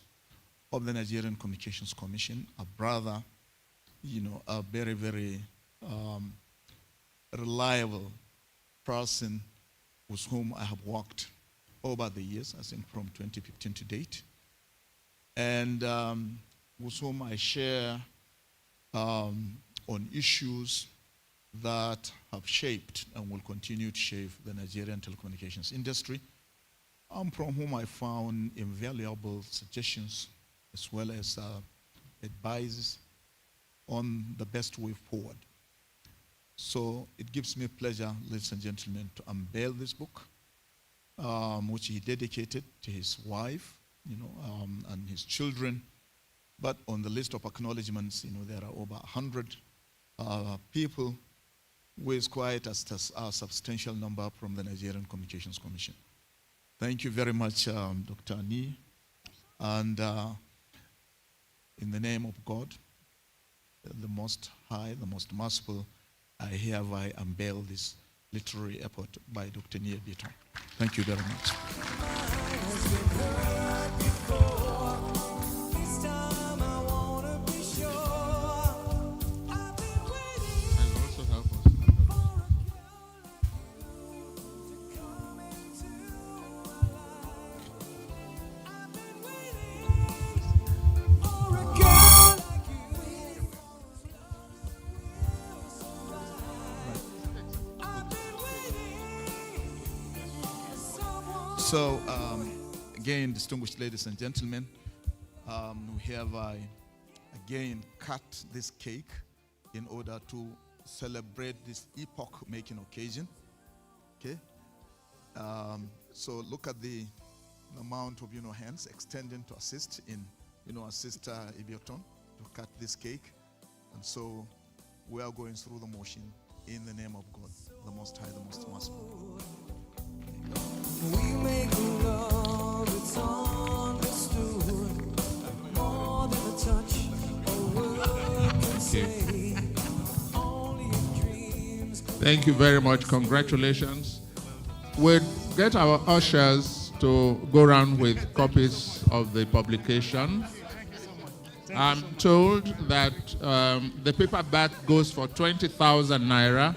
of the Nigerian Communications Commission, a brother, a very, very reliable person with whom I have worked over the years, I think from 2015 to date, and with whom I share on issues that have shaped and will continue to shape the Nigerian telecommunications industry, from whom I found invaluable suggestions as well as advice on the best way forward. So it gives me pleasure, ladies and gentlemen, to unveil this book, which he dedicated to his wife, and his children. But on the list of acknowledgements, there are over 100 people with quite a substantial number from the Nigerian Communications Commission. Thank you very much, Dr. Adeniyi. And in the name of God, the Most High, the Most Merciful, I hereby unveil this literary effort by Dr. Mr Ibietan. Thank you very much. So, again, distinguished ladies and gentlemen, we have again cut this cake in order to celebrate this epoch-making occasion. Okay, so look at the amount of hands extending to assist assist Ibietan to cut this cake, and so we are going through the motion in the name of God, the Most High, the Most Merciful. We make love, it's understood, more than a touch, a word can say. Only dreams. Thank you very much. Congratulations. We'll get our ushers to go around with copies of the publication. I'm told that the paperback goes for 20,000 naira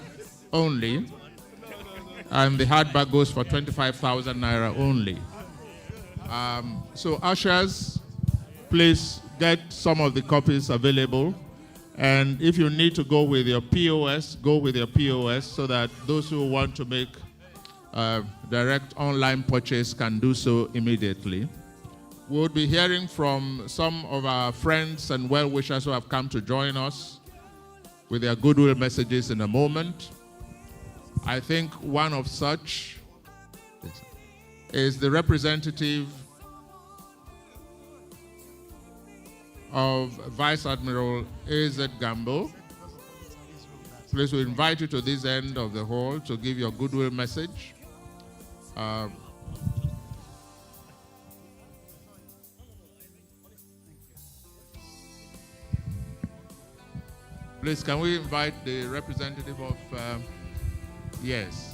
only, and the hardback goes for 25,000 naira only. So ushers, please get some of the copies available. And if you need to go with your POS, go with your POS so that those who want to make direct online purchase can do so immediately. We'll be hearing from some of our friends and well-wishers who have come to join us with their goodwill messages in a moment. I think one of such is the representative of Vice Admiral A.Z. Gambo. Please, we invite you to this end of the hall to give your goodwill message. Please, can we invite the representative of, yes.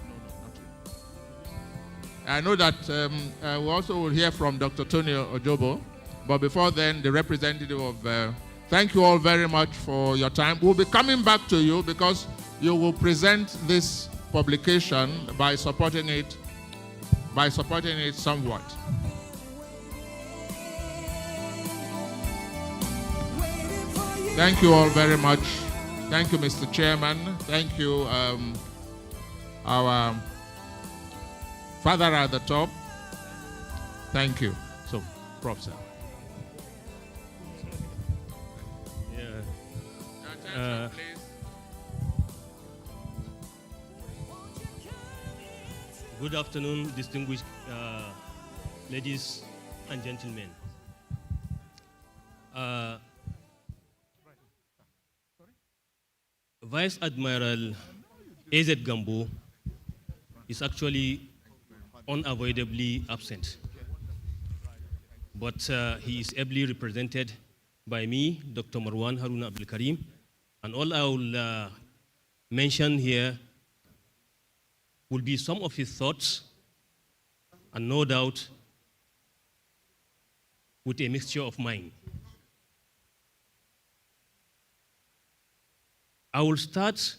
No, not you. I know that we also will hear from Dr. Tony Ojobo, but before then, the representative of, thank you all very much for your time. We'll be coming back to you because you will present this publication by supporting it somewhat. Thank you all very much. Thank you, Mr. Chairman. Thank you, our father at the top. Thank you. So, Prof. Sir. Yeah. Good afternoon, distinguished ladies and gentlemen. Vice Admiral A.Z. Gambo is actually unavoidably absent, but he is ably represented by me, Dr. Marwan Haruna Abdul Karim, and all I will mention here will be some of his thoughts, and no doubt with a mixture of mine. I will start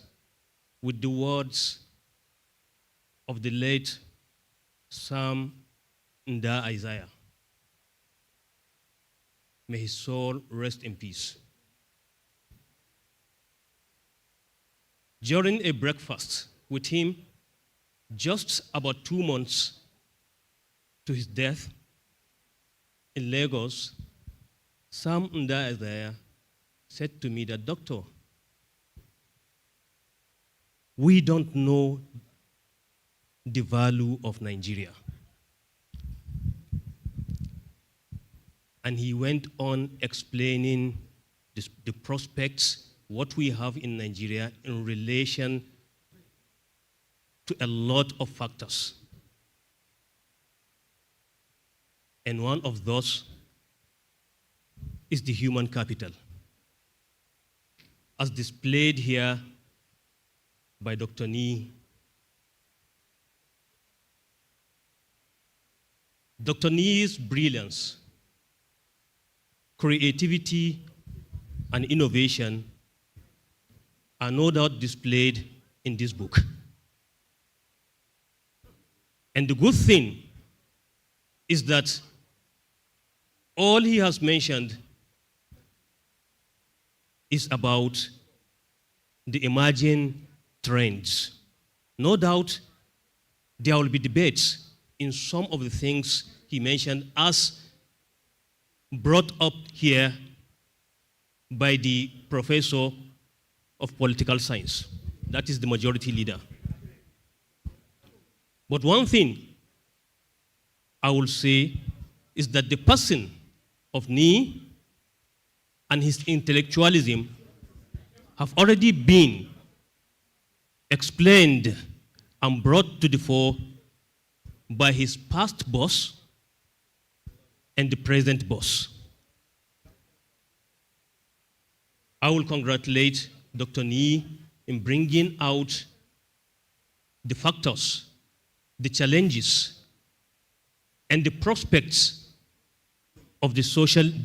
with the words of the late Sam Nda Isaiah. May his soul rest in peace. during a breakfast with him just about 2 months to his death in Lagos, Sam Ndaya said to me that, "Doctor, we don't know the value of Nigeria." And he went on explaining the prospects, what we have in Nigeria in relation to a lot of factors. And one of those is the human capital, as displayed here by Dr. Nee. Dr. Nee's brilliance, creativity, and innovation are no doubt displayed in this book. And the good thing is that all he has mentioned is about the emerging trends. No doubt there will be debates in some of the things he mentioned as brought up here by the professor of political science. That is the majority leader. But one thing I will say is that the person of Nee and his intellectualism have already been explained and brought to the fore by his past boss and the present boss. I will congratulate Dr. Nee in bringing out the factors, the challenges, and the prospects of the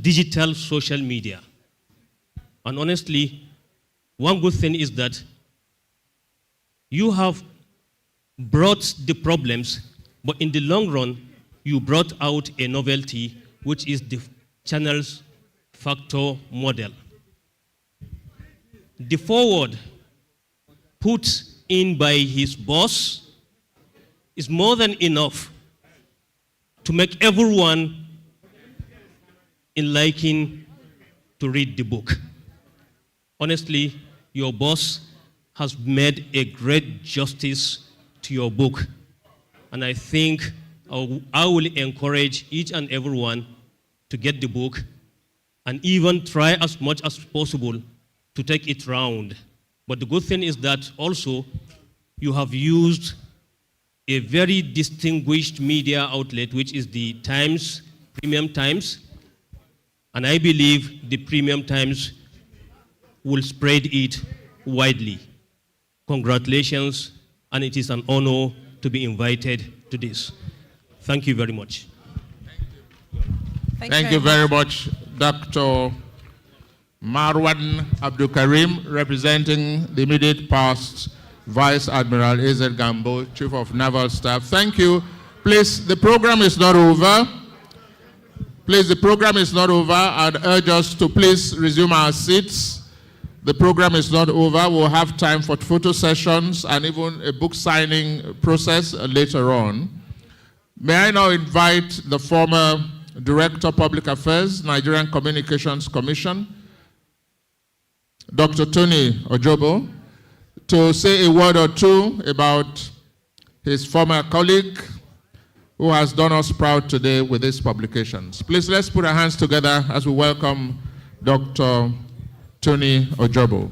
digital social media. And honestly, one good thing is that you have brought the problems, but in the long run, you brought out a novelty, which is the channel's factor model. The forward put in by his boss is more than enough to make everyone in liking to read the book. Honestly, your boss has made a great justice to your book. And I think I will encourage each and everyone to get the book and even try as much as possible to take it round. But the good thing is that also you have used a very distinguished media outlet, which is the Times, Premium Times. And I believe the Premium Times will spread it widely. Congratulations, and it is an honor to be invited to this. Thank you very much. Thank you very much, Dr. Marwan Abdul Karim, representing the immediate past Vice Admiral A.Z. Gambo, Chief of Naval Staff. Thank you. Please, the program is not over. Please, the program is not over. I'd urge us to please resume our seats. The program is not over. We'll have time for photo sessions and even a book signing process later on. May I now invite the former Director of Public Affairs, Nigerian Communications Commission, Dr. Tony Ojobo, to say a word or two about his former colleague who has done us proud today with these publications. Please, let's put our hands together as we welcome Dr. Tony Ojobo.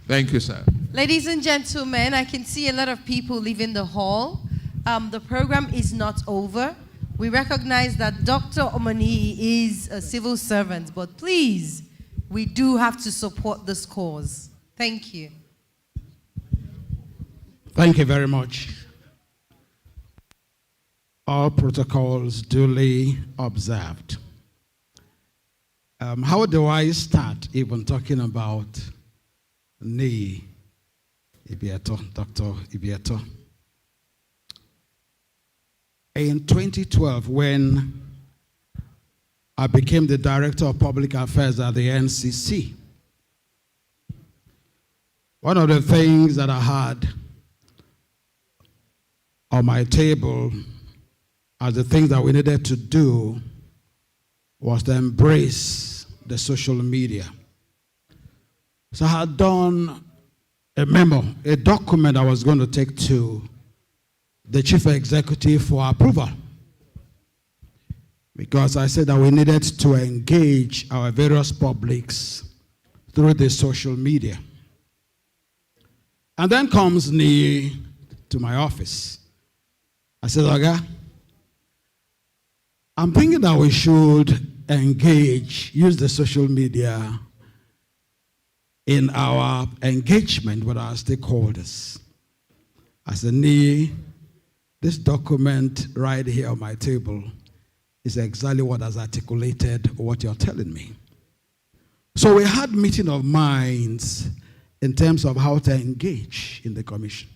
Thank you, sir. Ladies and gentlemen, I can see a lot of people leaving the hall. The program is not over. We recognize that Dr. Omoniyi is a civil servant, but please, we do have to support this cause. Thank you. Thank you very much. All protocols duly observed. How do I start even talking about Mr Ibietan, Dr. Ibietan? In 2012, when I became the Director of Public Affairs at the NCC, One of the things that I had on my table as the things that we needed to do was to embrace the social media. So I had done a memo, a document I was going to take to the chief executive for approval, because I said that we needed to engage our various publics through the social media. And then comes Niyi to my office. I said, Oga, I'm thinking that we should engage, use the social media in our engagement with our stakeholders. I said, Niyi, this document right here on my table is exactly what has articulated what you're telling me. So we had meeting of minds in terms of how to engage in the commission.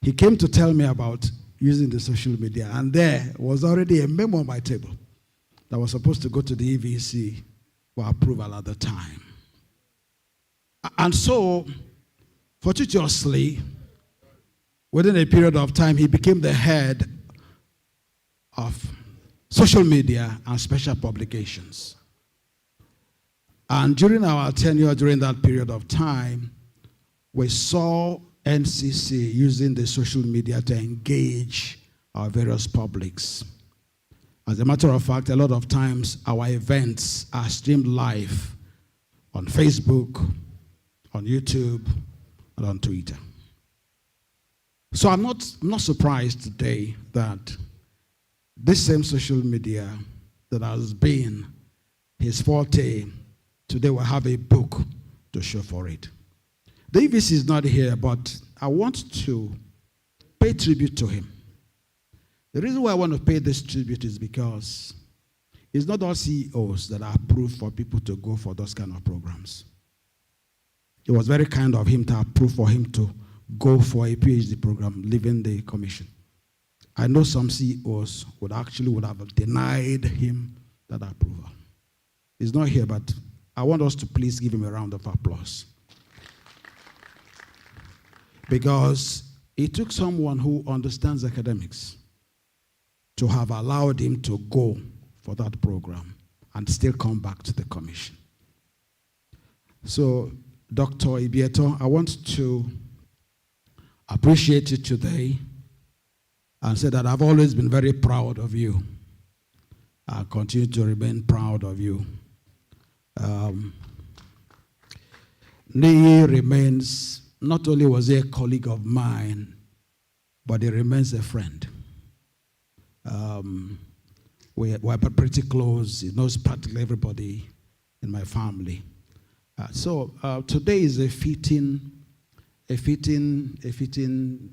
He came to tell me about using the social media, and there was already a memo on my table that was supposed to go to the EVC for approval at the time. And so, fortuitously, within a period of time, he became the head of social media and special publications. And during our tenure, during that period of time, we saw NCC using the social media to engage our various publics. As a matter of fact, a lot of times our events are streamed live on Facebook, on YouTube, and on Twitter. So I'm not surprised today that this same social media that has been his forte, today will have a book to show for it. The EVC is not here, but I want to pay tribute to him. The reason why I want to pay this tribute is because it's not all CEOs that are approved for people to go for those kind of programs. It was very kind of him to approve for him to go for a PhD program, leaving the commission. I know some CEOs would have denied him that approval. He's not here, but I want us to please give him a round of applause. Because it took someone who understands academics to have allowed him to go for that program and still come back to the commission. So, Dr. Ibietan, I want to appreciate you today and say that I've always been very proud of you. I continue to remain proud of you. Niyi remains, not only was he a colleague of mine, but he remains a friend. We're pretty close. He knows practically everybody in my family. So today is a fitting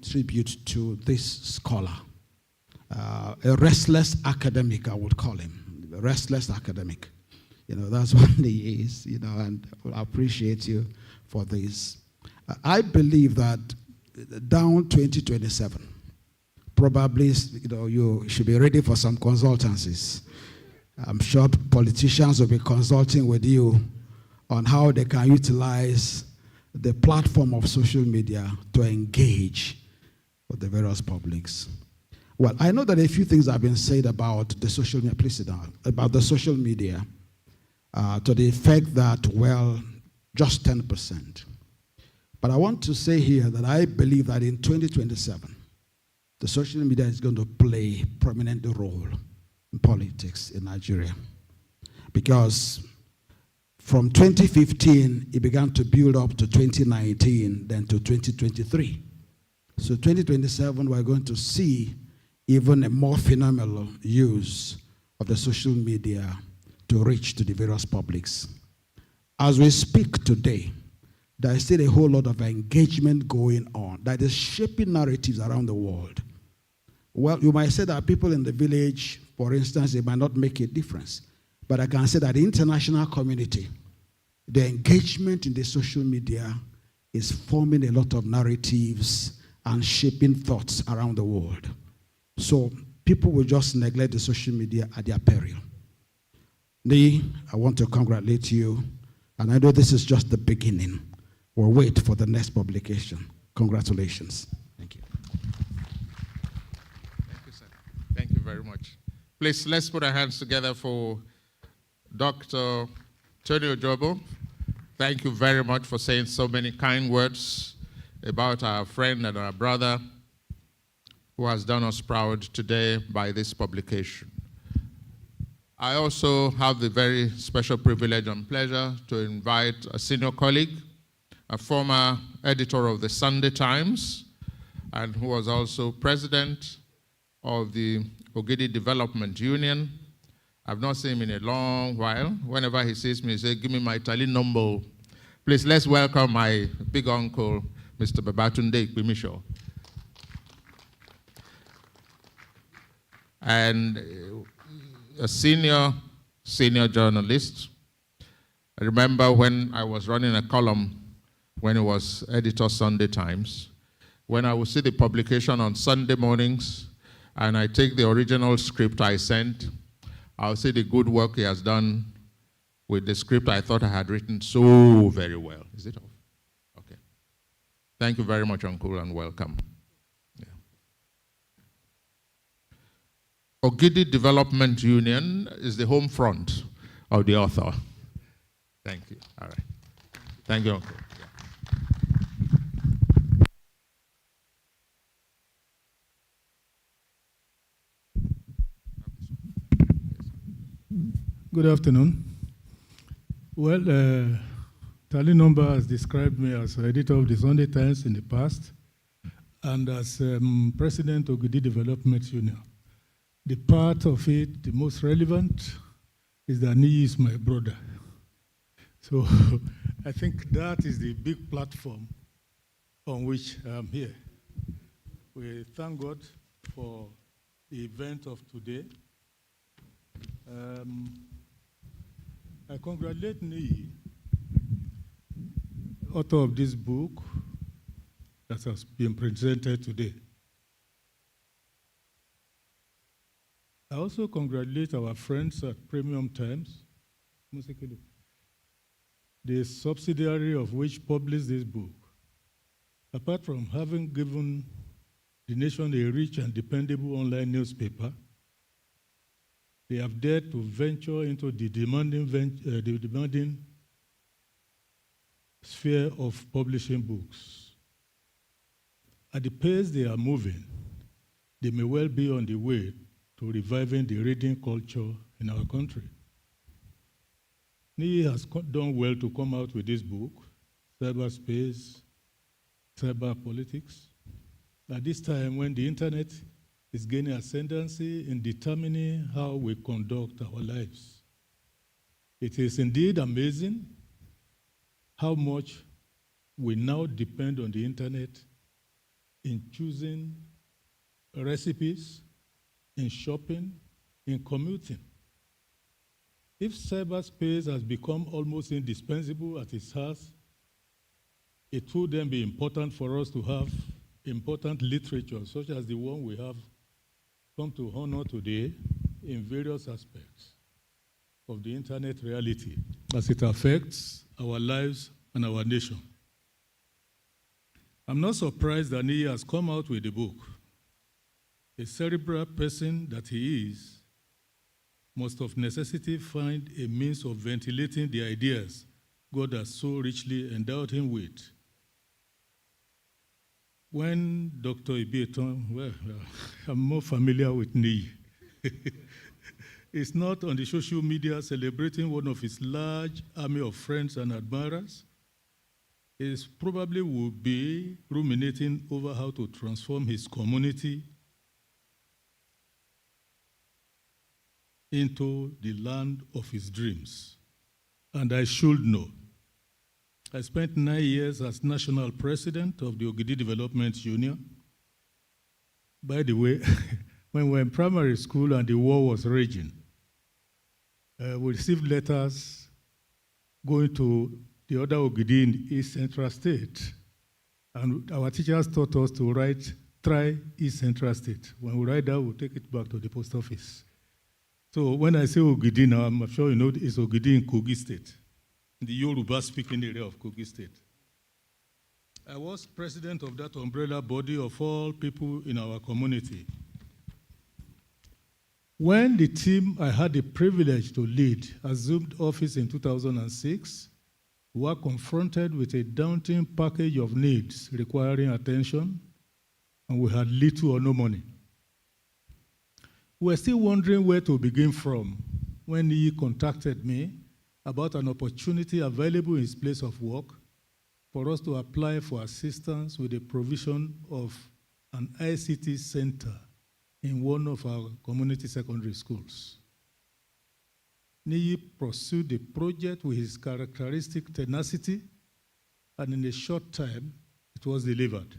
tribute to this scholar, a restless academic, I would call him, a restless academic. You know, that's what he is, you know, and I appreciate you for this. I believe that down 2027, probably, you know, you should be ready for some consultancies. I'm sure politicians will be consulting with you on how they can utilize the platform of social media to engage with the various publics. Well, I know that a few things have been said about the social media, please sit down, about the social media, to the effect that, well, just 10%. But I want to say here that I believe that in 2027, the social media is going to play a prominent role in politics in Nigeria. Because from 2015, it began to build up to 2019, then to 2023. So 2027, we're going to see even a more phenomenal use of the social media to reach to the various publics. As we speak today, there is still a whole lot of engagement going on that is shaping narratives around the world. Well, you might say that people in the village, for instance, it might not make a difference. But I can say that the international community, the engagement in the social media is forming a lot of narratives and shaping thoughts around the world. So people will just neglect the social media at their peril. Niyi, I want to congratulate you, and I know this is just the beginning. we'll wait for the next publication. Congratulations. Thank you. Thank you, sir. Thank you very much. Please, let's put our hands together for Dr. Tony Ojobo. Thank you very much for saying so many kind words about our friend and our brother who has done us proud today by this publication. I also have the very special privilege and pleasure to invite a senior colleague, a former editor of the Sunday Times, and who was also president of the Ogidi Development Union. I've not seen him in a long while. Whenever he sees me, he says, "Give me my tally number." Please, let's welcome my big uncle, Mr. Babatunde Ikpimisho. And a senior journalist. I remember when I was running a column when it was editor Sunday Times, when I would see the publication on Sunday mornings and I take the original script I sent, I'll see the good work he has done with the script I thought I had written so very well. Is it off? Okay. Thank you very much, Uncle, and welcome. Yeah. Ogidi Development Union is the home front of the author. Thank you. All right. Thank you, Uncle. Good afternoon. Well, Tally Number has described me as editor of the Sunday Times in the past and as president of Ogidi Development Union. The part of it, the most relevant, is that Niyi is my brother. So I think that is the big platform on which I'm here. We thank God for the event of today. I congratulate Niyi, author of this book that has been presented today. I also congratulate our friends at Premium Times, the subsidiary of which published this book. Apart from having given the nation a rich and dependable online newspaper, they have dared to venture into the demanding sphere of publishing books. At the pace they are moving, they may well be on the way to reviving the reading culture in our country. Niyi has done well to come out with this book, Cyberspace, Cyber Politics. At this time when the internet is gaining ascendancy in determining how we conduct our lives. It is indeed amazing how much we now depend on the internet in choosing recipes, in shopping, in commuting. If cyberspace has become almost indispensable as it has, it will then be important for us to have important literature, such as the one we have come to honor today in various aspects of the internet reality as it affects our lives and our nation. I'm not surprised that Niyi has come out with the book. A cerebral person that he is must of necessity find a means of ventilating the ideas God has so richly endowed him with. When Dr. Ibietan, well, I'm more familiar with Niyi. He's not on the social media celebrating one of his large army of friends and admirers. He probably will be ruminating over how to transform his community into the land of his dreams. And I should know. I spent 9 years as national president of the Ogidi Development Union. By the way, when we were in primary school and the war was raging, we received letters going to the other Ogidi in East Central State. And our teachers taught us to write, try East Central State. When we write that, we'll take it back to the post office. So when I say Ogidi now, I'm sure you know it's Ogidi in Kogi State, in the Yoruba-speaking area of Kogi State. I was president of that umbrella body of all people in our community. When the team I had the privilege to lead assumed office in 2006, we were confronted with a daunting package of needs requiring attention, and we had little or no money. We were still wondering where to begin from when he contacted me about an opportunity available in his place of work for us to apply for assistance with the provision of an ICT center in one of our community secondary schools. Niyi pursued the project with his characteristic tenacity, and in a short time, it was delivered.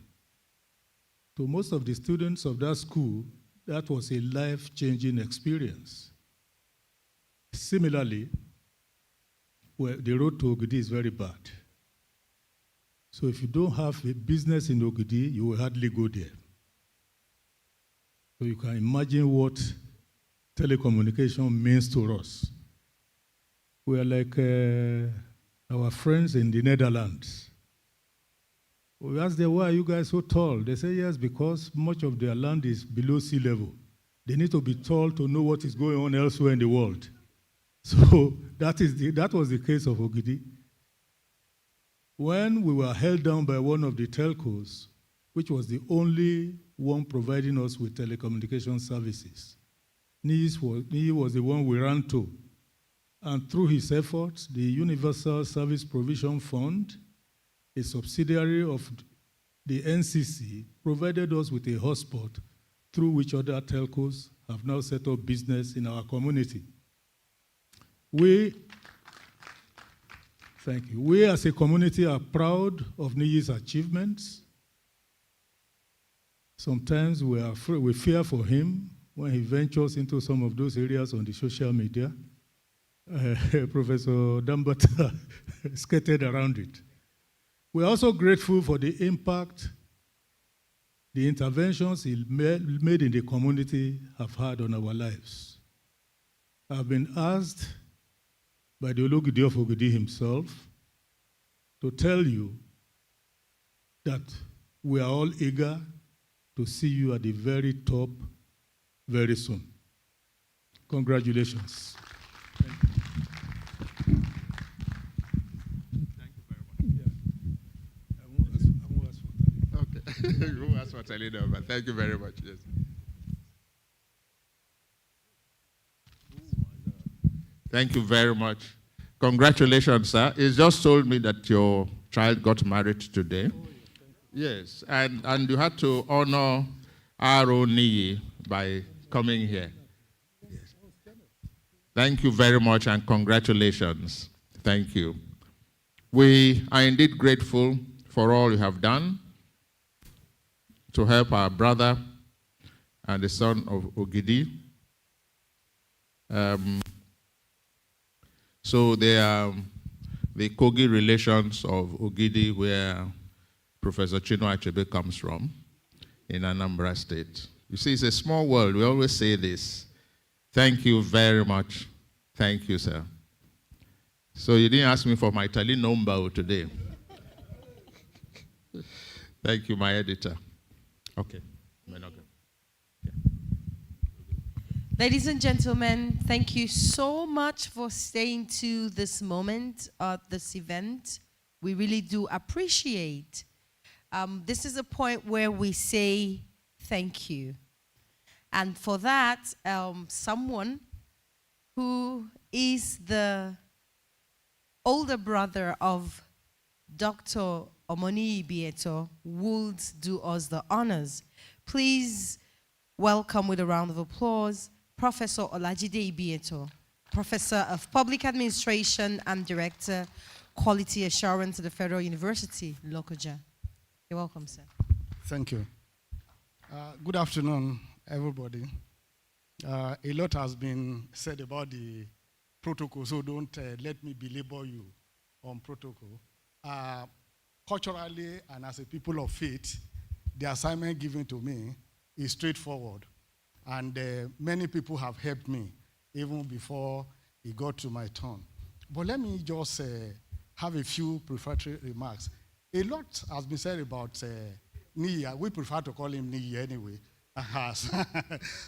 To most of the students of that school, that was a life-changing experience. Similarly, the road to Ogidi is very bad. So if you don't have a business in Ogidi, you will hardly go there. So you can imagine what telecommunication means to us. We are like our friends in the Netherlands. We asked them, why are you guys so tall? They say, yes, because much of their land is below sea level. They need to be tall to know what is going on elsewhere in the world. So that was the case of Ogidi. When we were held down by one of the telcos, which was the only one providing us with telecommunication services, Niyi was the one we ran to. And through his efforts, the Universal Service Provision Fund, a subsidiary of the NCC, provided us with a hotspot through which other telcos have now set up business in our community. Thank you. We as a community are proud of Niyi's achievements. Sometimes we fear for him when he ventures into some of those areas on the social media. Professor Dambata skated around it. We're also grateful for the impact the interventions he made in the community have had on our lives. I've been asked by the Ologidi of Ogidi himself to tell you that we are all eager to see you at the very top very soon. Congratulations. You asked for telling over. Thank you very much. Yes. Thank you very much. Congratulations, sir. He's just told me that your child got married today. Yes, and you had to honor our own Niyi by coming here. Yes. Thank you very much and congratulations. Thank you. We are indeed grateful for all you have done to help our brother and the son of Ogidi. So they are the Kogi relations of Ogidi, where Professor Chido Achebe comes from, in Anambra State. You see, it's a small world. We always say this. Thank you very much. Thank you, sir. So you didn't ask me for my tally number today. Thank you, my editor. Okay. Yeah. Ladies and gentlemen, thank you so much for staying to this moment at this event. We really do appreciate. This is a point where we say thank you. And for that, someone who is the older brother of Dr. Omoniyi Ibietan would do us the honors. Please welcome with a round of applause Professor Olajide Ibietan, Professor of Public Administration and Director, Quality Assurance at the Federal University, Lokoja. You're welcome, sir. Thank you. Good afternoon, everybody. A lot has been said about the protocol, so don't let me belabor you on protocol. Culturally and as a people of faith, the assignment given to me is straightforward. And many people have helped me even before it got to my turn. But let me just have a few prefatory remarks. A lot has been said about Niyi. We prefer to call him Niyi anyway.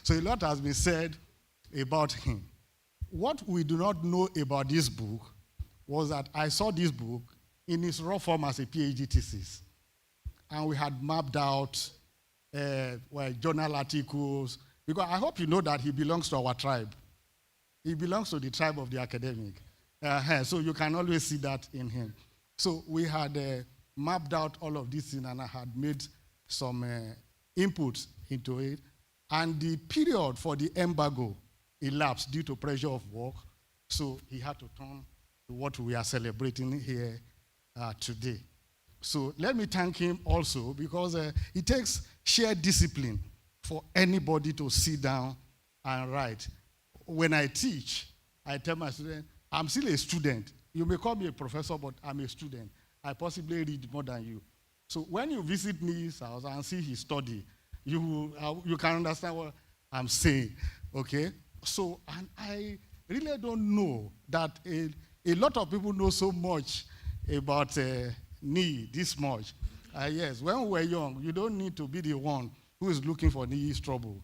So a lot has been said about him. What we do not know about this book was that I saw this book in its raw form as a PhD thesis. And we had mapped out journal articles, because I hope you know that he belongs to our tribe. He belongs to the tribe of the academic. So you can always see that in him. So we had mapped out all of these things, and I had made some inputs into it. And the period for the embargo elapsed due to pressure of work, so he had to turn to what we are celebrating here today. So let me thank him also, because it takes sheer discipline for anybody to sit down and write. When I teach, I tell my students, I'm still a student. You may call me a professor, but I'm a student. I possibly read more than you. So when you visit Niyi's house and see his study, you can understand what I'm saying, okay? So, and I really don't know that a lot of people know so much about Niyi, this much. Yes, when we were young, you don't need to be the one who is looking for Niyi's trouble.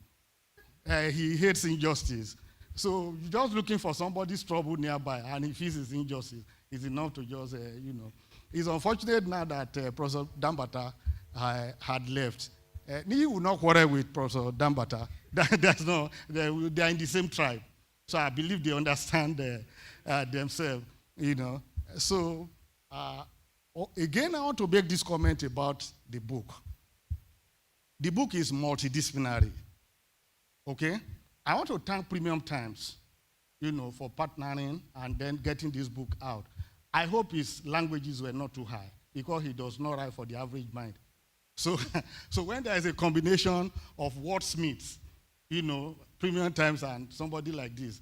He hates injustice. So you're just looking for somebody's trouble nearby, and if it's his injustice, it's enough to just, It's unfortunate now that Professor Dambata had left. Niyi will not quarrel with Professor Dambata. That's no, they are in the same tribe. So I believe they understand themselves, So again, I want to make this comment about the book. The book is multidisciplinary, okay? I want to thank Premium Times, for partnering and then getting this book out. I hope his languages were not too high, because he does not write for the average mind. So, so when there is a combination of wordsmiths, Premium Times and somebody like this,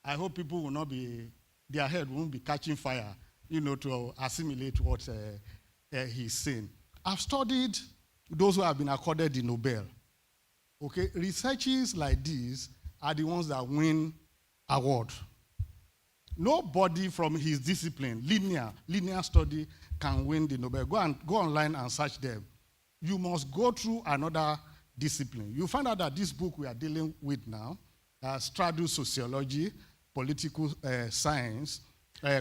I hope people will not be, their head won't be catching fire, to assimilate what he's saying. I've studied those who have been accorded the Nobel. Okay, researches like this are the ones that win award. Nobody from his discipline, linear study, can win the Nobel. Go online and search them. You must go through another discipline. You find out that this book we are dealing with now straddles sociology, political science,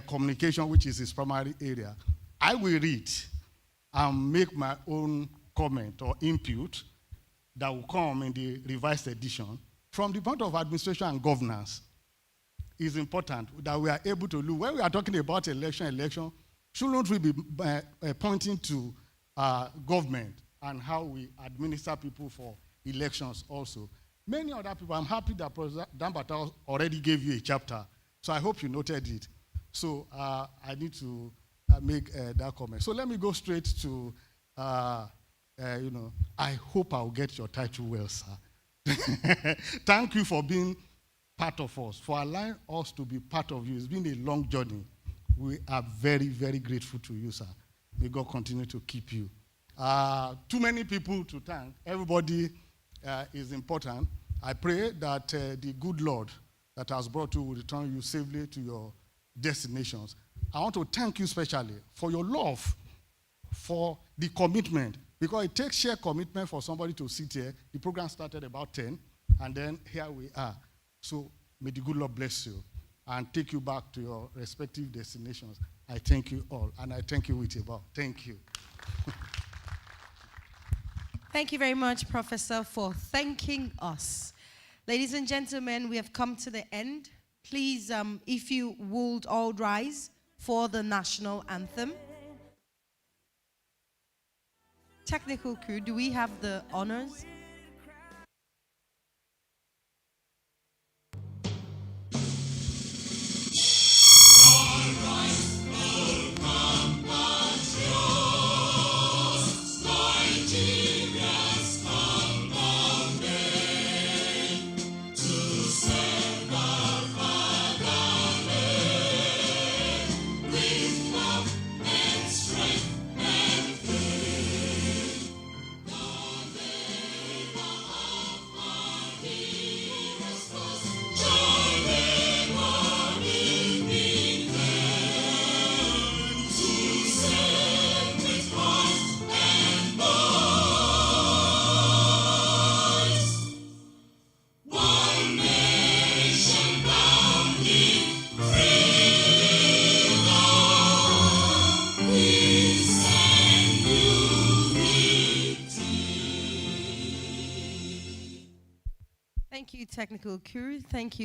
communication, which is his primary area. I will read and make my own comment or input that will come in the revised edition. From the point of administration and governance, it's important that we are able to look. When we are talking about election, shouldn't we be pointing to government and how we administer people for elections also? Many other people, I'm happy that Professor Dambata already gave you a chapter, so I hope you noted it. So I need to make that comment. So let me go straight to, I hope I'll get your title well, sir. Thank you for being part of us, for allowing us to be part of you. It's been a long journey. We are very, very grateful to you, sir. May God continue to keep you. Too many people to thank. Everybody is important. I pray that the good Lord that has brought you will return you safely to your destinations. I want to thank you especially for your love, for the commitment, because it takes sheer commitment for somebody to sit here. The program started about 10, and then here we are. So may the good Lord bless you and take you back to your respective destinations. I thank you all, and I thank you with a bow. Thank you. Thank you very much, Professor, for thanking us. Ladies and gentlemen, we have come to the end. Please, if you would all rise for the national anthem. Technical crew, do we have the honors? Thank you, technical crew. Thank you.